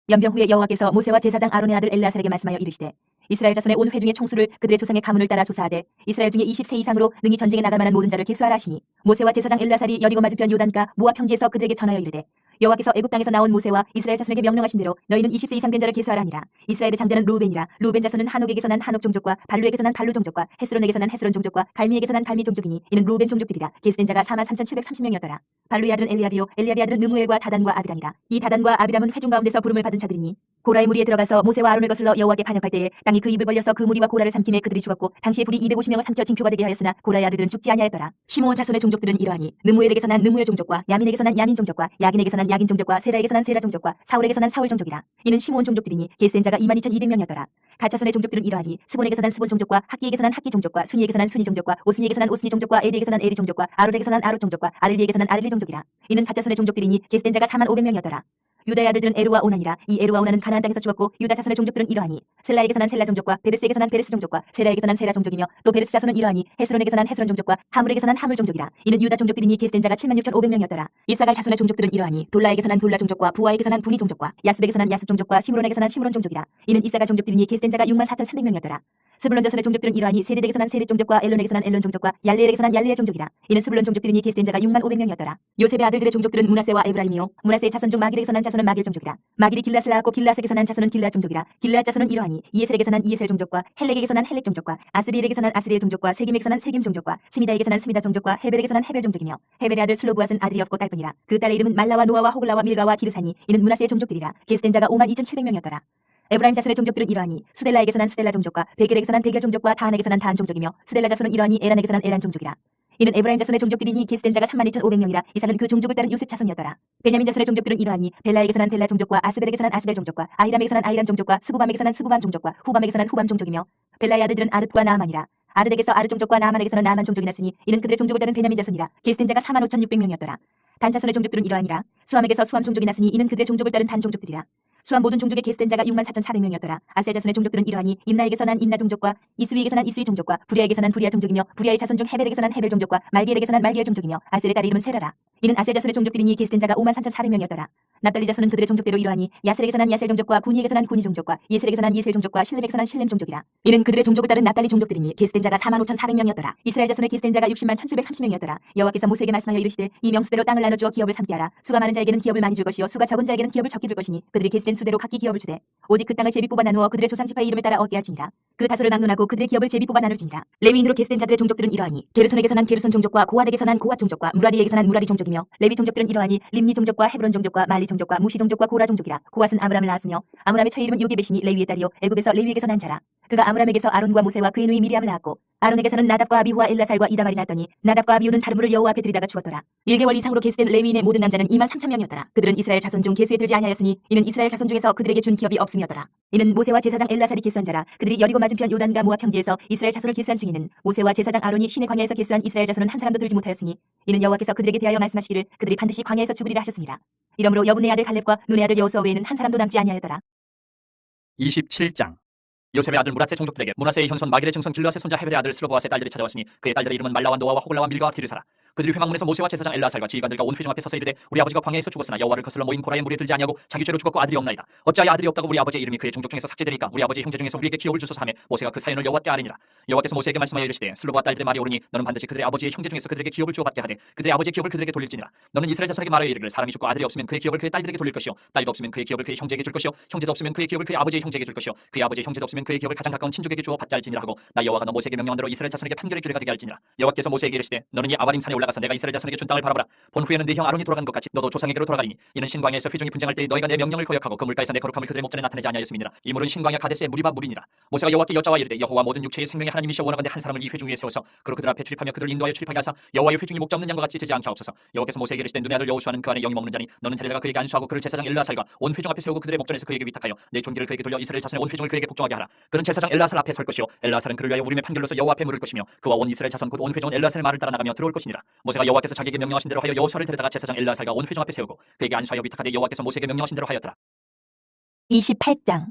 연병 후에 여호와께서 모세와 제사장 아론의 아들 엘라살에게 말씀하여 이르시되 이스라엘 자손의 온 회중의 총수를 그들의 조상의 가문을 따라 조사하되 이스라엘 중에 20세 이상으로 능히 전쟁에 나갈 만한 모든 자를 계수하라 하시니 모세와 제사장 엘라살이 여리고 맞은편 요단가 모압 평지에서 그들에게 전하여 이르되 여호와께서 애굽 땅에서 나온 모세와 이스라엘 자손에게 명령하신 대로 너희는 20세 이상 된 자를 계수하라 하니라. 이스라엘의 장자는 루벤이라. 루벤 자손은 한옥에게서 난 한옥 종족과 발루에게서 난 발루 종족과 헤스론에게서 난 헤스론 종족과 갈미에게서 난 갈미 종족이니 이는 루벤 종족들이라. 계수된 자가 43,730명이었더라. 발루의 아들은 엘리압이요 엘리압의 아들은 느무엘과 다단과 아비람이라. 이 다단과 아비람은 회중 가운데서 부름을 받은 자들이니 고라의 무리에 들어가서 모세와 아론을 거슬러 여호와께 반역할 때에 땅이 그 입을 벌려서 그 무리와 고라를 삼킴에 그들이 죽었고 당시에 불이 250명을 삼켜 징표가 되게 하였으나 고라의 아들들은 죽지 아니하였더라. 시므온 자손의 종족들은 이러하니 느무엘에게서 난 느무엘 종족과 야민에게서 난 야민 종족과 야긴에게서 난 야긴 종족과 세라에게서 난 세라 종족과 사울에게서 난 사울 종족이라. 이는 시므온 종족들이니 계수된 자가 22,200명이었더라. 갓 자손의 종족들은 이러하니 스본에게서 난 스본 종족과 학기에게서 난 학기 종족과 순이에게서 난 순이 종족과 오스니에게서 난 오스니 종족과 에디에게서 난 에리 종족과 아롯에게서 난 아롯 종족과 아들리에게서 난 아들리 종족이라. 이는 갓 자손의 종족들이니 계수된 자가 41,500명이었더라. 유다의 아들들은 에루와 오난이라. 이 에루와 오난은 가나안 땅에서 죽었고 유다 자손의 종족들은 이러하니 셀라에게서 난 셀라 종족과 베르스에게서 난 베르스 종족과 세라에게서 난 세라 종족이며 또 베르스 자손은 이러하니 헤스론에게서 난 헤스론 종족과 하물에게서 난 하물 종족이라. 이는 유다 종족들이니 게스된 자가 76,500명이었더라. 이사갈 자손의 종족들은 이러하니 돌라에게서 난 돌라 종족과 부하에게서 난 부니 종족과 야습에게서 난 야습 종족과 시므론에게서 난 시므론 종족이라. 이는 이사갈 종족들이니 게스된 자가 64,300명이었더라. 스불론 자손의 종족들은 이러하니 세렛에게서 난 세렛 종족과 엘론에게서 난 엘론 종족과 얄레엘에게서 난 얄레엘 종족이라. 이는 스불론 종족들이니 게스된 자가 65,000명이었더라. 요셉의 아들들의 종족들은 문하세와 에브라임이요 문하세의 자손 중 마길에게서 난 자손은 마길 종족이라. 마길이 길앗을 낳았고 길앗에게서 난 자손은 길앗 종족이라. 길앗 자손은 이러하니 이에셀에게서 난 이에셀 종족과 헬렉에게서 난 헬렉 종족과 아스리엘에게서 난 아스리엘 종족과 세김에게서 난 세김 종족과 스미다에게서 난 스미다 종족과 헤벨에게서 난 헤벨 종족이며 헤벨의 아들 슬로브앗은 아들이 없고 딸뿐이라. 그 딸의 이름은 말라와 노아와 호글라와 밀가와 디르사니. 이는 문하세의 종족들이라. 게스된 자가 52,700명이었더라. 에브라임 자손의 종족들은 이러하니 수델라에게서 난 수델라 종족과 베겔에게서 난 베겔 종족과 다한에게서 난 다한 종족이며 수델라 자손은 이러하니 에란에게서 난 에란 종족이라. 이는 에브라임 자손의 종족들이니 게스된 자가 32,500명이라. 이삭은 그 종족을 따른 요셉 자손이었더라. 베냐민 자손의 종족들은 이러하니 벨라에게서 난 벨라 종족과 아스벨에게서 난 아스벨 종족과 아히람에게서 난 아히람 종족과 스부밤에게서 난 스부밤 종족과 후밤에게서 난 후밤 종족이며 벨라의 아들들은 아르과 나아만이라. 아르덱에서 아르 종족과 나아만에게서는 나아만 종족이 났으니 이는 그들의 종족을 따른 베냐민 자손이라. 게스된 자가 45,600명이었더라. 단 자손의 종족들은 이러하니라. 수함에게서 수함 종족이 났으니 이는 그들의 종족을 따른 단 종족들이라. 수함 모든 종족의 게스된 자가 64,400명이었더라. 아셀 자손의 종족들은 이러하니 임나에게서 난 임나 종족과 이스위에게서 난 이스위 종족과 부리아에게서 난 부리아 종족이며 부리아의 자손 중 헤벨에게서 난 헤벨 종족과 말기엘에게서 난 말기엘 종족이며 아셀의 딸 이름은 세라라. 이는 아셀 자손의 종족들이니 게스된 자가 53,400명이었더라. 납달리 자손은 그들의 종족대로 이러하니 야셀에게서 난 야셀 종족과 구니에게서 난 구니 종족과 예셀에게서 난 예셀 종족과 실렘에게서 난 실렘 종족이라. 이는 그들의 종족을 따른 납달리 종족들이니 게스된 자가 45,400명이었더라. 이스라엘 자손의 게스된 자가 601,730명이었더라. 여호와께서 모세에게 말씀하여 이르시되 이 명수대로 땅을 나눠주어 기업을 삼게 하라. 수가 많은 자에게는 기업을 많이 줄 것이요 수가 적은 자에게는 기업을 적게 줄 것이니 그들이 게스된 수대로 각기 기업을 주되 오직 그 땅을 제비 뽑아 나누어 그들의 조상 지파의 이름을 따라 얻게 할지니라. 그 다소를 막론하고 그들의 기업을 제비 뽑아 나눌지니라. 레위인으로 게스된 자들의 종족들은 이러하니 게르손에게서 난 게르손 종족과 고핫에게서 난 고핫 종족과 무라리에게서 난 무라리 종족이며 레위 종족들은 이러하니 림니 종족과 헤브론 종족과 말리 종족과 무시 종족과 고라 종족이라. 고핫은 아므람을 낳았으며 아므람의 처 이름은 요게벳이니 레위의 딸이요 애굽에서 레위에게서 난 자라. 그가 아므람에게서 아론과 모세와 그의 누이 미리암을 낳았고 아론에게서는 나답과 아비후와 엘라살과 이다말이 낳았더니 나답과 아비후는 다른 여호와 앞에 드리다가 죽었더라. 1개월 이상으로 게스된 레위인의 모든 남자는 23,000명이었더라. 그들은 이스라엘 자손 중 계수에 들지 아니하였으니 이는 이스라엘 자손 중에서 그들에게 준 기업이 없음이었더라. 이는 모세와 제사장 엘라살이 계수한 자라. 그들이 여리고 맞은편 요단과 모압 평지에서 이스라엘 자손을 계수한 중에는 모세와 제사장 아론이 시내 광야에서 계수한 이스라엘 자손은 한 사람도 들지 못하였으니 이는 여호와께서 그들에게 대하여 말씀하시기를 그들이 반드시 광야에서 죽으리라 하셨습니다. 이러므로 여분의 아들 갈렙과 눈의 아들 여호수아 외에는 한 사람도 남지 아니하였더라. 27장. 요셉의 아들 무라세 종족들에게 문하세의 현손 마길의 증손 길르앗의 손자 헤벨의 아들 슬로보아스의 딸들이 찾아왔으니 그의 딸들의 이름은 말라와 노아와 호글라와 밀가와 디르사라. 그들이 회막문에서 모세와 제사장 엘라살과 지휘관들과 온 회중 앞에 서서 이르되 우리 아버지가 광야에서 죽었으나 여호와를 거슬러 모인 고라의 무리에 들지 아니하고 자기 죄로 죽었고 아들이 없나이다. 어찌하여 아들이 없다고 우리 아버지의 이름이 그의 종족 중에서 삭제되니까 우리 아버지의 형제 중에서 우리에게 기업을 주소서 하며 모세가 그 사연을 여호와께 아뢰니라. 여호와께서 모세에게 말씀하여 이르시되 슬로보아 딸들의 말이 옳으니 너는 반드시 그들의 아버지의 형제 중에서 그들에게 기업을 주어 받게 하되 그들의 아버지의 기업을 그들에게 돌릴지니라. 너는 이스라엘 자손에게 말하여 이르기를 사람이 죽고 아들이 없으면 그의 기업을 그의 딸들에게 돌릴 것이요 딸도 없으면 그의 기업을 그의 형제에게 줄 것이요 형제도 없으면 그의 기업을 그의 아버지의 형제에게 줄 것이요 그의 아버지의 형제도 없으면 그의 기업을 가장 가까운 친족에게 주어 받게 할지니라 하고 나 여호와가 너 모세에게 명령한 대로 이스라엘 자손에게 판결의 규례가 되게 할지니라. 여호와께서 모세에게 이르시되 너는 이 아바림 산에 올라가서 내가 이스라엘 자손에게 준 땅을 바라보라. 본 후에는 네 형 아론이 돌아간 것 같이 너도 조상에게로 돌아가리니 이는 신광야에서 회중이 분쟁할 때 너희가 내 명령을 거역하고 그 물가에서 내 거룩함을 그들의 목전에 나타내지 아니하였음이니라. 이 물은 신광야 가데스의 무리바 물이니라. 모세가 여호와께 여짜와 이르되 여호와 모든 육체의 생명의 하나님이시여 원하건대 한 사람을 이 회중 위에 세워서 그로 그들 앞에 출입하며 그들을 인도하여 출입하게 하사 여호와의 회중이 목자 없는 양과 같이 되지 않게 하옵소서. 여호와께서 모세에게 이르시되 눈의 아들 여호수아는 그 안에 영이 먹는 자니 너는 데려다가 그에게 안수하고 그를 제사장 엘라살과 온 회중 앞에 세우고 그들의 목전에서 그에게 위탁하여 내 존귀를 그에게 돌려 이스라엘 자손의 온 회중을 그에게 복종하게 하라. 그는 제사장 엘라살 앞에 설 것이요 엘라살은 그를 위하여 우림의 판결로서 여호와 앞에 물을 것이며 그와 온 이스라엘 자손 곧 온 회중은 엘라살의 말을 따라 나가며 들어올 것이니라. 모세가 여호와께서 자기에게 명령하신 대로 하여 여호수아를 데려다가 제사장 엘라살과 온 회중 앞에 세우고 그에게 안수하여 위탁하되 여호와께서 모세에게 명령하신 대로 하였더라. 28장.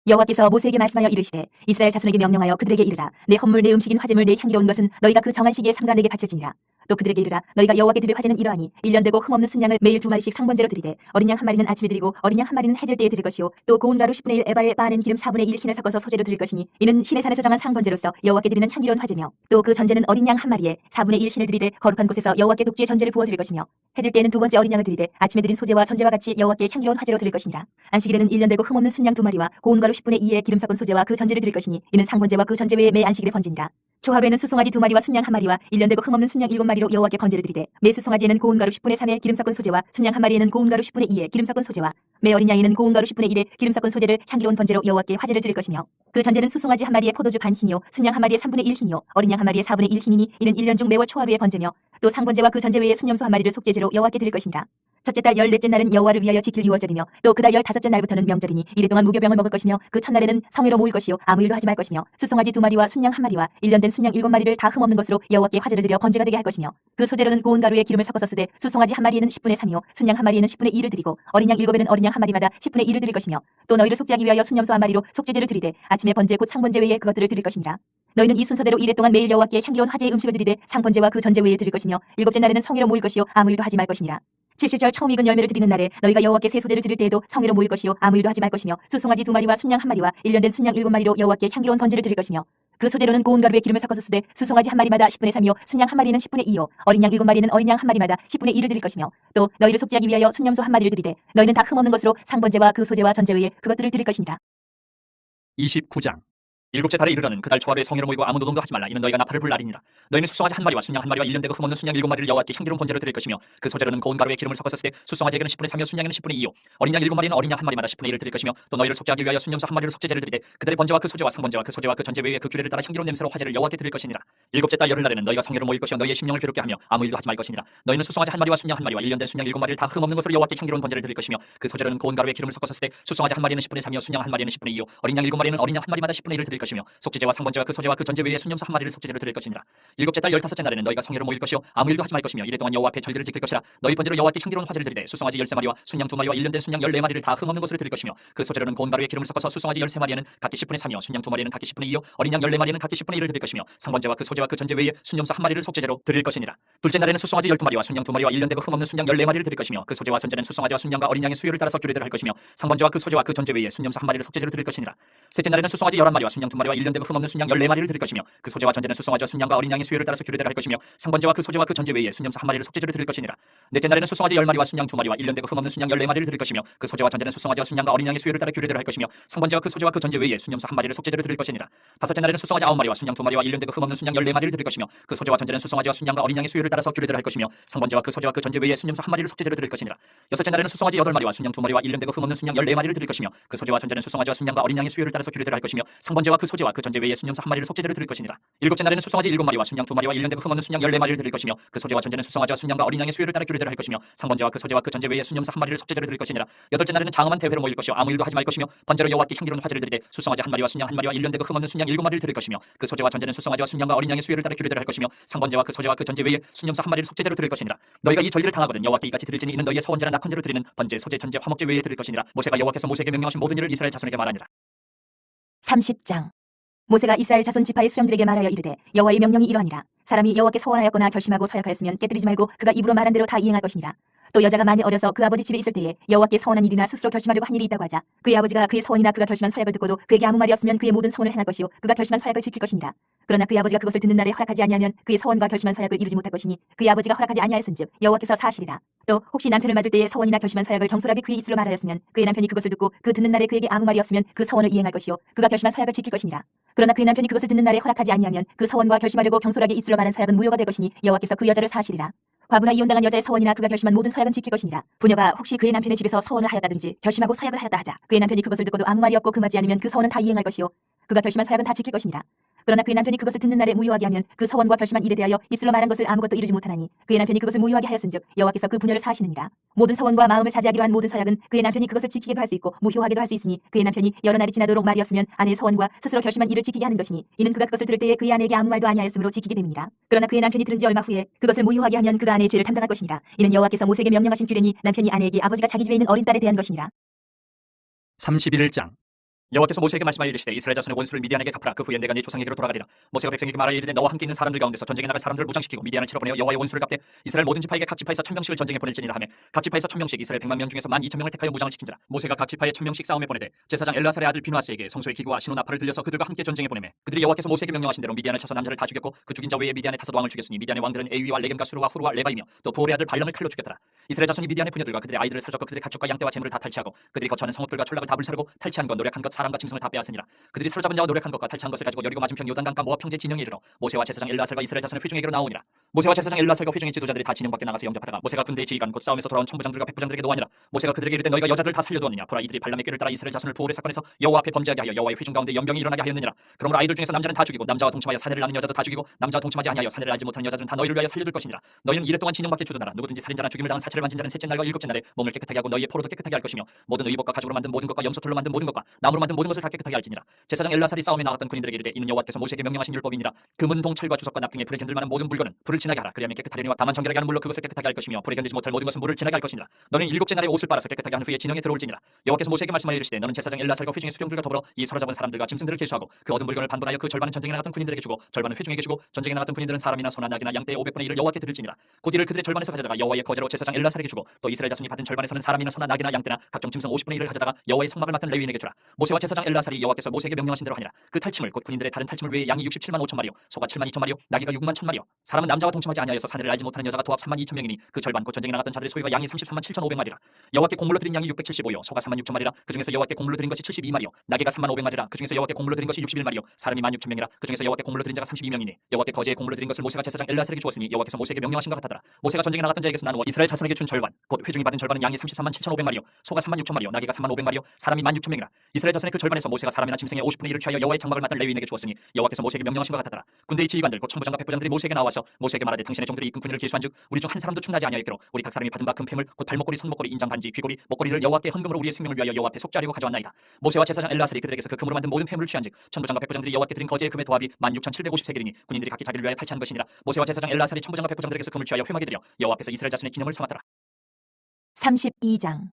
여호와께서 모세에게 말씀하여 이르시되 이스라엘 자손에게 명령하여 그들에게 이르라. 내 헌물 내 음식인 화제물 내 향기로운 것은 너희가 그 정한 시기에 삼가 내게 바칠지니라. 또 그들에게 이르라. 너희가 여호와께 드릴 화제는 이러하니 1년 되고 흠없는 순양을 매일 2마리씩 상번제로 드리되 어린 양 한 마리는 아침에 드리고 어린 양 한 마리는 해질 때에 드릴 것이요 또 고운 가루 10분의 1 에바에 빻아낸 기름 4분의 1 흰을 섞어서 소재로 드릴 것이니 이는 신의 산에서 정한 상번제로서 여호와께 드리는 향기로운 화제며 또 그 전제는 어린 양 한 마리에 4분의 1 흰을 드리되 거룩한 곳에서 여호와께 독주의 전제를 부어 드릴 것이며 해질 때에는 두 번째 어린 양을 드리되 아침에 드린 소제와 전제와 같이 여호와께 향기로운 화제로 드릴 것이니라. 안식일에는 1년 되고 흠없는 순양 2마리와 고운 가루 10분의 2의 기름 섞은 소제와 그 전제를 드릴 것이니 이는 상번제와 그 전제 외에 매 안식일에 번제니라. 초하루에는 수송아지 2마리와 순양 1마리와 1년 되고 흠없는 순양 7마리로 여호와께 번제를 드리되 매 수송아지에는 고운 가루 10분의 3의 기름 섞은 소제와 순양 1마리에는 고운 가루 10분의 2의 기름 섞은 소제와 매 어린 양에는 고운 가루 10분의 1의 기름 섞은 소제를 향기로운 번제로 여호와께 화제를 드릴 것이며 그 전제는 수송아지 1마리에 포도주 반 흰이요 순양 1마리에 3분의 1 흰이요 어린 양 1마리에 4분의 1 흰이니 이는 1년 중 매월 초하루에 번제며 또 상번제와 그 전제 외에 순염소 1마리를 속죄제로 여호와께 드릴 것이니라. 첫째 달 14째 날은 여호와를 위하여 지킬 유월절이며 또 그 달 15째 날부터는 명절이니 이래 동안 무교병을 먹을 것이며 그 첫날에는 성회로 모일 것이요 아무 일도 하지 말 것이며 수송아지 2마리와 순양 1마리와 1년 된 순양 7마리를 다 흠없는 것으로 여호와께 화제를 드려 번제가 되게 할 것이며 그 소재로는 고운 가루에 기름을 섞어서 쓰되 수송아지 1마리에는 10분의 3이요 순양 1마리에는 10분의 2를 드리고 어린 양 7에는 어린 양 1마리마다 10분의 2를 드릴 것이며 또 너희를 속죄하기 위하여 순염소 1마리로 속죄제를 드리되 아침에 번제 곧 상번제 외에 그것들을 드릴 것이니라. 너희는 이 순서대로 이래 동안 매일 여호와께 향기로운 화제의 음식을 드리되 상번제와 그 전제 외에 드릴 것이며 7째 날에는 성회로 모일 것이요 아무 일도 하지 말 것이니라. 7실절 처음 익은 열매를 드리는 날에 너희가 여호와께 새 소대를 드릴 때에도 성회로 모일 것이요 아무 일도 하지 말 것이며 수송아지 2마리와 순양 1마리와 1년 된 순양 7마리로 여호와께 향기로운 번제를 드릴 것이며 그 소대로는 고운 가루에 기름을 섞어서 쓰되 수송아지 1마리마다 10분의 3이요 순양 1마리는 10분의 2요 어린 양 7마리는 어린 양 1마리마다 10분의 2를 드릴 것이며 또 너희를 속죄하기 위하여 순염소 1마리를 드리되 너희는 다 흠없는 것으로 상번제와 그 소제와 전제 외에 그것들을 드릴 것이니라. 29장. 일곱째 달에 이르러는 그 달 초하루에 성회로 모이고 아무 노동도 하지 말라. 이는 너희가 나팔을 불 날이니라. 너희는 수송아지 1마리와 순양 1마리와 1년 되고 흠없는 순양 7마리를 여호와께 향기로운 번제로 드릴 것이며 그 소재로는 고운 가루에 기름을 섞어서 쓰되 수송아지에게는 10분의 3이요 순양에는 10분의 2요 어린 양 7마리는 어린 양 1마리마다 10분의 1을 드릴 것이며 또 너희를 속죄하기 위하여 순염소 1마리로 속죄제를 드리되 그들의 번제와 그 소제와 상번제와 그 소제와 그 전제 외에 그 규례를 따라 향기로운 냄새로 화제를 여호와께 드릴 것이니라. 일곱째 달 열흘날에는 너희가 성회로 모일 것이요 너희의 심령을 괴롭게 하며 아무 일도 하지 말 것이니라. 너희는 수송아지 1마리와 순양 1마리와 1년 된 순양 7마리를 다 흠없는 것으로 여호와께 향기로운 번제를 드릴 것이며 그 소재로는 고운 가루에 기름을 섞어서 쓰되 수송아지 1마리는 10분의 3이요 순양 1마리는 10분의 2요 어린 양 7마리는 어린 양 1마리마다 10분의 1을 드릴 것이며 속죄제와 상번제와 그 소제와 그 전제 외에 순염소 1마리를 속죄제로 드릴 것이니라. 일곱째 달 15째 날에는 너희가 성회로 모일 것이요 아무 일도 하지 말 것이며 이래 동안 여호와 앞에 절기를 지킬 것이라. 너희 번제로 여호와께 향기로운 화제를 드리되 수송아지 13마리와 순양 2마리와 1년 된 순양 14마리를 다 흠없는 것으로 드릴 것이며 그 소재로는 고운 가루에 기름을 섞어서 수송아지 13마리에는 각기 10분의 3이요 순양 2마리는 각기 10분의 2요 어린 양 14마리는 각기 10분의 1을 드릴 것이며 상번제와 그 소제와 그 전제 외에 순염소 1마리를 속죄제로 드릴 것이니라. 둘째 날에는 수송아지 12마리와 순양 2마리와 1년 되고 흠없는 순양 14마리를 드릴 것이며 그 소제와 전제는 수송아지와 순양과 어린 양의 수요를 따라서 규례대로 할 것이며 상번제와 그 소제와 그 전제 외에 순염소 1마리를 속죄제로 드릴 것이니라. 셋째 날에는 수송아지 11마리와 순양 2마리와 1년 되고 흠없는 순양 14마리를 드릴 것이며 그 소제와 전제는 수송아지와 순양과 어린 양의 수요를 따라서 규례대로 할 것이며 상번제와 그 소제와 그 전제 외에 순염소 1마리를 속죄제로 드릴 것이니라. 넷째 날에는 수송아지 10마리와 순양 2마리와 1년 되고 흠없는 순양 14마리를 드릴 것이며 그 소제와 전제는 수송아지와 순양과 어린 양의 수요를 따라 규례대로 할 것이며 상번제와 그 소제와 그 전제 외에 순염소 1마리를 속죄제로 드릴 것이니라. 다섯째 날에는 수송아지 9마리와 순양 2마리와 1년 되고 흠없는 순양 14마리를 드릴 것이며 그 소제와 전제는 수송아지와 순양과 어린 양의 수요를 따라서 규례대로 할 것이며 상번제와 그 소제와 그 전제 외에 순염소 1마리를 속죄제로 드릴 것이니라. 여섯째 날에는 수송아지 8마리와 순양 2마리와 1년 되고 흠없는 순양 14마리를 드릴 것이며 그 소제와 전제는 수송아지와 순양과 어린 양의 수요를 따라서 규례대로 할 것이며 상번제와 그 소제와 그 전제 외에 순염소 1마리를 속죄제로 드릴 것이니라. 일곱째 날에는 수송아지 7마리와 순양 2마리와 1년 되고 흠없는 순양 14마리를 드릴 것이며 그 소제와 전제는 수송아지와 순양과 어린 양의 수요를 따라 규례대로 할 것이며 상번제와 그 소제와 그 전제 외에 순염소 1마리를 속죄제로 드릴 것이니라. 여덟째 날에는 장엄한 대회로 모일 것이요 아무 일도 하지 말 것이며 번제로 여호와께 향기로운 화제를 드리되 수송아지 1마리와 순양 1마리와 1년 되고 흠없는 순양 7마리를 드릴 것이며 그 소제와 전제는 수송아지와 순양과 어린 양의 수요를 따라 규례대로 할 것이며 상번제와 그 소제와 그 전제 외에 순염소 1마리를 속죄제로 드릴 것이니라. 너희가 이 절기를 당하거든 여호와께 이같이 드릴지니 이는 너희의 서원제나 낙헌제로 드리는 번제 소제 전제 화목제 외에 드릴 것이니라. 모세가 여호와께서 모세에게 명령하신 모든 일을 이스라엘 자손에게 말하니라. 30장. 모세가 이스라엘 자손 지파의 수령들에게 말하여 이르되 여호와의 명령이 이러하니라. 사람이 여호와께 서원하였거나 결심하고 서약하였으면 깨뜨리지 말고 그가 입으로 말한 대로 다 이행할 것이니라. 또 여자가 만일 어려서 그 아버지 집에 있을 때에 여호와께 서원한 일이나 스스로 결심하려고 한 일이 있다고 하자 그의 아버지가 그의 서원이나 그가 결심한 서약을 듣고도 그에게 아무 말이 없으면 그의 모든 서원을 행할 것이요 그가 결심한 서약을 지킬 것이니라. 그러나 그의 아버지가 그것을 듣는 날에 허락하지 아니하면 그의 서원과 결심한 서약을 이루지 못할 것이니 그의 아버지가 허락하지 아니하였은즉 여호와께서 사하시리라. 또 혹시 남편을 맞을 때에 서원이나 결심한 서약을 경솔하게 그의 입술로 말하였으면 그의 남편이 그것을 듣고 그 듣는 날에 그에게 아무 말이 없으면 그 서원을 이행할 것이요 그가 결심한 서약을 지킬 것이니라. 그러나 그의 남편이 그것을 듣는 날에 허락하지 아니하면 그 서원과 결심하려고 경솔하게 입술로 말한 서약은 무효가 될 것이니 여호와께서 그 여자를 사하시리라. 과부나 이혼당한 여자의 서원이나 그가 결심한 모든 서약은 지킬 것이니라. 부녀가 혹시 그의 남편의 집에서 서원을 하였다든지 결심하고 서약을 하였다 하자 그의 남편이 그것을 듣고도 아무 말이 없고 금하지 않으면 그 서원은 다 이행할 것이요 그가 결심한 서약은 다 지킬 것이니라. 그러나 그의 남편이 그것을 듣는 날에 무효하게 하면 그 서원과 결심한 일에 대하여 입술로 말한 것을 아무것도 이루지 못하나니 그의 남편이 그것을 무효하게 하였은즉 여호와께서 그 부녀를 사하시느니라. 모든 서원과 마음을 차지하기로 한 모든 서약은 그의 남편이 그것을 지키기도 할 수 있고 무효하게도 할 수 있으니 그의 남편이 여러 날이 지나도록 말이 없으면 아내의 서원과 스스로 결심한 일을 지키게 하는 것이니 이는 그가 그것을 들을 때에 그의 아내에게 아무 말도 아니하였으므로 지키게 됨이니라. 그러나 그의 남편이 들은 지 얼마 후에 그것을 무효하게 하면 그가 아내의 죄를 담당할 것이니라. 이는 여호와께서 모세에게 명령하신 규례니 남편이 아내에게 아버지가 자기 집에 있는 어린 딸에 대한 것이니라. 31장. 여호와께서 모세에게 말씀하여 이르시되 이스라엘 자손의 원수를 미디안에게 갚으라. 그 후에 내가 네 조상에게로 돌아가리라. 모세가 백성에게 말하여 이르되 너와 함께 있는 사람들 가운데서 전쟁에 나갈 사람들을 무장시키고 미디안을 치러 보내어 여호와의 원수를 갚되 이스라엘 모든 지파에게 각 지파에서 1000명씩을 전쟁에 보낼지니라 하며 각 지파에서 1000명씩 이스라엘 100만 명 중에서 12,000명을 택하여 무장을 시킨지라. 모세가 각 지파에 1000명씩 싸움에 보내되 제사장 엘라살의 아들 비누아스에게 성소의 기구와 신호 나팔을 들려서 그들과 함께 전쟁에 보내매 그들이 여호와께서 모세에게 명령하신 대로 미디안을 쳐서 남자를 다 죽였고 그 죽인 자 외에 미디안의 5 왕을 죽였으니 미디안의 왕들은 에위와 레겜과 수루와 후루와 레바이며 또 보올의 아들 발람을 칼로 죽였더라. 이스라엘 자손이 미디안의 부녀들과 그들의 아이들을 사로잡고 그들의 가축과 양떼와 재물을 다 탈취하고 그들이 거처하는 성읍들과 촌락을 다 불사르고 탈취한 것 노력한 것 사람과 짐승을 다 빼앗으니라. 그들이 사로잡은 자와 노력한 것과 탈취한 것을 가지고 여리고 맞은편 요단강과 모압 평지 진영에 이르러 모세와 제사장 엘라살과 이스라엘 자손의 회중에게로 나오니라. 모세와 제사장 엘르아살과 회중의 지도자들이 다 진영 밖에 나가서 영접하다가 모세가 군대의 지휘관 곧 싸움에서 돌아온 천부장들과 백부장들에게 노하니라. 모세가 그들에게 이르되 너희가 여자들을 다 살려두었느냐. 보라, 이들이 발람의 꾀를 따라 이스라엘 자손을 부올의 사건에서 여호와 앞에 범죄하게 하여 여호와의 회중 가운데 연병이 일어나게 하였느니라. 그러므로 아이들 중에서 남자는 다 죽이고 남자와 동침하여 사내를 낳는 여자도 다 죽이고 남자와 동침하지 아니하여 사내를 알지 못하는 여자들은 다 너희를 위하여 살려둘 것이니라. 너희는 이래 동안 진영 밖에 주둔하라. 누구든지 살인자나 죽임을 당한 사체를 만진 자는 셋째 날과 일곱째 날에 몸을 깨끗하게 하고 너희의 포로도 깨끗하게 할 것이며 모든 의복과 가죽으로 만든 모든 것과 염소털로 만든 모든 것과 나무로 만든 모든 것을 다 깨끗하게 할지니라. 제사장 엘르아살이 싸움에 나갔던 군인들에게 이르되 이는 여호와께서 모세에게 명령하신 율법이니라. 금은 동철과 주석과 납 등의 불에 견딜 만한 모든 물건은 불을 지나게 하라. 그리하면 깨끗하리니와 다만 정결하게 하는 물로 그것을 깨끗하게 할 것이며 불에 견디지 못할 모든 것은 물을 지나게 할 것이니라. 너는 일곱째 날에 옷을 빨아서 깨끗하게 한 후에 진영에 들어올지니라. 여호와께서 모세에게 말씀하여 이르시되 너는 제사장 엘르아살과 회중의 수령들과 더불어 이 사로잡은 사람들과 짐승들을 계수하고 그 얻은 물건을 반분하여 그 절반은 전쟁에 나갔던 군인들에게 주고 절반은 회중에게 주고 전쟁에 나갔던 군인들은 사람이나 소나 낙이나 양떼의 500분의 1을 여호와께 드릴지니라. 곧 이를 그들의 절반에서 가져다가 여호와의 거제로 제사장 엘르아살에게 주고 또 이스라엘 자손이 받은 절반에서는 사람이나 소나 낙이나 양떼나 각종 짐승 50분의 1을 가져다가 여호와의 성막을 맡은 레위인에게 주라. 모세와 제사장 엘르아살이 여호와께서 모세에게 명령하신 대로 하니라. 그 탈침을 곧 군인들의 다른 탈침을 외에 양이 67만 5천 마리요 소가 7만 2천 마리요 나귀가 6만 1천 마리요 사람은 남자와 동침하지 아니하여서 사내를 알지 못하는 여자가 도합 3만 2천 명이니 그 절반 곧 전쟁에 나갔던 자들의 소유가 양이 33만 7천 5백마리라. 여호와께 공물로 드린 양이 675요 소가 3만 6천 마리라. 그 중에서 여호와께 공물로 드린 것이 72마리요 나귀가 3만 5백마리라. 그 중에서 여호와께 공물로 드린 것이 61마리요 사람이 1만 6천 명이라. 그 중에서 여호와께 공물로 드린 자가 32명이니 여호와께 거제에 공물로 드린 것을 모세가 제사장 엘르아살에게 주었으니 여호와께서 모세에게 명령하신 것 같았더라. 모세가 전쟁에 나갔던 자에게서 나누어 이스라엘 자손에게 준 절반 곧 회중이 받은 절반은 양이 33만 7천 5백마리요 소가 3만 6천 마리요 나귀가 3만 5백마리요 사람이 1만 6천 명이라. 이스라엘 자손의 그 절반에서 모세가 사람이나 짐승의 50분의 1을 취하여 여호와의 장막을 맡은 레위인에게 주었으니 여호와께서 모세에게 명령하신 것 같았더라. 군대의 지휘관들 곧 천부장과 백부장들이 모세에게 나와서 모세에게 말하되 당신의 종들이 이끈 군인을 계수한즉 우리 중 한 사람도 충나지 아니하였기로 우리 각 사람이 받은 바 금패물 곧 발목걸이 손목걸이 인장 반지 귀걸이 목걸이를 여호와께 헌금으로 우리의 생명을 위하여 여호와 앞에 속죄하려고 가져왔나이다. 모세와 제사장 엘르아살이 그들에게서 그 금으로 만든 모든 패물을 취한즉 천부장과 백부장들이 여호와께 드린 거제의 금의 도합이 16,750세겔이니 군인들이 각기 자기를 위하여 탈취한 것이니라. 모세와 제사장 엘르아살이 천부장과 백부장들에게서 금을 취하여 회막에 드려 여호와 앞에서 이스라엘 자손의 기념을 삼았더라. 32장.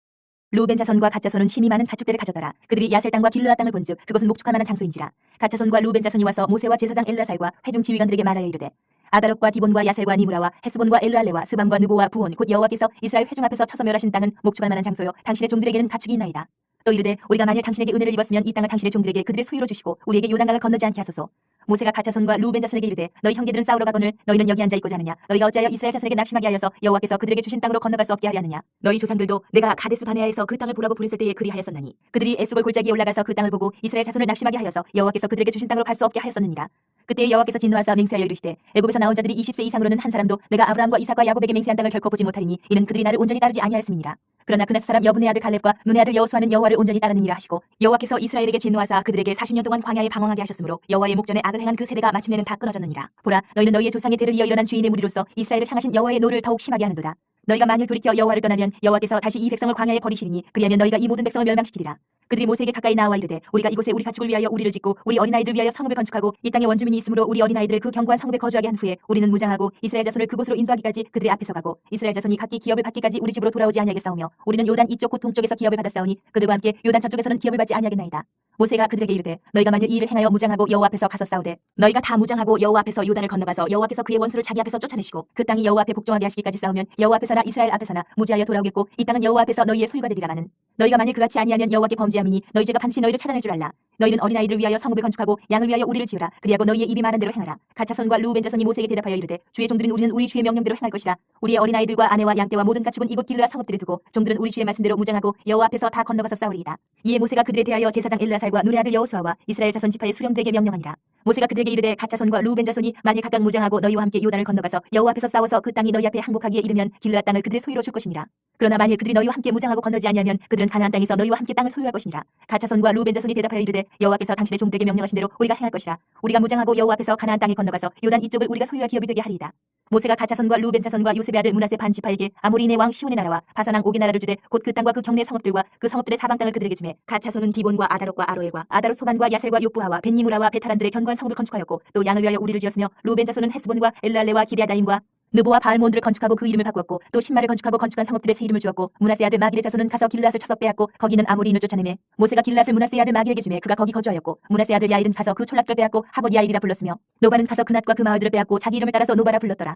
루벤 자손과 갓 자손은 심히 많은 가축대를 가져다라. 그들이 야셀 땅과 길르앗 땅을 본즉 그것은 목축할 만한 장소인지라. 갓 자손과 루벤 자손이 와서 모세와 제사장 엘르아살과 회중 지휘관들에게 말하여 이르되 아다롯과 디본과 야셀과 니무라와 헤스본과 엘르알레와 스밤과 느보와 부온 곧 여호와께서 이스라엘 회중 앞에서 쳐서 멸하신 땅은 목축할 만한 장소요 당신의 종들에게는 가축이 있나이다. 또 이르되 우리가 만일 당신에게 은혜를 입었으면 이 땅을 당신의 종들에게 그들의 소유로 주시고 우리에게 요단강을 건너지 않게 하소서. 모세가 갓 자손과 루벤 자손에게 이르되 너희 형제들은 싸우러 가거늘 너희는 여기 앉아 있고자 하느냐. 너희가 어찌하여 이스라엘 자손에게 낙심하게 하여서 여호와께서 그들에게 주신 땅으로 건너갈 수 없게 하려 하느냐. 너희 조상들도 내가 가데스 바네아에서 그 땅을 보라고 부르실 때에 그리하였었나니 그들이 에스골 골짜기에 올라가서 그 땅을 보고 이스라엘 자손을 낙심하게 하여서 여호와께서 그들에게 주신 땅으로 갈 수 없게 하였었느니라. 그때 여호와께서 진노하사 맹세하여 이르시되 애굽에서 나온 자들이 20세 이상으로는 한 사람도 내가 아브라함과 이삭과 야곱에게 맹세한 땅을 결코 보지 못하리니 이는 그들이 나를 온전히 따르지 아니하였음이니라. 그러나 그나스 사람 여분의 아들 갈렙과 눈의 아들 여호수아는 여호와를 온전히 따르느니라 하시고 여호와께서 이스라엘에게 진노하사 그들에게 40년 동안 광야에 방황하게 하셨으므로 여호와의 목전에 악을 행한 그 세대가 마침내는 다 끊어졌느니라. 보라 너희는 너희의 조상의 대를 이어 일어난 죄인의 무리로서 이스라엘을 향하신 여호와의 노를 더욱 심하게 하는도다. 너희가 만일 돌이켜 여호와를 떠나면 여호와께서 다시 이 백성을 광야에 버리시리니 그리하면 너희가 이 모든 백성을 멸망시키리라. 그들이 모세에게 가까이 나와 이르되 우리가 이곳에 우리 가축을 위하여 우리를 짓고 우리 어린아이들 위하여 성읍을 건축하고 이 땅에 원주민이 있으므로 우리 어린아이들을 그 견고한 성읍에 거주하게 한 후에 우리는 무장하고 이스라엘 자손을 그곳으로 인도하기까지 그들의 앞에서 가고 이스라엘 자손이 각기 기업을 받기까지 우리 집으로 돌아오지 아니하겠사오며 우리는 요단 이쪽 곧 동쪽에서 기업을 받았사오니 그들과 함께 요단 저쪽에서는 기업을 받지 아니하겠나이다. 모세가 그들에게 이르되 너희가 만일 이 일을 행하여 무장하고 여호와 앞에서 가서 싸우되 너희가 다 무장하고 여호와 앞에서 요단을 건너가서 여호와께서 그의 원수를 자기 앞에서 쫓아내시고 그 땅이 여호와 앞에 복종하게 하시기까지 싸우면 여호와 앞에서나 이스라엘 앞에서나 무지하여 돌아오겠고 이 땅은 여호와 앞에서 너희의 소유가 되리라마는 너희가 만일 그같이 아니하면 여호와께 범죄함이니 너희 죄가 반드시 너희를 찾아낼 줄 알라. 너희는 어린아이들을 위하여 성읍을 건축하고 양을 위하여 우리를 지으라. 그리하고 너희의 입이 말한 대로 행하라. 갓 자손과 루벤 자손이 모세에게 대답하여 이르되 주의 종들은 우리는 우리 주의 명령대로 행할 것이라. 우리의 어린아이들과 아내와 양떼와 모든 가축은 이곳 길르앗 성읍들에 두고 종들은 우리 주의 말씀대로 무장하고 여호와 앞에서 다 건너가서 싸우리이다. 이에 모세가 그들에 대하여 제사장 엘르아살과 눈의 아들 여호수아와 이스라엘 자손 지파의 수령들에게 명령하니라. 모세가 그들에게 이르되 갓 자손과 루벤 자손이 만일 각각 무장하고 너희와 함께 요단을 건너가서 여호와 앞에서 싸워서 그 땅이 너희 앞에 항복하기에 이르면 길르앗 땅을 그들의 소유로 줄 것이니라. 그러나 만일 그들이 너희와 함께 무장하고 건너지 아니하면 그들은 가나안 땅에서 너희와 함께 땅을 소유할 것이니라. 갓 자손과 루벤 자손이 대답하여 이르되 여호와께서 당신의 종들에게 명령하신 대로 우리가 행할 것이라. 우리가 무장하고 여호와 앞에서 가나안 땅에 건너가서 요단 이쪽을 우리가 소유할 기업이 되게 하리이다. 모세가 갓 자손과 루벤 자손과 요셉의 아들 므낫세 반 지파에게 아모리인의 왕 시온의 나라와 바산 왕 옥의 나라를 주되 곧 그 땅과 그 경내 성읍들과 그 성읍들의 사방 땅을 그들에게 주매 갓 자손은 디본과 아다롯과 아로엘과 아다롯 소반과 야셀과 요부하와 벤니무라와 베타란들의 견고한 성읍을 건축하였고 또 양을 위하여 우리를 지었으며 루벤 자손은 헤스본과 엘르알레와 기리아다임과 느보와 바알몬들을 건축하고 그 이름을 바꾸었고 또 신마를 건축하고 건축한 성읍들의 새 이름을 주었고 므낫세 아들 마길의 자손은 가서 길르앗을 쳐서 빼앗고 거기는 아모리인을 쫓아내매 모세가 길르앗을 므낫세 아들 마길에게 주매 그가 거기 거주하였고 므낫세 아들 야일은 가서 그 촌락들 빼앗고 하봇 야일이라 불렀으며 노바는 가서 그낫과 그 마을들을 빼앗고 자기 이름을 따라서 노바라 불렀더라.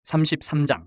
33장.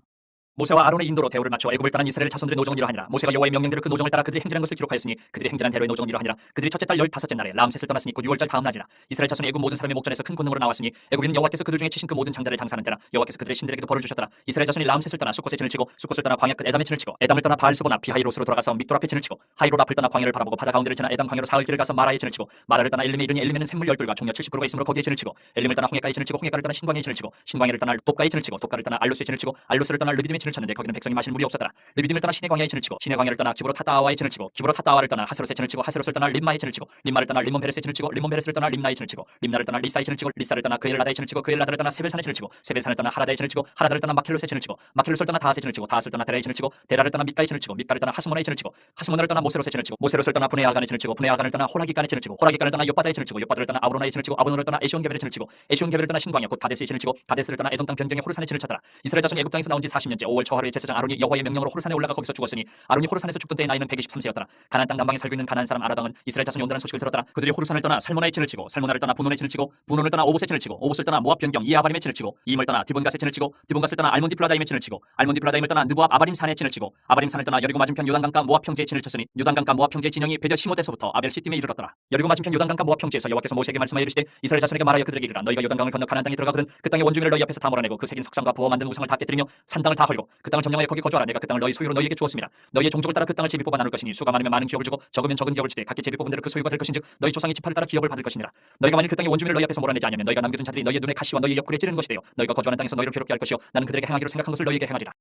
모세와 아론의 인도로 대우를 맞춰 애굽을 떠난 이스라엘 자손들의 노정은 이러하니라. 모세가 여호와의 명령대로 그 노정을 따라 그들이 행진한 것을 기록하였으니 그들이 행진한 대로의 노정은 이러하니라. 그들이 첫째 달 15째 날에 람셋을 떠났으니 곧 6월절 다음 날이라. 이스라엘 자손이 애굽 모든 사람의 목전에서 큰 권능으로 나왔으니 애굽인은 여호와께서 그들 중에 치신 그 모든 장자를 장사하는 때라. 여호와께서 그들의 신들에게도 벌을 주셨더라. 이스라엘 자손이 람셋을 떠나 숫곳에 진을 치고 숫곳을 떠나 광야 끝 에담에 진을 치고 에담을 떠나 바알스보나 피하히롯으로 돌아가서 믹돌 앞에 진을 치고 하히롯 앞을 떠나 광야를 바라보고 바다 가운데를 지나 에담 광야로 사흘 길을 가서 마라에 진을 치고 마라를 떠나 엘림에 이르니 엘림에는 샘물 12과 종려 70%가 있으므로 거기에 진을 치고 엘림을 떠나 홍해가에 진을 치고 홍해가를 떠나 신광야에 진을 치고 신광야를 떠나 돕가에 진을 치고 돕가를 떠나 알로스에 진을 치고 알로스를 떠나 르비딤에 진을 쳤는데 거기는 백성이 마실 물이 없었더라. 르비딤을 떠나 시내 광야에 진을 치고 시내 광야를 떠나 기브로 타따아와에 진을 치고 기브로 타따아와를 떠나 하스롯에 진을 치고 하스롯을 떠나 림마에 진을 치고 림마를 떠나 림몬 베레스에 진을 치고 림몬 베레스를 떠나 림나에 진을 치고 림나를 떠나 리사에 진을 치고 리사를 떠나 그엘라다에 진을 치고 그엘라다를 떠나 세벨산에 진을 치고 세벨산을 떠나 하라다에 진을 치고 하라다를 떠나 마켈롯에 진을 치고 마켈롯을 떠나 다하스에 진을 치고 다하스를 떠나 데라에 진을 치고 데라를 떠나 밑가에 진을 치고 밑가를 떠나 하스몬에 진을 치고 하스몬을 떠나 모세롯에 진을 치고 모세롯을 떠나 분해아간에 진을 치고 분해아간을 떠나 호라기간에 진을 치고 호라기간을 떠나 욥바다에 진을 치고 욥바다를 떠나 아브로나에 진을 치고 아브로나를 떠나 에시온게벨에 진을 치고 에시온게벨을 떠나 신광야 곧 가데스에 진을 치고 가데스를 떠나 에돔 땅 변경의 호르산에 진을 쳤더라. 이스라엘 자손이 애굽 땅에서 나온 지 40년째 5월 초하루에 제사장 아론이 여호와의 명령으로 호르산에 올라가 거기서 죽었으니 아론이 호르산에서 죽던 때의 나이는 123세였더라. 가나안 땅 남방에 살고 있는 가나안 사람 아라당은 이스라엘 자손이 온다는 소식을 들었더라. 그들이 호르산을 떠나 살모나에 진을 치고 살모나를 떠나 분온에 진을 치고 분온을 떠나 오봇에 진을 치고 오봇을 떠나 모압 변경 이아바림에 진을 치고 이임을 떠나 디본갓에 진을 치고 디본갓을 떠나 알몬디플라다임에 진을 치고 알몬디플라다임을 떠나 느보압 아바림 산에 진을 치고 아바림 산을 떠나 여리고 맞은편 요단강가 모압 평지에 진을 쳤으니 요단강가 모압 평지의 진영이 베델 시못에서부터 아벨 시딤에 이르렀더라. 여리고 맞은편 요단강가 모압 평지에서 여호와께서 모세에게 말씀하여 이르시되 이스라엘 자손에게 말하여 그들에게 이르라. 너희가 요단강을 건너 가나안 땅에 들어가거든 그 땅의 원주민을 너희 앞에서 다 몰아내고 그 새긴 석상과 부어 만든 우상을 다 깨뜨리며 산당을 다 헐고 그 땅을 점령하여 거기 거주하라. 내가 그 땅을 너희 소유로 너희에게 주었습니다. 너희의 종족을 따라 그 땅을 제비 뽑아 나눌 것이니 수가 많으면 많은 기업을 주고 적으면 적은 기업을 주되 각기 제비 뽑은 대로 그 소유가 될 것인즉 너희 조상의 지파를 따라 기업을 받을 것이니라. 너희가 만일 그 땅의 원주민을 너희 앞에서 몰아내지 않으면 너희가 남겨둔 자들이 너희의 눈에 가시와 너희의 옆구리에 찌르는 것이 되어 너희가 거주하는 땅에서 너희를 괴롭게 할 것이요 나는 그들에게 행하기로 생각한 것을 너희에게 행하리라.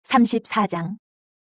34장.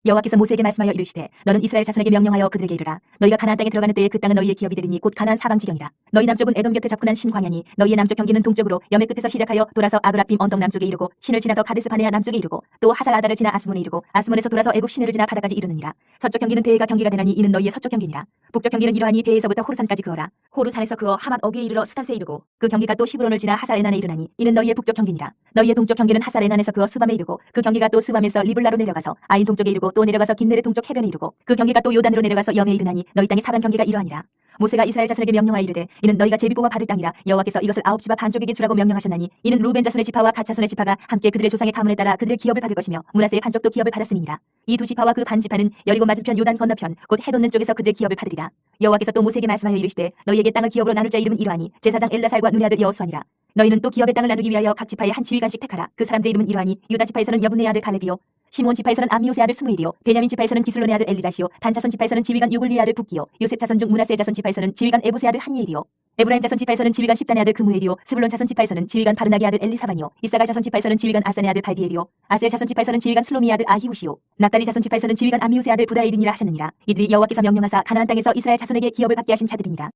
여호와께서 모세에게 말씀하여 이르시되 너는 이스라엘 자손에게 명령하여 그들에게 이르라. 너희가 가나안 땅에 들어가는 때에 그 땅은 너희의 기업이 되리니 곧 가나안 사방 지경이라. 너희 남쪽은 에돔 곁에 접근한 신광야니 너희의 남쪽 경계는 동쪽으로 염해 끝에서 시작하여 돌아서 아그라빔 언덕 남쪽에 이르고 신을 지나 더 가데스 바네아 남쪽에 이르고 또 하살아다를 지나 아스몬에 이르고 아스몬에서 돌아서 애굽 시내를 지나 바다까지 이르느니라. 서쪽 경계는 대해가 경계가 되나니 이는 너희의 서쪽 경계니라. 북쪽 경계는 이러하니 대에서부터 호르산까지 그어라. 호르산에서 그어 하맛 어귀에 이르러 스탄스에 이르고 그 경계가 또 시브론을 지나 하살에난에 이르나니 이는 너희의 북쪽 경계니라. 너희의 동쪽 경계는 하살에난에서 그어 스밤에 이르고 그 경계가 또 스밤에서 리블라로 내려가서 아인 동쪽에 이르고 또 내려가서 긴네레 동쪽 해변에 이르고 그 경계가 또 요단으로 내려가서 염에 이르나니 너희 땅의 사방 경계가 이러하니라. 모세가 이스라엘 자손에게 명령하여 이르되 이는 너희가 제비 뽑아 받을 땅이라. 여호와께서 이것을 아홉 지파 반족에게 주라고 명령하셨나니 이는 루벤 자손의 지파와 갓 자손의 지파가 함께 그들의 조상의 가문에 따라 그들의 기업을 받을 것이며 므낫세의 반족도 기업을 받았음이니라. 이 두 지파와 그 반 지파는 여리고 맞은편 요단 건너편 곧 해돋는 쪽에서 그들의 기업을 받으리라. 여호와께서 또 모세에게 말씀하여 이르시되 너희에게 땅을 기업으로 나눌 자 이름은 이러하니 제사장 엘라살과 눈의 아들 여호수아니라. 너희는 또 기업의 땅을 나누기 위하여 각 지파에 한 지휘관씩 택하라. 그 사람들의 이름은 이러하니 유다 지파에서는 여분의 아들 갈렙이요 시몬 지파에서는 암미오스의 아들 스무일이요 베냐민 지파에서는 기슬론의 아들 엘리다시요 단 자손 지파에서는 지휘관 요글리의 아들 북기요 요셉 자손 중 므낫세 자손 지파에서는 지휘관 에보스의 아들 한니엘이요 에브라임 자손 지파에서는 지휘관 십단의 아들 그무엘이요 스불론 자손 지파에서는 지휘관 바르나게 아들 엘리사반이요 이사갈 자손 지파에서는 지휘관 아산의 아들 발디엘이요 아셀 자손 지파에서는 지휘관 슬로미의 아들 아히우시요 납달리 자손 지파에서는 지휘관 암미오스의 아들 부다일이니라 하셨느니라. 이들이 여호와께서 명령하사 가나안 땅에서 이스라엘 자손에게 기업을 받게 하신 자들이니라.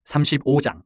35장.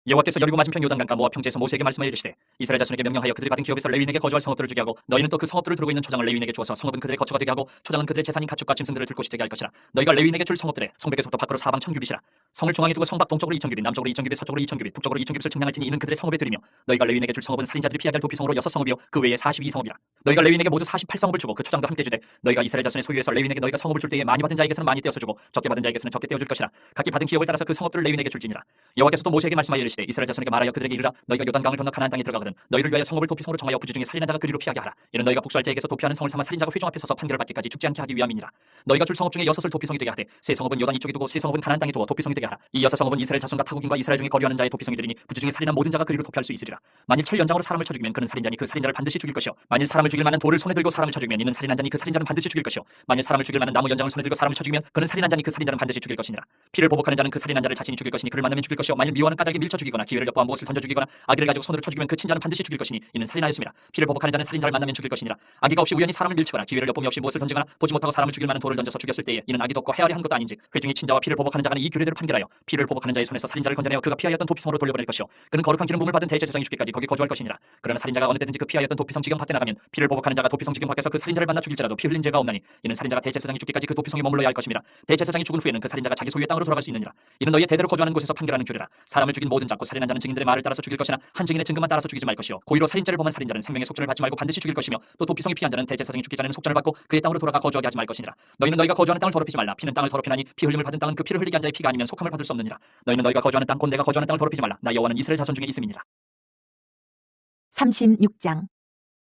여호와께서 여리고 맞은편 요단강가 모압 평지에서 모세에게 말씀하여 이르시되 이스라엘 자손에게 명령하여 그들이 받은 기업에서 레위인에게 거주할 성읍들을 주게 하고 너희는 또 그 성읍들을 두르고 있는 초장을 레위인에게 주어서 성읍은 그들의 거처가 되게 하고 초장은 그들의 재산인 가축과 짐승들을 들 곳이 되게 할 것이라. 너희가 레위인에게 줄 성읍들에 성벽에서부터 밖으로 사방 1000규빗이라. 성을 중앙에 두고 성밖 동쪽으로 2000규빗 남쪽으로 2000규빗 서쪽으로 2000규빗 북쪽으로 2000규빗을 측량할지니 이는 그들의 성읍에 드리며 너희가 레위인에게 줄 성읍은 살인자들이 피하게 할 도피성으로 6성읍이요 그 외에 42성읍이라. 너희가 레위인에게 모두 48성읍을 주고 그 초장도 함께 주되 너희가 이스라엘 자손의 소유에서 레위인에게 너희가 성읍을 줄 때에 많이 받은 자에게서는 많이 떼어서 주고 적게 받은 자에게서는 적게 떼어 줄 것이라. 각기 받은 기업을 따라서 그 성읍들을 레위인에게 줄지니라. 여호와께서 또 모세에게 말씀하여 이르시되 이스라엘 자손에게 말하여 그들에게 이르라. 너희가 요단강을 건너 가나안 땅에 들어가거든 너희를 위하여 성읍을 도피성으로 정하여 부지 중에 살인한 자가 그리로 피하게 하라. 이는 너희가 복수할 자에게서 도피하는 성을 삼아 살인자가 회중 앞에 서서 판결을 받기까지 죽지 않게 하기 위함이니라. 너희가 줄 성읍 중에 6을 도피성이 되게 하되 세 성읍은 요단 이쪽에 두고 세 성읍은 가나안 땅에 두어 도피성이 되게 하라. 이 6성읍은 이스라엘 자손과 타국인과 이스라엘 중에 거류하는 자의 도피성이 되리니 부지 중에 살인한 모든 자가 그리로 도피할 수 있으리라. 만일 철 연장으로 사람을 쳐 죽이면 그는 살인자니 그 살인자를 반드시 죽일 것이요 만일 사람을 죽일 만한 돌을 손에 들고 사람을 쳐 죽이면 이는 살인한 자니 그 살인자는 반드시 죽일 것이요 만일 사람을 죽일 만한 나무 연장을 손에 들고 사람을 쳐 죽이면 그는 살인한 자니 그 살인자는 반드시 죽일 것이니라. 피를 보복하는 자는 그 살인한 자를 자신이 죽일 것이니 그를 만나면 죽일 것이요 만일 미워하는 까닭에 밀쳐 죽이거나 기회를 엿보아 무엇을 던져 죽이거나 아기를 가지고 손으로 쳐 죽이면 그 친자는 반드시 죽일 것이니 이는 살인하였습니다. 피를 보복하는 자는 살인자를 만나면 죽일 것이니라. 아기가 없이 우연히 사람을 밀치거나 기회를 엿봄이 없이 무엇을 던지거나 보지 못하고 사람을 죽일 만한 돌을 던져서 죽였을 때에 이는 아기도 없고 헤아려 한 것도 아닌즉 회중이 친자와 피를 보복하는 자가 이 규례대로 판결하여 피를 보복하는 자의 손에서 살인자를 건져내어 그가 피하였던 도피성으로 돌려보낼 것이요 그는 거룩한 기름 부음을 받은 대제사장이 죽기까지 거기 거주할 것이니라. 그러나 살인자가 어느 때든지 그 피하였던 도피성 지경 밖에 나가면 피를 보복하는 자가 도피성 지경 밖에서 그 살인자를 만나 죽일지라도 피 흘린 죄가 없나니 이는 살인자가 대제사장이 죽기까지 그 도피성에 머물러야 할 것입니다. 대제사장이 죽은 후에는 그 살인자가 자기 소유의 땅으로 돌아갈 수 있느니라. 이는 너희의 대대로 거주하는 곳에서 판결하는 규례라. 사람을 죽인 모든 자고 살인한 자는 증인들의 말을 따라서 죽일 것이나 한 증인의 증거만 따라서 죽이지 말 것이요 고의로 살인죄를 범한 살인자는 생명의 속전을 받지 말고 반드시 죽일 것이며 또 도피성이 피한 자는 대제사장이 죽기 전에는 속전을 받고 그의 땅으로 돌아가 거주하게 하지 말 것이니라. 너희는 너희가 거주하는 땅을 더럽히지 말라. 피는 땅을 더럽히나니 피 흘림을 받은 땅은 그 피를 흘리게 한 자의 피가 아니면 속함을 받을 수 없느니라. 너희는 너희가 거주하는 땅 곧 내가 거주하는 땅을 더럽히지 말라. 나 여호와는 이스라엘 자손 중에 있음이니라. 36장.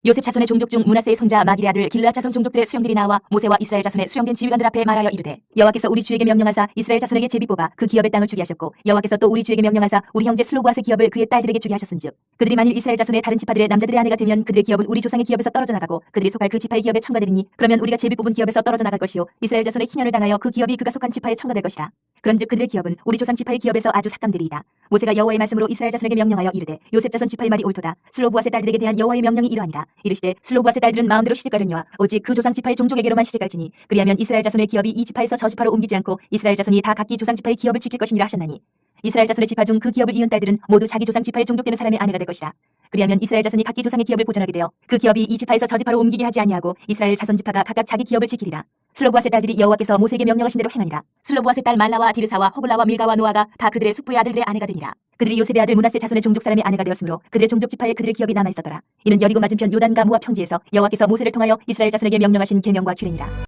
요셉 자손의 종족 중 므낫세의 손자 마길의 아들 길르앗 자손 종족들의 수령들이 나와 모세와 이스라엘 자손의 수령된 지휘관들 앞에 말하여 이르되 여호와께서 우리 주에게 명령하사 이스라엘 자손에게 제비 뽑아 그 기업의 땅을 주게 하셨고 여호와께서 또 우리 주에게 명령하사 우리 형제 슬로브앗의 기업을 그의 딸들에게 주게 하셨은즉 그들이 만일 이스라엘 자손의 다른 지파들의 남자들의 아내가 되면 그들의 기업은 우리 조상의 기업에서 떨어져 나가고 그들이 속할 그 지파의 기업에 첨가되리니 그러면 우리가 제비 뽑은 기업에서 떨어져 나갈 것이요 이스라엘 자손의 희년을 당하여 그 기업이 그가 속한 지파에 첨가될 것이라. 그런즉 그들의 기업은 우리 조상 지파의 기업에서 아주 삭감되리이다. 모세가 여호와의 말씀으로 이스라엘 자손에게 명령하여 이르되 요셉 자손 지파의 말이 옳도다. 슬로브앗의 딸들에게 대한 여호와의 명령이 이러하니라. 이르시되 슬로브앗의 딸들은 마음대로 시집가려니와 오직 그 조상 지파의 종족에게로만 시집갈지니 그리하면 이스라엘 자손의 기업이 이 지파에서 저 지파로 옮기지 않고 이스라엘 자손이 다 각기 조상 지파의 기업을 지킬 것이니라 하셨나니 이스라엘 자손의 지파 중 그 기업을 이은 딸들은 모두 자기 조상 지파에 종족되는 사람의 아내가 될 것이라. 그리하면 이스라엘 자손이 각기 조상의 기업을 보존하게 되어 그 기업이 이 지파에서 저 지파로 옮기게 하지 아니하고 이스라엘 자손 지파가 각각 자기 기업을 지키리라. 슬로브앗의 딸들이 여호와께서 모세에게 명령하신 대로 행하니라. 슬로브앗의 딸 말라와 디르사와 호글라와 밀가와 노아가 다 그들의 숙부의 아들들의 아내가 되니라. 그들이 요셉의 아들 므낫세 자손의 종족 사람의 아내가 되었으므로 그들의 종족 지파에 그들의 기업이 남아 있었더라. 이는 여리고 맞은편 요단과 모압 평지에서 여호와께서 모세를 통하여 이스라엘 자손에게 명령하신 계명과 규례니라.